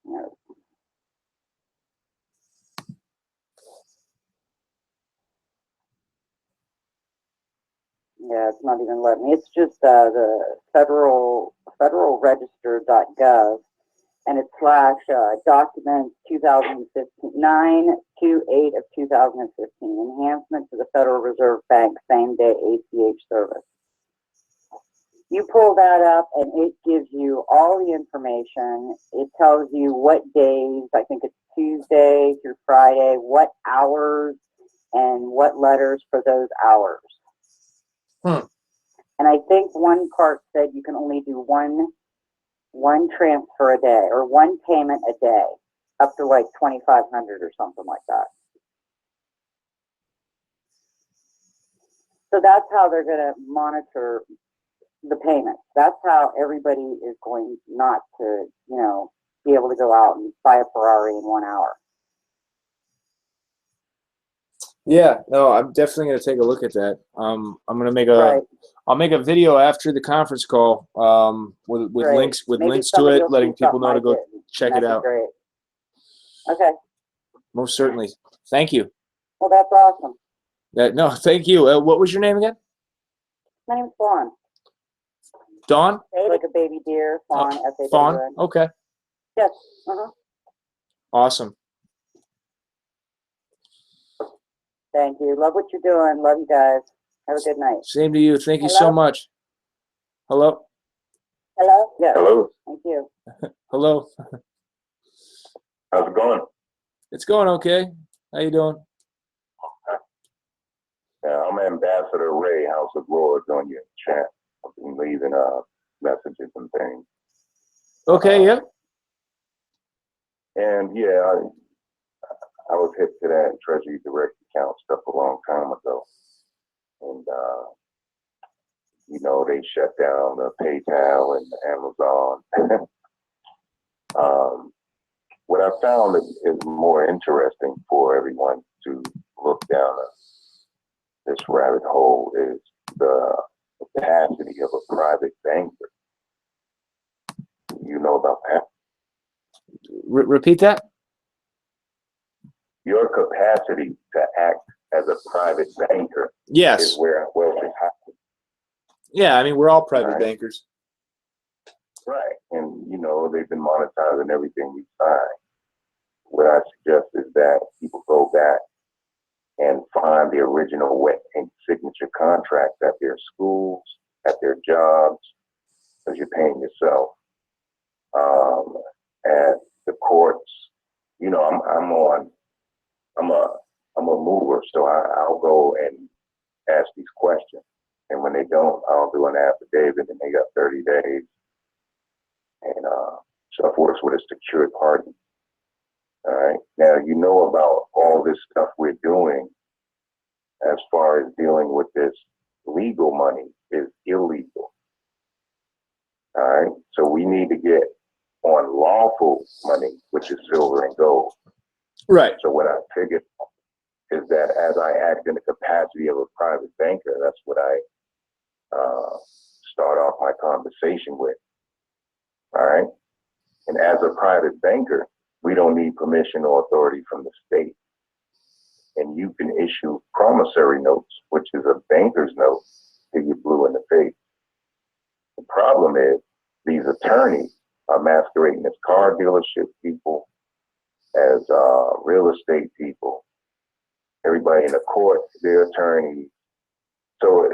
No. Yeah, it's not even letting me. It's just the federalregister.gov, and it's / documents 2015 9/28 of 2015 enhancement to the Federal Reserve Bank same-day ACH service. You pull that up, and it gives you all the information. It tells you what days. I think it's Tuesday through Friday, what hours, and what letters for those hours. And I think one part said you can only do one transfer a day or one payment a day, up to like 2,500 or something like that. So that's how they're going to monitor the payments. That's how everybody is going not to, be able to go out and buy a Ferrari in 1 hour. Yeah, no, I'm definitely going to take a look at that. I'm going to make I'll make a video after the conference call with links to it, letting people know to go check it out. Great. Okay. Most certainly. Thank you. Well, that's awesome. No, thank you. What was your name again? My name's Fawn. Dawn? Like a baby deer, fawn, S-A-W-N. Fawn? Okay. Yes. Uh-huh. Awesome. Thank you. Love what you're doing. Love you guys. Have a good night. Same to you. Thank you so Hello? much. Hello? Hello? Yes. Hello. Thank you. Hello? How's it going? It's going okay. How you doing? Yeah, I'm Ambassador Ray, House of Lords, on your chat. I've been leaving messages and things. Okay, yeah. And yeah, I was hip to that Treasury Direct account stuff a long time ago. And, you know, they shut down the PayPal and Amazon. What I found is more interesting for everyone to look down this rabbit hole is the capacity of a private banker. You know about that? Repeat that? Your capacity to act as a private banker Yes. is where wealth is happening. Yeah, I mean, we're all private Right. bankers. Right. And, you know, they've been monetizing everything we sign. What I suggest is that people go back and find the original wet ink signature contracts at their schools, at their jobs, because you're paying yourself. At the courts, you know, I'm a mover, so I'll go and ask these questions. And when they don't, I'll do an affidavit, and they got 30 days. And so I've worked with a secured party. All right. Now, you know about all this stuff we're doing as far as dealing with this legal money is illegal. All right. So we need to get on lawful money, which is silver and gold. Right. So what I figured is that as I act in the capacity of a private banker, that's what I start off my conversation with. All right. And as a private banker, we don't need permission or authority from the state. And you can issue promissory notes, which is a banker's note, till you're blue in the face. The problem is these attorneys are masquerading as car dealership people, as real estate people. Everybody in the court, they're attorneys. So,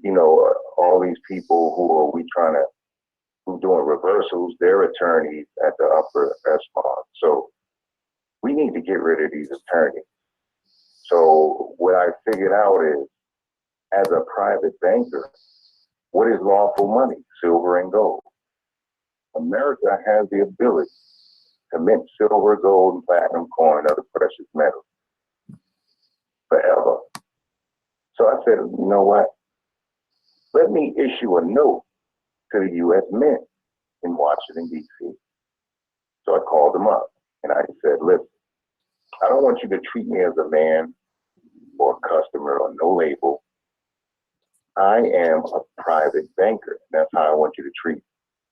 you know, all these people who doing reversals, they're attorneys at the upper echelon. So we need to get rid of these attorneys. So what I figured out is, as a private banker, what is lawful money? Silver and gold. America has the ability to mint silver, gold, and platinum coin, other precious metals, forever. So I said, you know what? Let me issue a note to the U.S. Mint in Washington, D.C. So I called them up and I said, listen, I don't want you to treat me as a man or a customer or no label. I am a private banker. That's how I want you to treat me.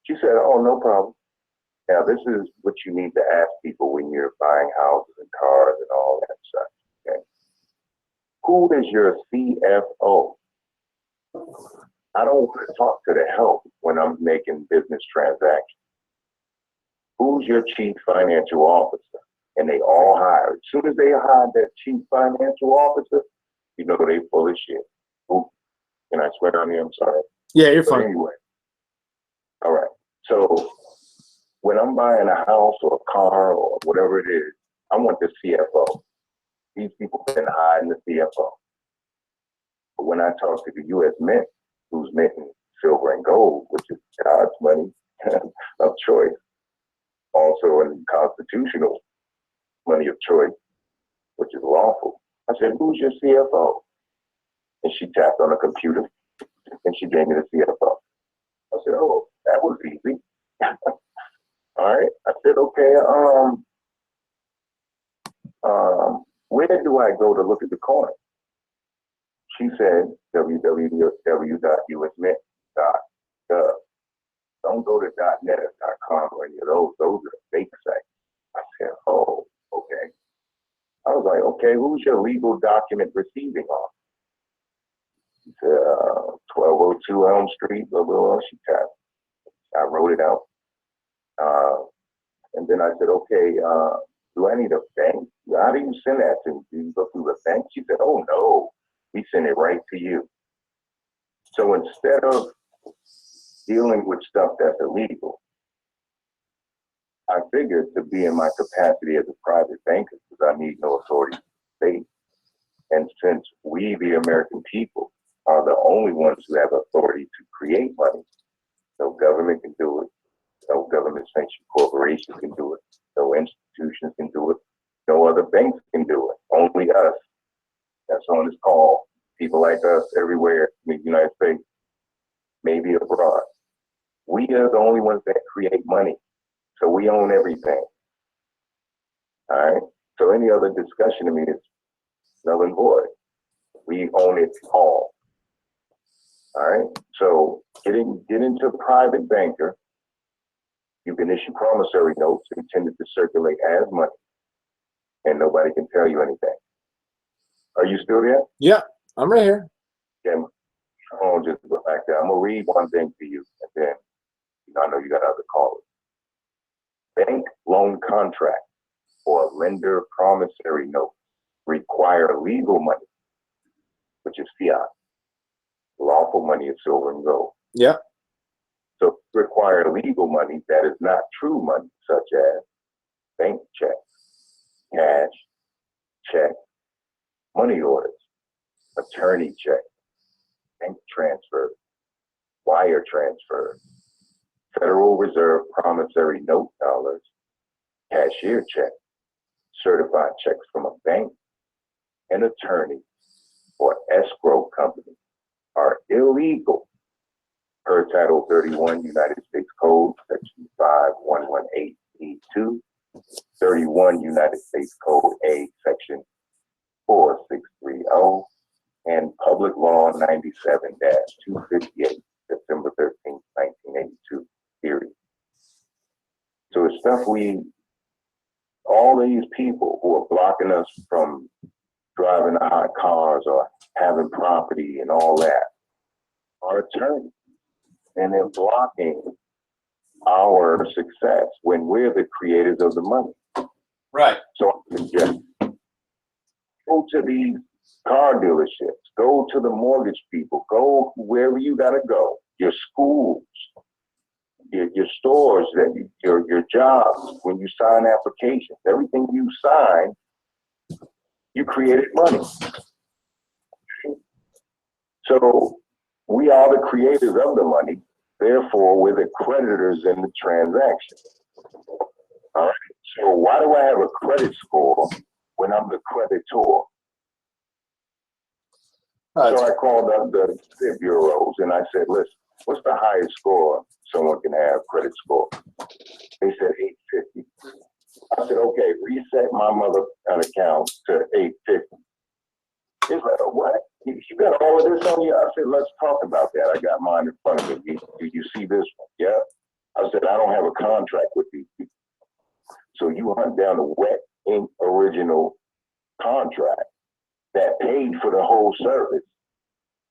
She said, oh, no problem. Now, this is what you need to ask people when you're buying houses and cars and all that stuff. Okay? Who is your CFO? I don't want to talk to the help when I'm making business transactions. Who's your chief financial officer? And they all hire. As soon as they hire that chief financial officer, you know they full of shit. Ooh, can I swear on you? I'm sorry. Yeah, you're But fine. anyway, all right. So when I'm buying a house or a car or whatever it is, I want the CFO. These people been hiding the CFO. But when I talk to the U.S. Mint, who's minting silver and gold, which is God's money of choice, also in constitutional money of choice, which is lawful. I said, who's your CFO? And she tapped on a computer and she gave me the CFO. I said, oh, that was easy. All right. I said, okay, where do I go to look at the coin? She said, www.usmint.gov. Don't go to .net or .com or any of those. Those are fake sites. I said, oh, okay. I was like, okay, who's your legal document receiving on? She said, 1202 Elm Street, blah, blah, blah. She tapped. I wrote it out. And then I said, okay, do I need a bank? How do you send that to me? Do you go through the bank? She said, oh no, we send it right to you. So instead of dealing with stuff that's illegal, I figured to be in my capacity as a private banker, because I need no authority from the state. And since we, the American people, are the only ones who have authority to create money, no government can do it, no government sanctioned corporation can do it, no institutions can do it, no other banks can do it, only us. That's on this call. People like us everywhere in the United States, maybe abroad. We are the only ones that create money. So we own everything. All right. So any other discussion to me is null and void. We own it all. All right. So get into private banker. You can issue promissory notes intended to circulate as money, and nobody can tell you anything. Are you still there? Yeah, I'm right here. Yeah. I'll just go back there. I'm gonna read one thing to you, and then I know you got other callers. Bank loan contract or lender promissory note require legal money, which is fiat. Lawful money is silver and gold. Yeah. So require legal money that is not true money, such as bank checks, cash, check, money orders, attorney check, bank transfer, wire transfer, Federal Reserve promissory note dollars, cashier check, certified checks from a bank, an attorney, or escrow company are illegal per Title 31 United States Code, Section 5118E2, 31 United States Code A, Section 4630, and Public Law 97-258, September 13, 1982, period. So it's stuff all these people who are blocking us from driving the hot cars or having property and all that are attorneys. And they're blocking our success when we're the creators of the money. Right. So I suggest go to these car dealerships, go to the mortgage people, go wherever you gotta go, your schools, your stores, your jobs, when you sign applications, everything you sign, you created money. So we are the creators of the money, therefore we're the creditors in the transaction. All right. So why do I have a credit score when I'm the creditor? So I called up the bureaus and I said, listen, what's the highest score someone can have credit score? They said 850. I said, okay, reset my mother account to 850. He's like, what? You got all of this on you? I said, let's talk about that. I got mine in front of me. Do you see this one? Yeah. I said, I don't have a contract with these people. So you hunt down a wet ink original contract that paid for the whole service.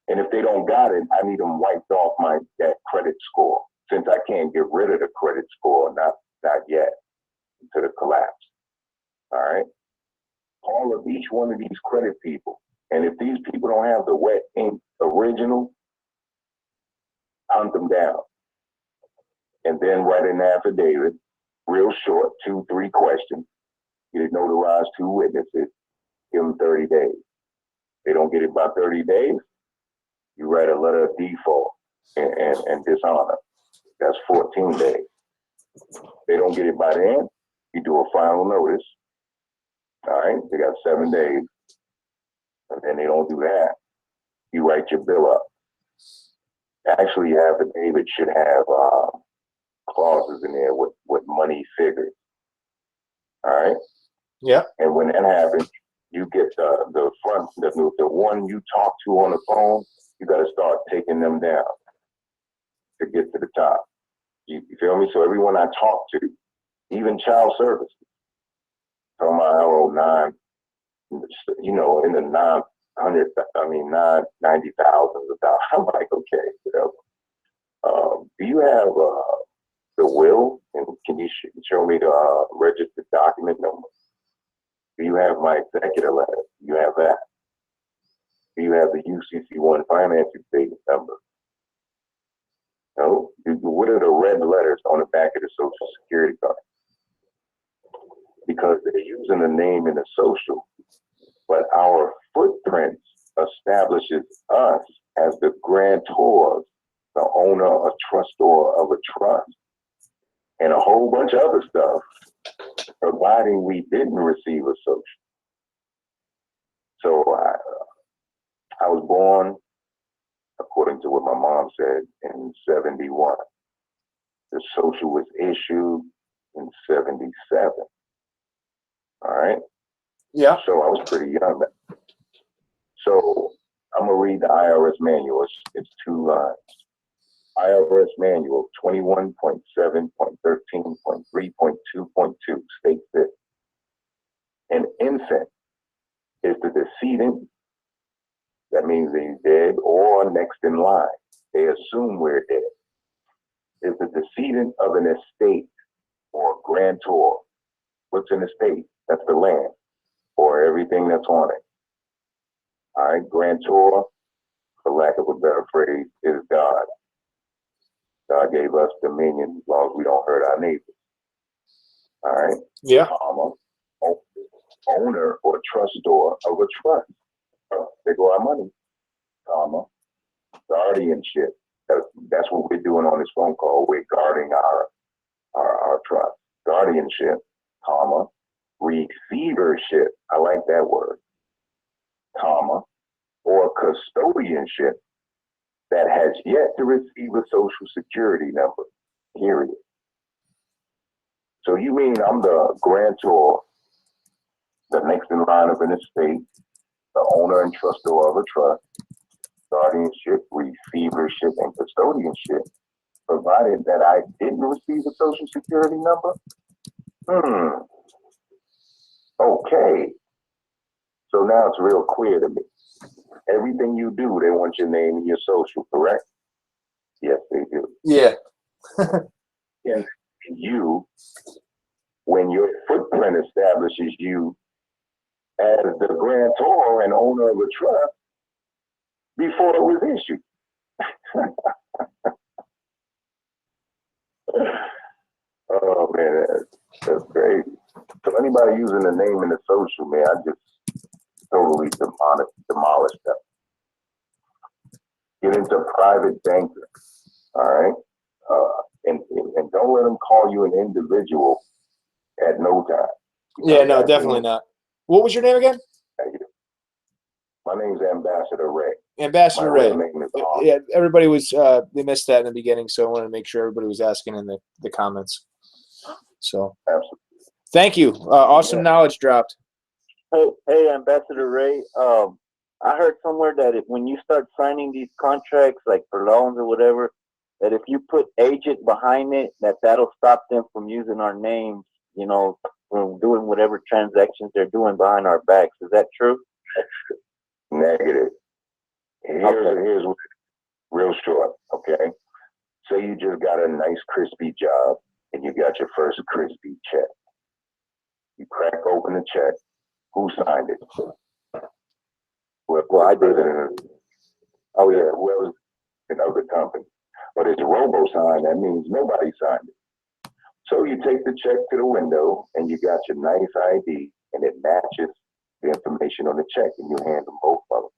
And if they don't got it, I need them wiped off that credit score. Since I can't get rid of the credit score, not yet, to the collapse. All right. All of each one of these credit people. And if these people don't have the wet ink original, hunt them down. And then write an affidavit, real short, 2-3 questions. Get it notarized, 2 witnesses, give them 30 days. They don't get it by 30 days, you write a letter of default and dishonor. That's 14 days. They don't get it by then, you do a final notice. All right, they got 7 days. And then they don't do that, you write your bill up. Actually, your affidavit should have clauses in there with money figures. All right? Yeah. And when that happens, you get the front, the one you talk to on the phone, you got to start taking them down to get to the top. You feel me? So everyone I talk to, even child services, talking about how old 9, in the 90,000s of dollars. I'm like, okay, whatever. Do you have will? And can you show me the registered document number? Do you have my executor letter? Do you have that? Do you have the UCC1 financing statement number? No? What are the red letters on the back of the Social Security card? Because they're using the name in the social, but our footprints establishes us as the grantor, the owner or trustor of a trust, and a whole bunch of other stuff, providing we didn't receive a social. So I was born, according to what my mom said, in 71. The social was issued in 77. All right? Yeah. So I was pretty young then. So I'm going to read the IRS manual. It's 2 lines. IRS manual 21.7.13.3.2.2 states this. An infant is the decedent. That means he's dead or next in line. They assume we're dead. Is the decedent of an estate or grantor. What's an estate? That's the land or everything that's on it. All right, grantor, for lack of a better phrase, is God. God gave us dominion as long as we don't hurt our neighbors. All right? Yeah. Owner or trustor of a trust. There go our money. Guardianship. That's what we're doing on this phone call. We're guarding our trust. Guardianship, receivership. I like that word. Or custodianship that has yet to receive a social security number, period. So you mean I'm the grantor, the next in line of an estate, the owner and trustor of a trust, guardianship, receivership, and custodianship, provided that I didn't receive a social security number? Okay. So now it's real clear to me. Everything you do, they want your name and your social, correct? Yes, they do. Yeah. And you, when your footprint establishes you as the grantor and owner of a trust before it was issued. Oh man, that's crazy. So anybody using the name in the social, man, I just totally demolish them. Get into private banker, all right? And don't let them call you an individual at no time. Yeah, no, definitely not. What was your name again? My name's Ambassador Ray. Ambassador My Ray. real name is Yeah, everybody was, they missed that in the beginning, so I wanted to make sure everybody was asking in the comments. So, Absolutely. thank you. Awesome knowledge dropped. Hey, Ambassador Ray. I heard somewhere that when you start signing these contracts, like for loans or whatever, that if you put agent behind it, that'll stop them from using our names, you know, from doing whatever transactions they're doing behind our backs. Is that true? Negative. Here's what, real short, okay? Say you just got a nice crispy job and you got your first crispy check. You crack open the check. Who signed it? Well, I did it. Oh yeah, whoever's of the company. But it's robo-signed, that means nobody signed it. So you take the check to the window and you got your nice ID and it matches the information on the check and you hand them both of them.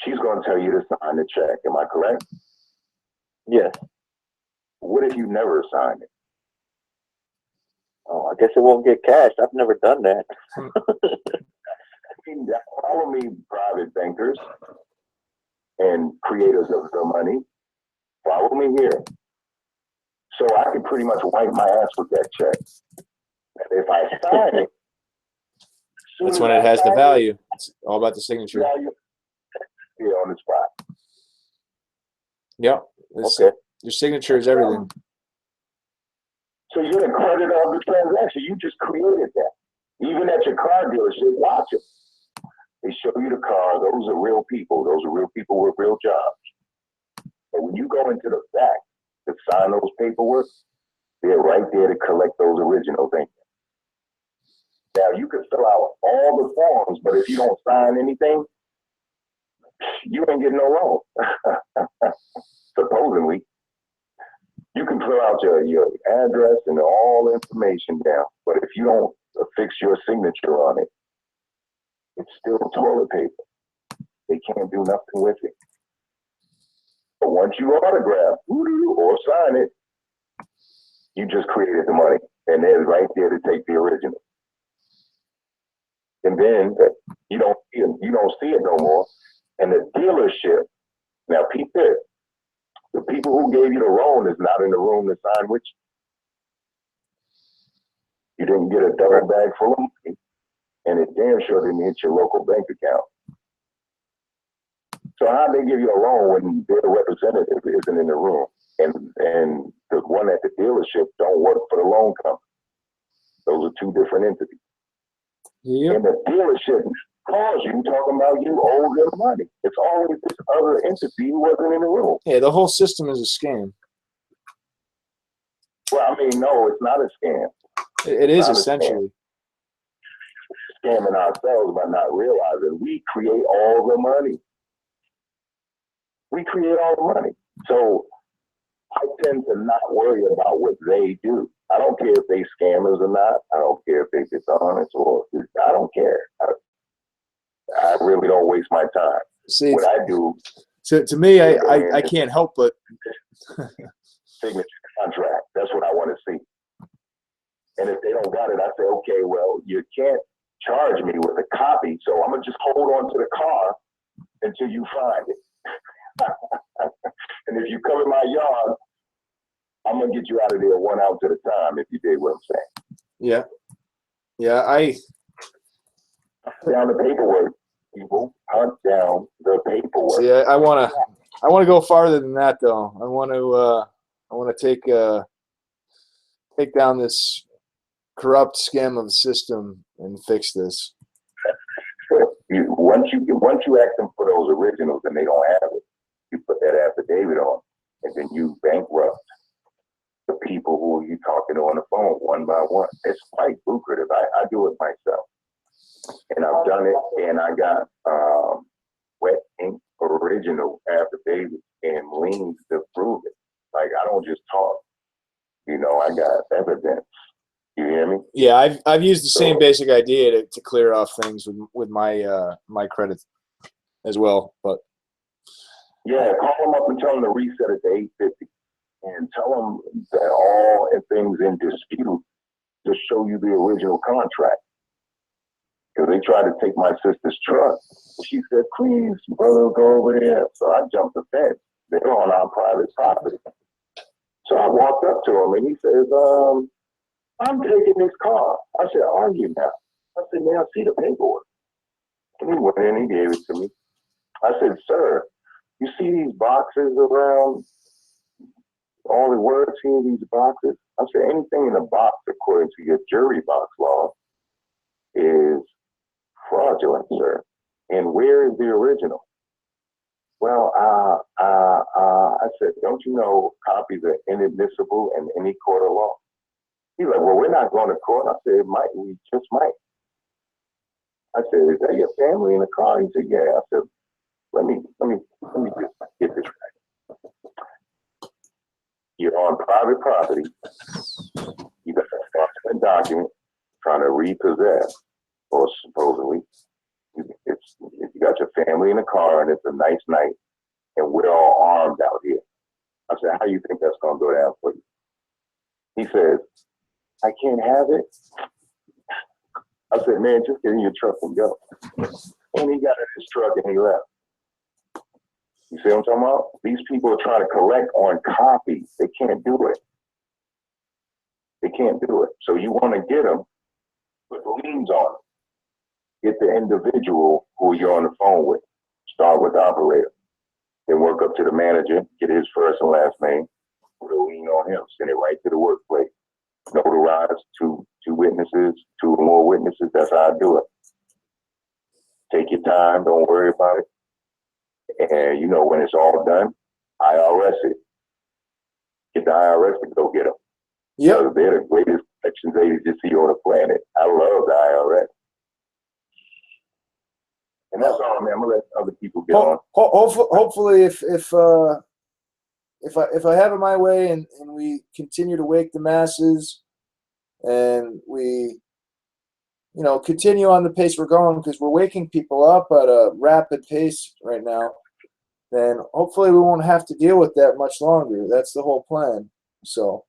She's going to tell you to sign the check. Am I correct? Yes. What if you never signed it? Oh, I guess it won't get cashed. I've never done that. Follow me, private bankers and creators of the money. Follow me here. So I can pretty much wipe my ass with that check. And if I sign it, That's when it has the value. It's all about the signature. Yeah, on the spot. Yep. Okay. Your signature is everything. So you're the credit of the transaction. You just created that. Even at your car dealership, watch it. They show you the car. Those are real people. Those are real people with real jobs. But when you go into the back to sign those paperwork, They're right there to collect those originals. Now, you can fill out all the forms, but if you don't sign anything, you ain't getting no loan. Supposedly. You can fill out your address and all the information down, but if you don't affix your signature on it, it's still toilet paper. They can't do nothing with it. But once you autograph or sign it, you just created the money, and they're right there to take the original. And then you don't see it no more. And the dealership, now peep this, the people who gave you the loan is not in the room to sign with you. You didn't get a double bag full of money, and it damn sure didn't hit your local bank account. So how they give you a loan when their representative isn't in the room, and the one at the dealership don't work for the loan company? Those are two different entities. Yep. And the dealership calls you talking about you owe them money. It's always this other entity who wasn't in the room. Yeah, the whole system is a scam. Well, I mean, no, it's not a scam. It is essentially. Scamming ourselves by not realizing we create all the money. We create all the money. So I tend to not worry about what they do. I don't care if they scammers or not. I don't care if they dishonest or I don't care. I really don't waste my time. See, what I do. To me, I can't help but signature contract. That's what I want to see. And if they don't got it, I say, okay, well, you can't charge me with a copy, so I'm gonna just hold on to the car until you find it. And if you come in my yard, I'm gonna get you out of there 1 ounce at a time. If you dig what I'm saying. Yeah, yeah. I hunt down the paperwork, people. Hunt down the paperwork. see. I want to go farther than that, though. I want to take down this corrupt scam of the system and fix this. Once you ask them for those originals and they don't have it, you put that affidavit on, and then you bankrupt the people who you talking to on the phone one by one. It's quite lucrative. I do it myself, and I've done it, and I got wet ink original affidavits and liens to prove it. Like, I don't just talk. You know, I got evidence. You hear me? Yeah, I've used the same basic idea to clear off things with my my credit as well. But yeah, call them up and tell them to reset it to 850, and tell them that all things in dispute to show you the original contract. Because they tried to take my sister's truck. She said, "Please, brother, go over there." So I jumped the fence. They're on our private property. So I walked up to him, and he says, "I'm taking this car." I said, "Are you now?" I said, "Man, I see the paperwork." And he went in and he gave it to me. I said, "Sir, you see these boxes around, all the words here, these boxes?" I said, "Anything in a box, according to your jury box law, is fraudulent, sir. And where is the original?" "Well, I said, "Don't you know copies are inadmissible in any court of law?" He's like, "Well, we're not going to court." I said, "We just might." I said, "Is that your family in the car?" He said, "Yeah." I said, let me just get this right. You're on private property. You got a fraudulent document trying to repossess, or supposedly. You got your family in the car, and it's a nice night, and we're all armed out here. I said, "How do you think that's going to go down for you?" He says, "I can't have it." I said, "Man, just get in your truck and go." And he got in his truck and he left. You see what I'm talking about? These people are trying to collect on copies. They can't do it. They can't do it. So you want to get them, put liens on them. Get the individual who you're on the phone with. Start with the operator. Then work up to the manager, get his first and last name, put a lien on him, send it right to the workplace. Notarize two witnesses, 2 or more witnesses. That's how I do it. Take your time. Don't worry about it. And you know, when it's all done, IRS it. Get the IRS to go get them. Yep. So they're the greatest collections agency on the planet. I love the IRS. And that's all, man. I'm gonna let other people get on. Hopefully, if I have it my way and we continue to wake the masses and we, you know, continue on the pace we're going, because we're waking people up at a rapid pace right now, then hopefully we won't have to deal with that much longer. That's the whole plan. So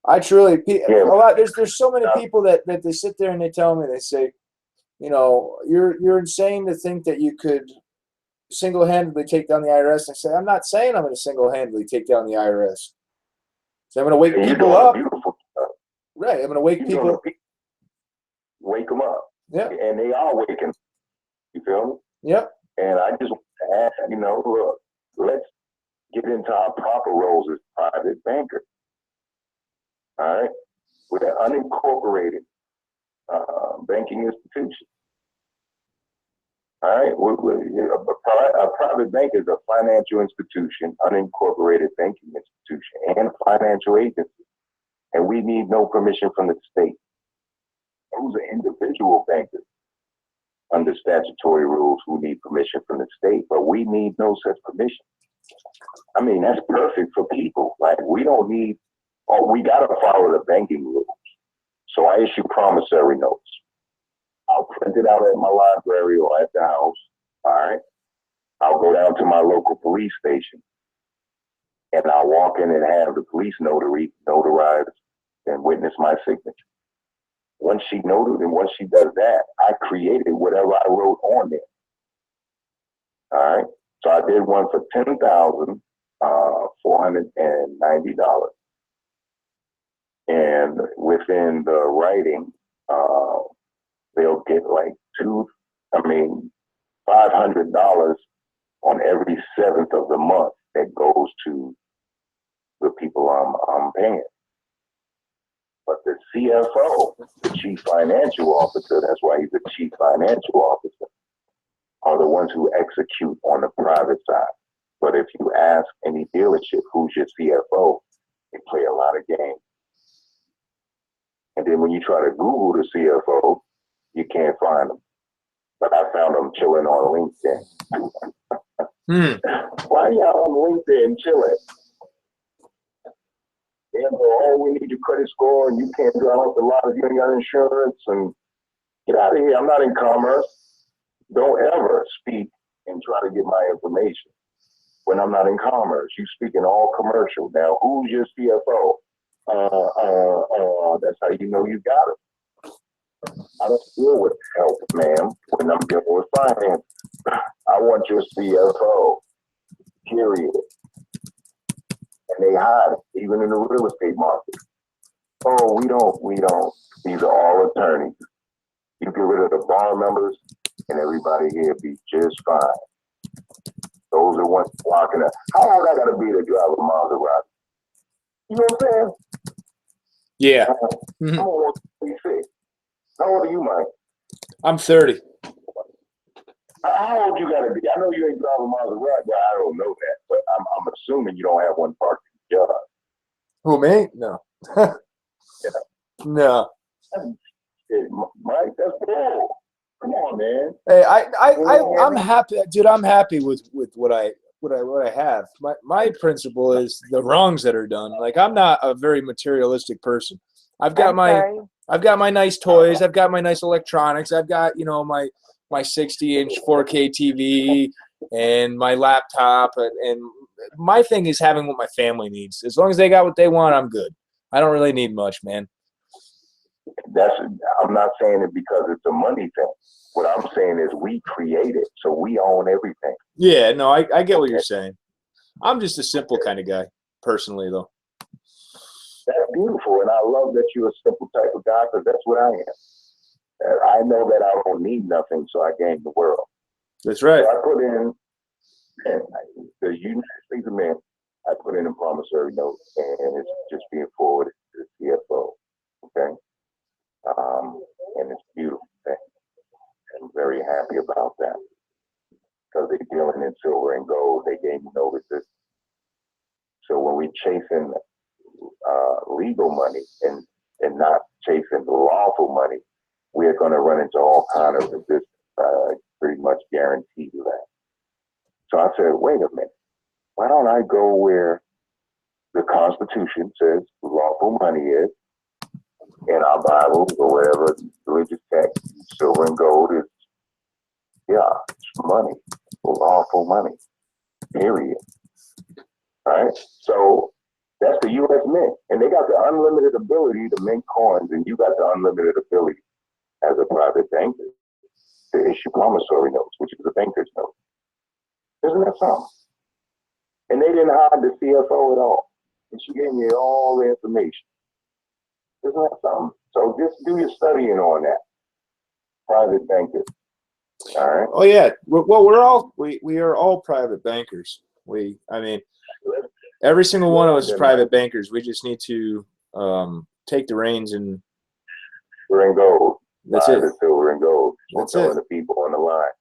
I truly, a lot, there's so many people that they sit there and they tell me, they say, you know, you're insane to think that you could single-handedly take down the IRS. And I say, I'm not saying I'm going to single-handedly take down the IRS. So I'm going to wake people up. Right. I'm going to wake people. Wake them up. Yeah. And they are waking. You feel me? Yep. And I just want to ask, you know, look, let's get into our proper roles as private bankers. All right. We're an unincorporated banking institution. All right. A private bank is a financial institution, unincorporated banking institution, and financial agency. And we need no permission from the state. Those are individual bankers under statutory rules who need permission from the state, but we need no such permission. I mean, that's perfect for people. Like, we don't need, we got to follow the banking rules. So I issue promissory notes. I'll print it out at my library or at the house. All right. I'll go down to my local police station and I'll walk in and have the police notary notarize and witness my signature. Once she noted and once she does that, I created whatever I wrote on there. All right. So I did one for $10,490. And within the writing, they'll get like $500 on every 7th of the month that goes to the people I'm paying. But the CFO, the Chief Financial Officer, that's why he's the Chief Financial Officer, are the ones who execute on the private side. But if you ask any dealership who's your CFO, they play a lot of games. And then when you try to Google the CFO, you can't find them. But I found them chilling on LinkedIn. Why are y'all on LinkedIn chilling? They go, oh, we need your credit score and you can't drive off the lot if you ain't got insurance, and get out of here. I'm not in commerce. Don't ever speak and try to get my information when I'm not in commerce. You speak in all commercial. Now, who's your CFO? That's how you know you got it. I don't deal with health, ma'am, when I'm dealing with finance. I want your CFO, period. And they hide it, even in the real estate market. Oh, we don't. These are all attorneys. You get rid of the bar members and everybody here be just fine. Those are ones blocking us. How hard I gotta be to drive a Maserati? You know what I'm saying? Yeah. I'm almost 26. How old are you, Mike? I'm 30. How old you gotta be? I know you ain't driving Maserati, but I don't know that. But I'm assuming you don't have one parked in your yard. Who, me? No. Yeah. No. Mike, that's cool. Come on, man. Hey, I'm happy, dude. I'm happy with what I have. My principle is the wrongs that are done. Like, I'm not a very materialistic person. I've got my nice toys. I've got my nice electronics. I've got, you know, my 60-inch 4K TV and my laptop, and my thing is having what my family needs. As long as they got what they want, I'm good. I don't really need much, man. I'm not saying it because it's a money thing. What I'm saying is we create it, so we own everything. Yeah, no, I get what you're saying. I'm just a simple kind of guy, personally, though. That's beautiful, and I love that you're a simple type of guy, because that's what I am. I know that I don't need nothing, so I gain the world. That's right. So I put in, the United States of Men, I put in a promissory note, and it's just being forwarded to the CFO, okay? And it's a beautiful thing. I'm very happy about that, because they're dealing in silver and gold. They gave me notices. So when we chasing legal money and not chasing the lawful money, we're going to run into all kind of resistance. Pretty much guarantee you that. So I said, wait a minute, why don't I go where the Constitution says lawful money is, in our Bibles or wherever religious text, silver and gold is, it's money, lawful money, period. All right? So that's the U.S. Mint, and they got the unlimited ability to mint coins, and you got the unlimited ability as a private banker to issue promissory notes, which is a banker's note. Isn't that something? And they didn't hide the CFO at all. And she gave me all the information. Isn't that something? So just do your studying on that. Private bankers. All right. Oh yeah. Well, we are all private bankers. I mean, every single one of us is private bankers. We just need to take the reins and. Silver and gold. That's it. Silver and gold. That's it. The people on the line.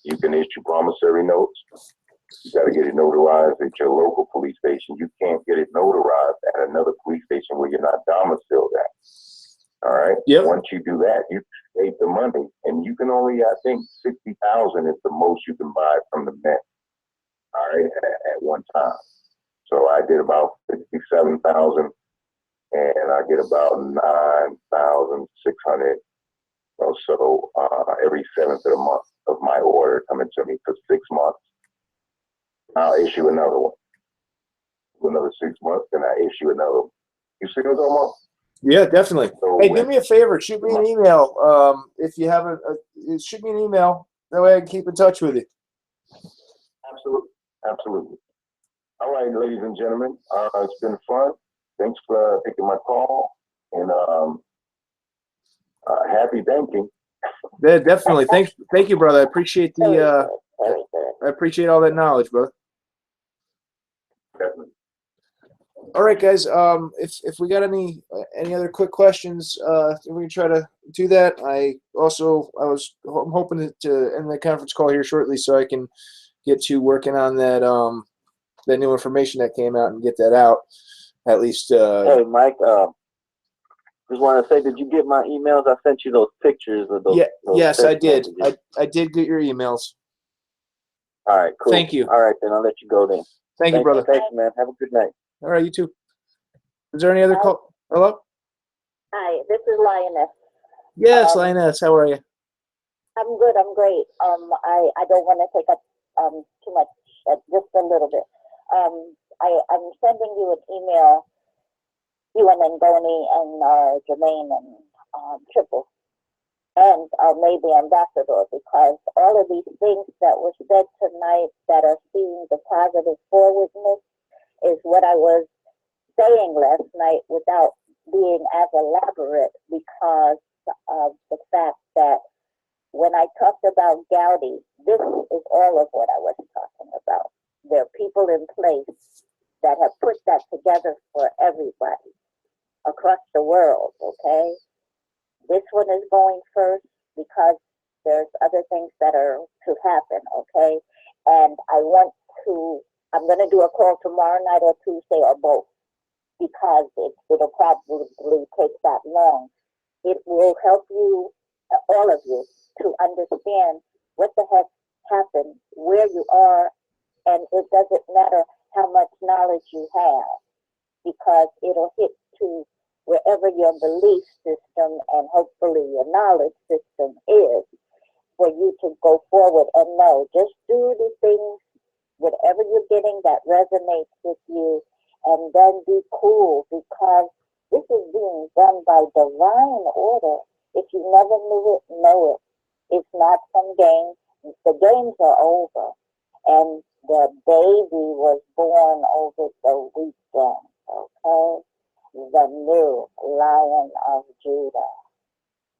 You can issue promissory notes. You got to get it notarized at your local police station. You can't get it notarized at another police station where you're not domiciled at. All right. Yep. Once you do that, you save the money, and you can only, I think, 60,000 is the most you can buy from the Mint. All right, at one time. So I did about 67,000, and I get about 9,600 or so every 7th of the month of my order coming to me for 6 months. I'll issue another one. Another 6 months, then I issue another one. You see what I'm talking about? Yeah, definitely. So hey, do me a favor. Shoot me an email. If you haven't, shoot me an email. That way I can keep in touch with you. Absolutely. Absolutely. All right, ladies and gentlemen. It's been fun. Thanks for taking my call. And happy banking. Yeah, definitely. Thank you, brother. I appreciate the I appreciate all that knowledge, brother. Definitely. All right, guys. If we got any other quick questions, we can try to do that. I'm hoping to end the conference call here shortly, so I can get to working on that that new information that came out and get that out. At least. Hey, Mike. Just want to say, did you get my emails? I sent you those pictures of those. Yeah. Yes, I did. Messages. I did get your emails. All right. Cool. Thank you. All right, then I'll let you go then. Thank you, brother. Thanks, man. Have a good night. All right, you too. Is there any other call? Hello? Hi, this is Lioness. Yes, Lioness. How are you? I'm good. I'm great. I don't want to take up too much, just a little bit. I'm sending you an email, you and Ngoni and Jermaine and Triple, and maybe Ambassador, because all of these things that were said tonight that are seeing the positive forwardness is what I was saying last night without being as elaborate, because of the fact that when I talked about Gaudi, this is all of what I was talking about. There are people in place that have put that together for everybody across the world, okay? This one is going first because there's other things that are to happen, okay? And I'm going to do a call tomorrow night or Tuesday or both, because it'll probably take that long. It will help you, all of you, to understand what the heck happened, where you are, and it doesn't matter how much knowledge you have, because it'll hit to wherever your belief system and hopefully your knowledge system is, for you to go forward and know. Just do the things, whatever you're getting that resonates with you, and then be cool, because this is being done by divine order. If you never knew it, know it. It's not some game. The games are over. And the baby was born over the weekend, okay? The new Lion of Judah.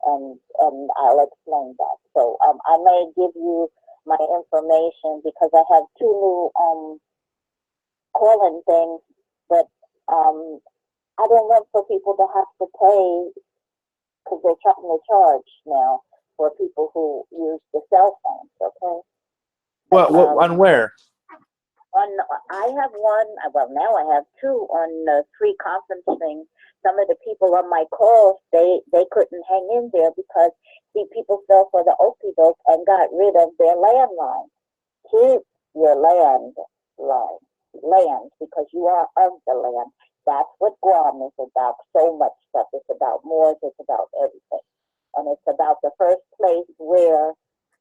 And I'll explain that. So I may give you my information, because I have two new calling things, but I don't want for people to have to pay, because they're trying to charge now for people who use the cell phones, okay? What on where? I have one. Well, now I have two on the free conferencing. Some of the people on my calls, they couldn't hang in there because see, people fell for the okie doke and got rid of their landline. Keep your land because you are of the land. That's what Guam is about. So much stuff. It's about Moors. It's about everything, and it's about the first place where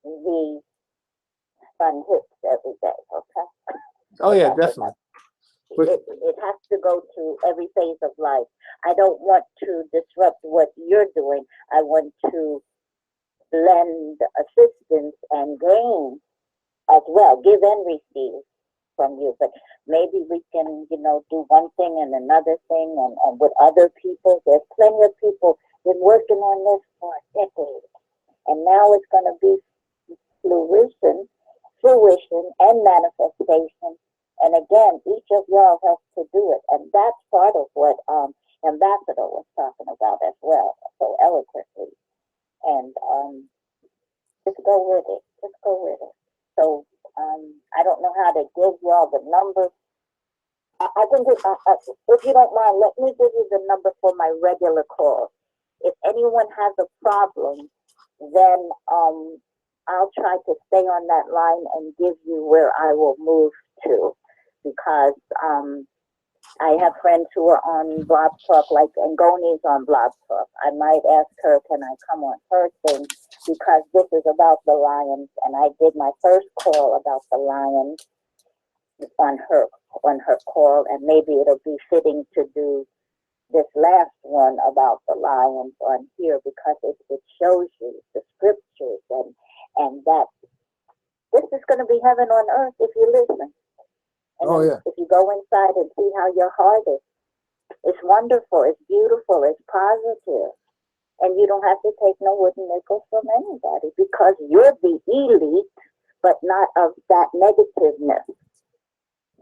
the sun hits every day. Okay. Oh yeah, definitely. It has to go to every phase of life. I don't want to disrupt what you're doing. I want to lend assistance and gain as well, give and receive from you. But maybe we can, do one thing and another thing, and with other people. There's plenty of people been working on this for decades, and now it's going to be fruition and manifestation. And again, each of y'all has to do it, and that's part of what Ambassador was talking about as well, so eloquently. And just go with it. Just go with it. So I don't know how to give y'all the number. I can give, if you don't mind, let me give you the number for my regular call. If anyone has a problem, then I'll try to stay on that line and give you where I will move to, because I have friends who are on Blog Talk, like Ngoni's on Blog Talk. I might ask her, can I come on her thing, because this is about the lions, and I did my first call about the lions on her call, and maybe it'll be fitting to do this last one about the lions on here, because it shows you the scriptures and that this is going to be heaven on earth if you listen. And if you go inside and see how your heart is, it's wonderful, it's beautiful, it's positive. And you don't have to take no wooden nickel from anybody, because you're the elite, but not of that negativeness.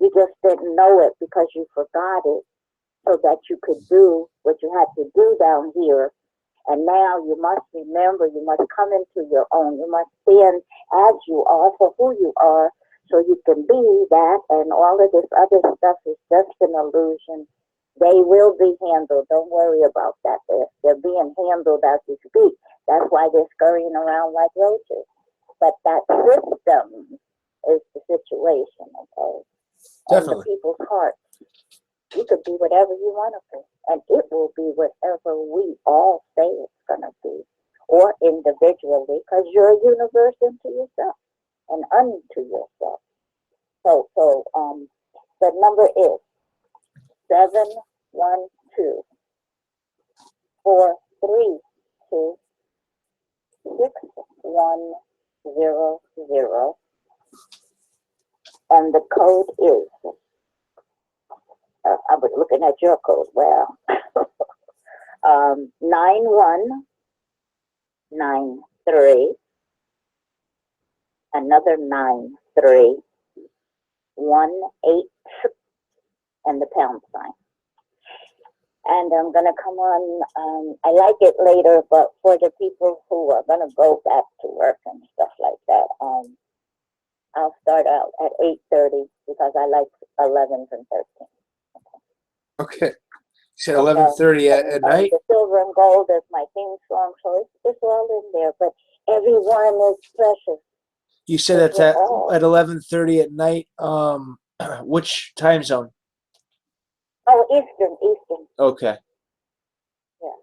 You just didn't know it because you forgot it, so that you could do what you had to do down here. And now you must remember, you must come into your own. You must stand as you are for who you are, so you can be that. And all of this other stuff is just an illusion. They will be handled. Don't worry about that. They're being handled as we speak. That's why they're scurrying around like roaches. But that system is the situation, okay? Definitely. And the people's hearts. You could be whatever you want to be, and it will be whatever we all say it's going to be, or individually, because you're a universe into yourself and unto yourself. So the number is 712-432-6100, and the code is. I was looking at your code. Well, 9193, another 93, 18, and the pound sign. And I'm gonna come on. I like it later, but for the people who are gonna go back to work and stuff like that, I'll start out at 8:30 because I like 11s and 13. Okay. You said 11:30 at night? The silver and gold is my theme song, so it's all in there. But everyone is precious. You said it's at 11:30 at night. Which time zone? Oh, Eastern. Okay. Yeah.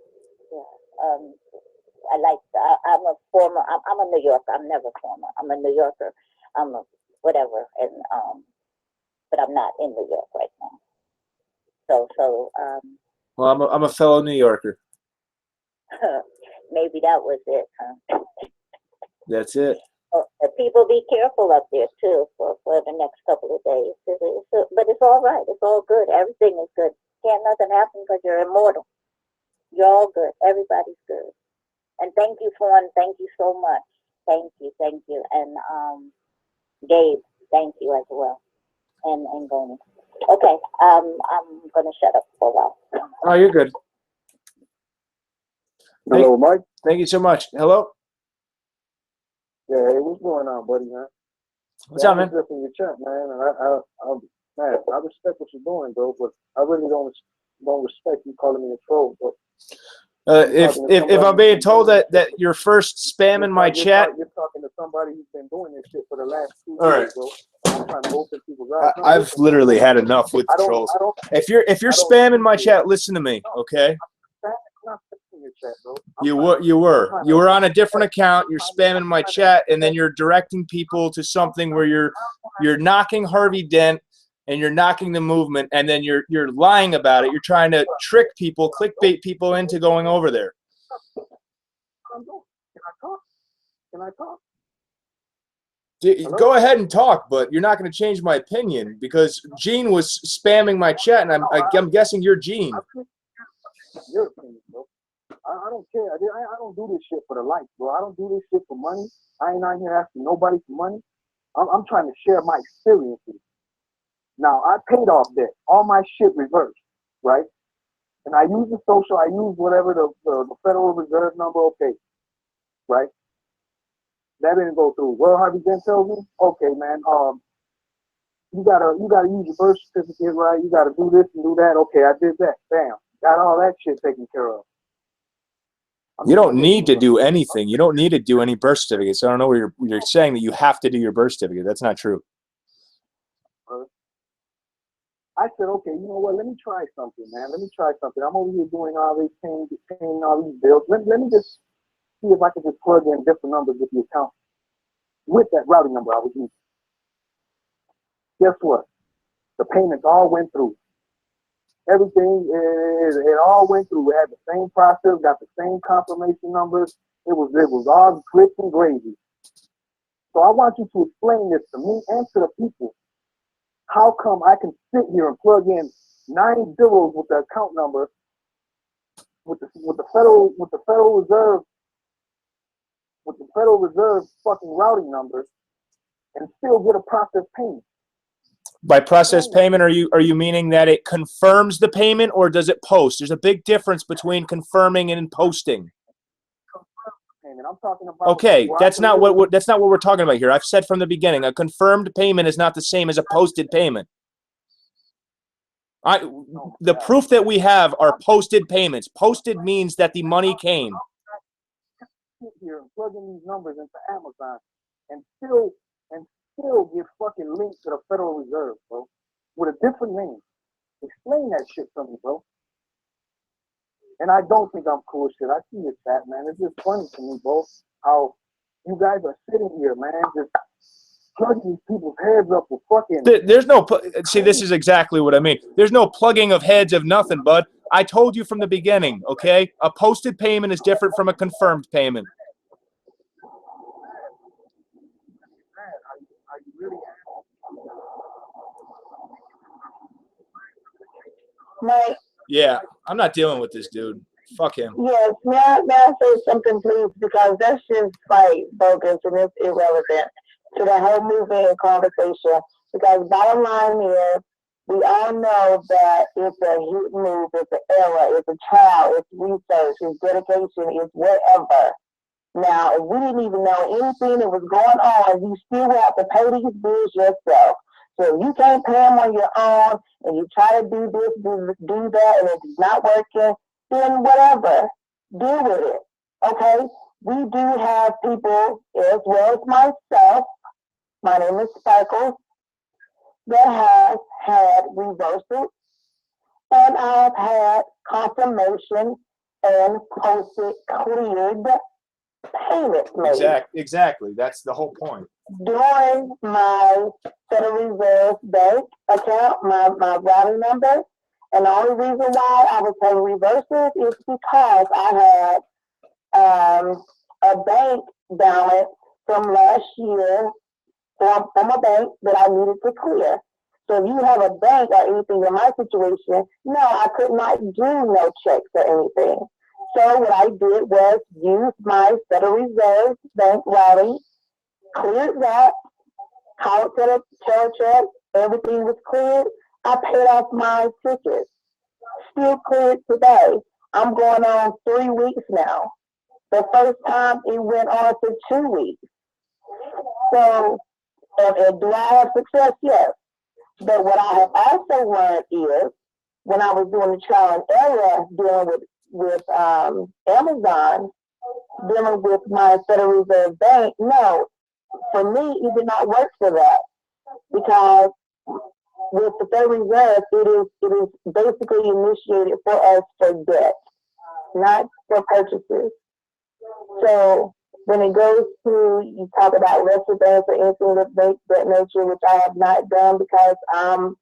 I'm a former. I'm a New Yorker. I'm never former. I'm a New Yorker. I'm a whatever, and but I'm not in New York right now. So Well, I'm a fellow New Yorker. maybe that was it, huh? That's it. People be careful up there too for the next couple of days. But it's all right. It's all good. Everything is good. Can't nothing happen because you're immortal. You're all good. Everybody's good. And thank you, Fawn. Thank you so much. Thank you. And Gabe, thank you as well. And Goni. Okay, I'm gonna shut up for a while. Oh, you're good. Hello, Mike. Thank you so much. Hello? Yeah, hey, what's going on, buddy, man? What's up, man? Just in your chat, man, and man, I respect what you're doing, bro, but I really don't respect you calling me a troll. But if I'm being told that you're first spamming my chat, you're talking to somebody who's been doing this shit for the last 2 all years, right. bro. I'm trying to open people's eyes. I've literally had enough with the trolls. If you're spamming my chat, listen to me, okay? You were on a different account. You're spamming my chat, and then you're directing people to something where you're knocking Harvey Dent, and you're knocking the movement, and then you're lying about it. You're trying to trick people, clickbait people into going over there. Can I talk? Go ahead and talk, but you're not going to change my opinion because Gene was spamming my chat, and I'm guessing you're Gene. Your opinion, bro. I don't care. I don't do this shit for the likes, bro. I don't do this shit for money. I ain't out here asking nobody for money. I'm trying to share my experiences. Now, I paid off debt. All my shit reversed, right? And I use the social, I use whatever the Federal Reserve number, okay, right? That didn't go through. Well, Harvey Dent tells me, okay, man, you gotta use your birth certificate, right? You gotta do this and do that. Okay, I did that. Bam. Got all that shit taken care of. You don't need to do anything. You don't need to do any birth certificates. I don't know where you're saying that you have to do your birth certificate. That's not true. I said, okay, you know what? Let me try something, man. Let me try something. I'm over here doing all these things, paying all these bills. Let me just see if I can just plug in different numbers with the account with that routing number I was using. Guess what? The payments all went through. Everything, it all went through. We had the same process, got the same confirmation numbers. It was all grits and gravy. So I want you to explain this to me and to the people. How come I can sit here and plug in 9 zeros with the account number with the Federal Reserve fucking routing number and still get a processed payment? By process payment, are you meaning that it confirms the payment or does it post? There's a big difference between confirming and posting. I'm talking about. Okay, that's not what we're talking about here. I've said from the beginning, a confirmed payment is not the same as a posted payment. The proof that we have are posted payments. Posted means that the money came. Sit here and plug in these numbers into Amazon and still get fucking linked to the Federal Reserve, bro, with a different name. Explain that shit to me, bro. And I don't think I'm cool shit. I see your chat, man. It's just funny to me, bro, how you guys are sitting here, man, just plugging these people's heads up with fucking. There's no, see, this is exactly what I mean. There's no plugging of heads of nothing, bud. I told you from the beginning, okay? A posted payment is different from a confirmed payment. Mike. Yeah, I'm not dealing with this dude. Fuck him. Yes, may I say something, please? Because that's just like bogus and it's irrelevant to the whole movement and conversation. Because bottom line is, we all know that it's a hit move, it's an error, it's a trial, it's research, it's dedication, it's whatever. Now, if we didn't even know anything that was going on, you still have to pay these bills yourself. So if you can't pay them on your own, and you try to do this, do that, and it's not working, then whatever, deal with it, okay? We do have people, as well as myself, my name is Sparkles, that have had reversals, and I've had confirmation and posted cleared payments made. Exactly. That's the whole point. During my Federal Reserve Bank account, my routing number, and the only reason why I was paying reversals is because I had a bank balance from last year from a bank that I needed to clear. So if you have a bank or anything in my situation, no, I could not do no checks or anything. So what I did was use my Federal Reserve Bank routing, cleared that, called to the check, everything was cleared. I paid off my tickets. Still cleared today. I'm going on 3 weeks now. The first time it went on to 2 weeks. So And do I have success? Yes. But what I have also learned is when I was doing the trial and error dealing with Amazon, dealing with my Federal Reserve Bank, no, for me, it did not work for that because with the Federal Reserve, it is basically initiated for us for debt, not for purchases. So when it goes to, you talk about lesser banks or anything of that nature, which I have not done because I'm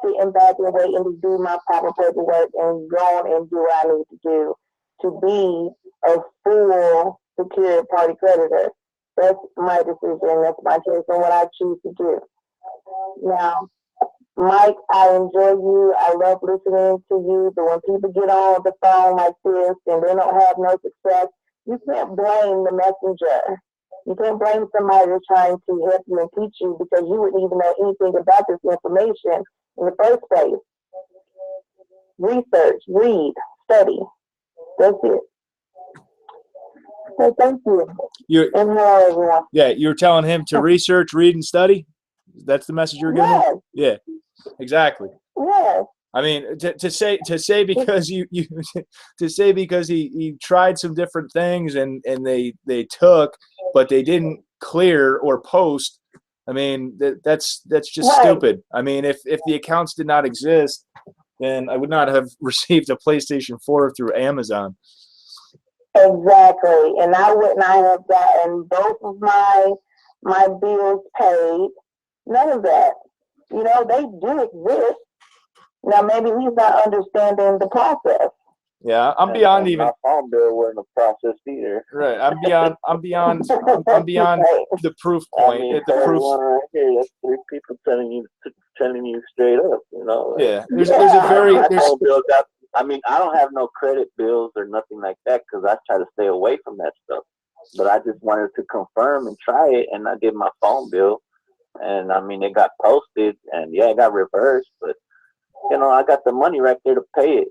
sitting back and waiting to do my proper paperwork and go on and do what I need to do to be a full secured party creditor. That's my decision. That's my choice on what I choose to do. Now, Mike, I enjoy you. I love listening to you. But when people get on the phone like this and they don't have no success, you can't blame the messenger. You can't blame somebody that's trying to help you and teach you because you wouldn't even know anything about this information in the first place. Research, read, study. That's it. So thank you. And hello, everyone. Yeah, you're telling him to research, read, and study? That's the message you're giving him? Yeah, exactly. Yes. I mean, to say because to say because he tried some different things and they took, but they didn't clear or post. I mean, that's just stupid. I mean, if the accounts did not exist, then I would not have received a PlayStation 4 through Amazon. Exactly, and I would not have gotten both of my bills paid. None of that. You know, they do exist. Now maybe he's not understanding the process. Yeah, I'm beyond even. My phone bill wasn't a process either. Right, I'm beyond the proof point. I mean, the proof. Right here, that's 3 people telling you straight up. You know. Yeah, there's a very phone bill got. I mean, I don't have no credit bills or nothing like that because I try to stay away from that stuff. But I just wanted to confirm and try it, and I did my phone bill, and I mean, it got posted, and yeah, it got reversed, but you know, I got the money right there to pay it.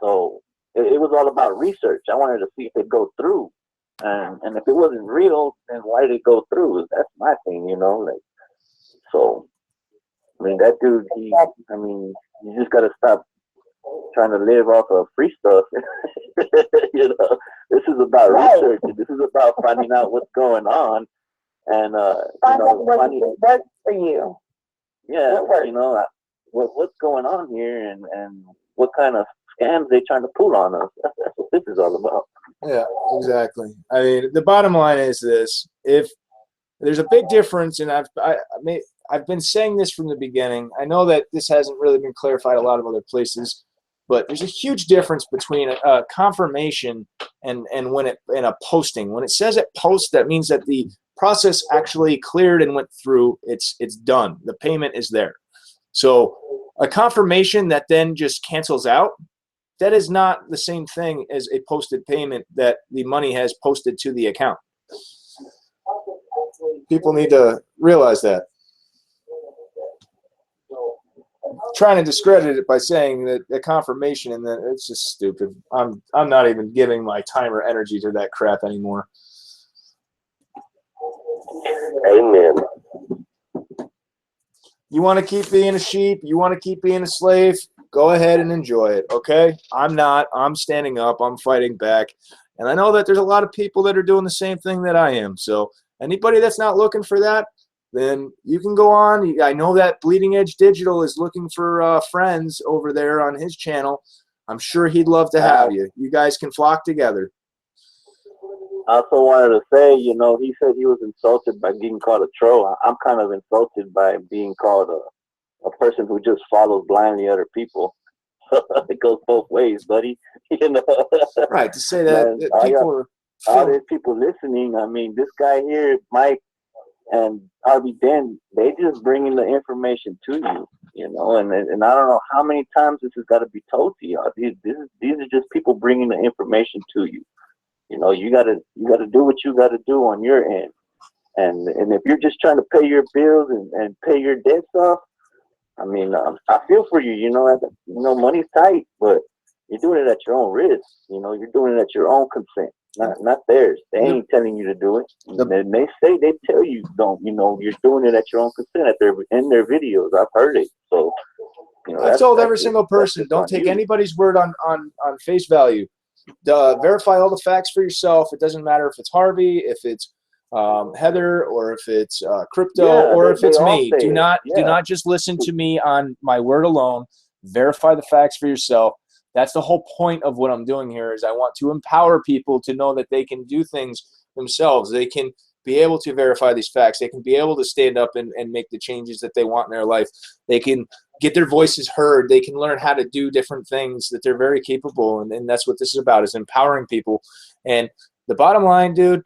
So it was all about research. I wanted to see if it'd go through, and if it wasn't real, then why did it go through? That's my thing, you know. Like, so I mean, that dude, I mean, you just gotta stop trying to live off of free stuff. You know, this is about research. This is about finding out what's going on, and you know, what works for you. Yeah, you know, what's going on here, and what kind of scams they trying to pull on us. That's what this is all about. Yeah, exactly. I mean, the bottom line is this: if there's a big difference, and I've been saying this from the beginning. I know that this hasn't really been clarified a lot of other places. But there's a huge difference between a confirmation and when it in a posting. When it says it post, that means that the process actually cleared and went through. It's done. The payment is there. So a confirmation that then just cancels out, that is not the same thing as a posted payment that the money has posted to the account. People need to realize that. Trying to discredit it by saying that the confirmation and that it's just stupid. I'm not even giving my time or energy to that crap anymore. Amen. You want to keep being a sheep, you want to keep being a slave, go ahead and enjoy it, okay? I'm not. I'm standing up. I'm fighting back. And I know that there's a lot of people that are doing the same thing that I am. So anybody that's not looking for that, then you can go on. I know that Bleeding Edge Digital is looking for friends over there on his channel. I'm sure he'd love to have you. You guys can flock together. I also wanted to say, you know, he said he was insulted by getting called a troll. I'm kind of insulted by being called a person who just follows blindly other people. It goes both ways, buddy. You know, right? To say that, man, people all these people listening. I mean, this guy here, Mike, and Harvey Dent, they just bringing the information to you, you know, and I don't know how many times this has got to be told to you. These are just people bringing the information to you. You know, you gotta do what you gotta do on your end, and if you're just trying to pay your bills and pay your debts off, I mean, I feel for you. You know, money's tight, but You're doing it at your own risk. You know, you're doing it at your own consent, not theirs. They ain't telling you to do it. And they tell you don't. You know, you're doing it at your own consent in their videos. I've heard it. So, you know, I've told every single person, don't take anybody's word on face value. Verify all the facts for yourself. It doesn't matter if it's Harvey, if it's Heather, or if it's crypto, or if it's me. Do not just listen to me on my word alone. Verify the facts for yourself. That's the whole point of what I'm doing here. Is I want to empower people to know that they can do things themselves. They can be able to verify these facts. They can be able to stand up and make the changes that they want in their life. They can get their voices heard. They can learn how to do different things that they're very capable. And that's what this is about, is empowering people. And the bottom line, dude,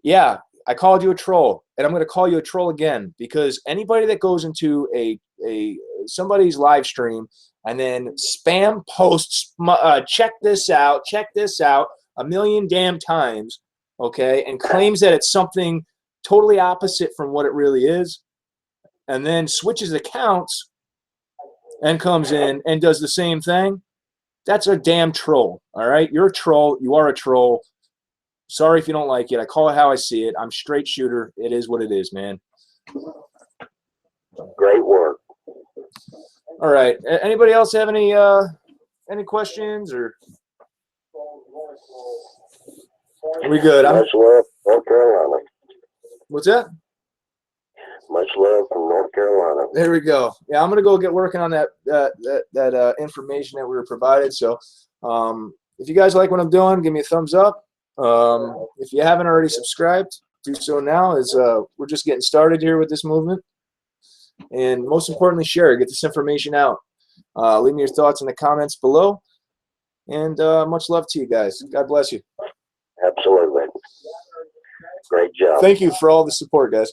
yeah, I called you a troll, and I'm going to call you a troll again, because anybody that goes into somebody's live stream and then spam posts, check this out, a million damn times, okay, and claims that it's something totally opposite from what it really is, and then switches accounts and comes in and does the same thing, that's a damn troll, all right? You're a troll. You are a troll. Sorry if you don't like it. I call it how I see it. I'm straight shooter. It is what it is, man. Great work. All right. Anybody else have any questions, or are we good? Much love, North Carolina. What's that? Much love from North Carolina. There we go. Yeah, I'm gonna go get working on that information that we were provided. So, if you guys like what I'm doing, give me a thumbs up. If you haven't already subscribed, do so now, as we're just getting started here with this movement. And most importantly, share. Get this information out. Leave me your thoughts in the comments below. And much love to you guys. God bless you. Absolutely. Great job. Thank you for all the support, guys.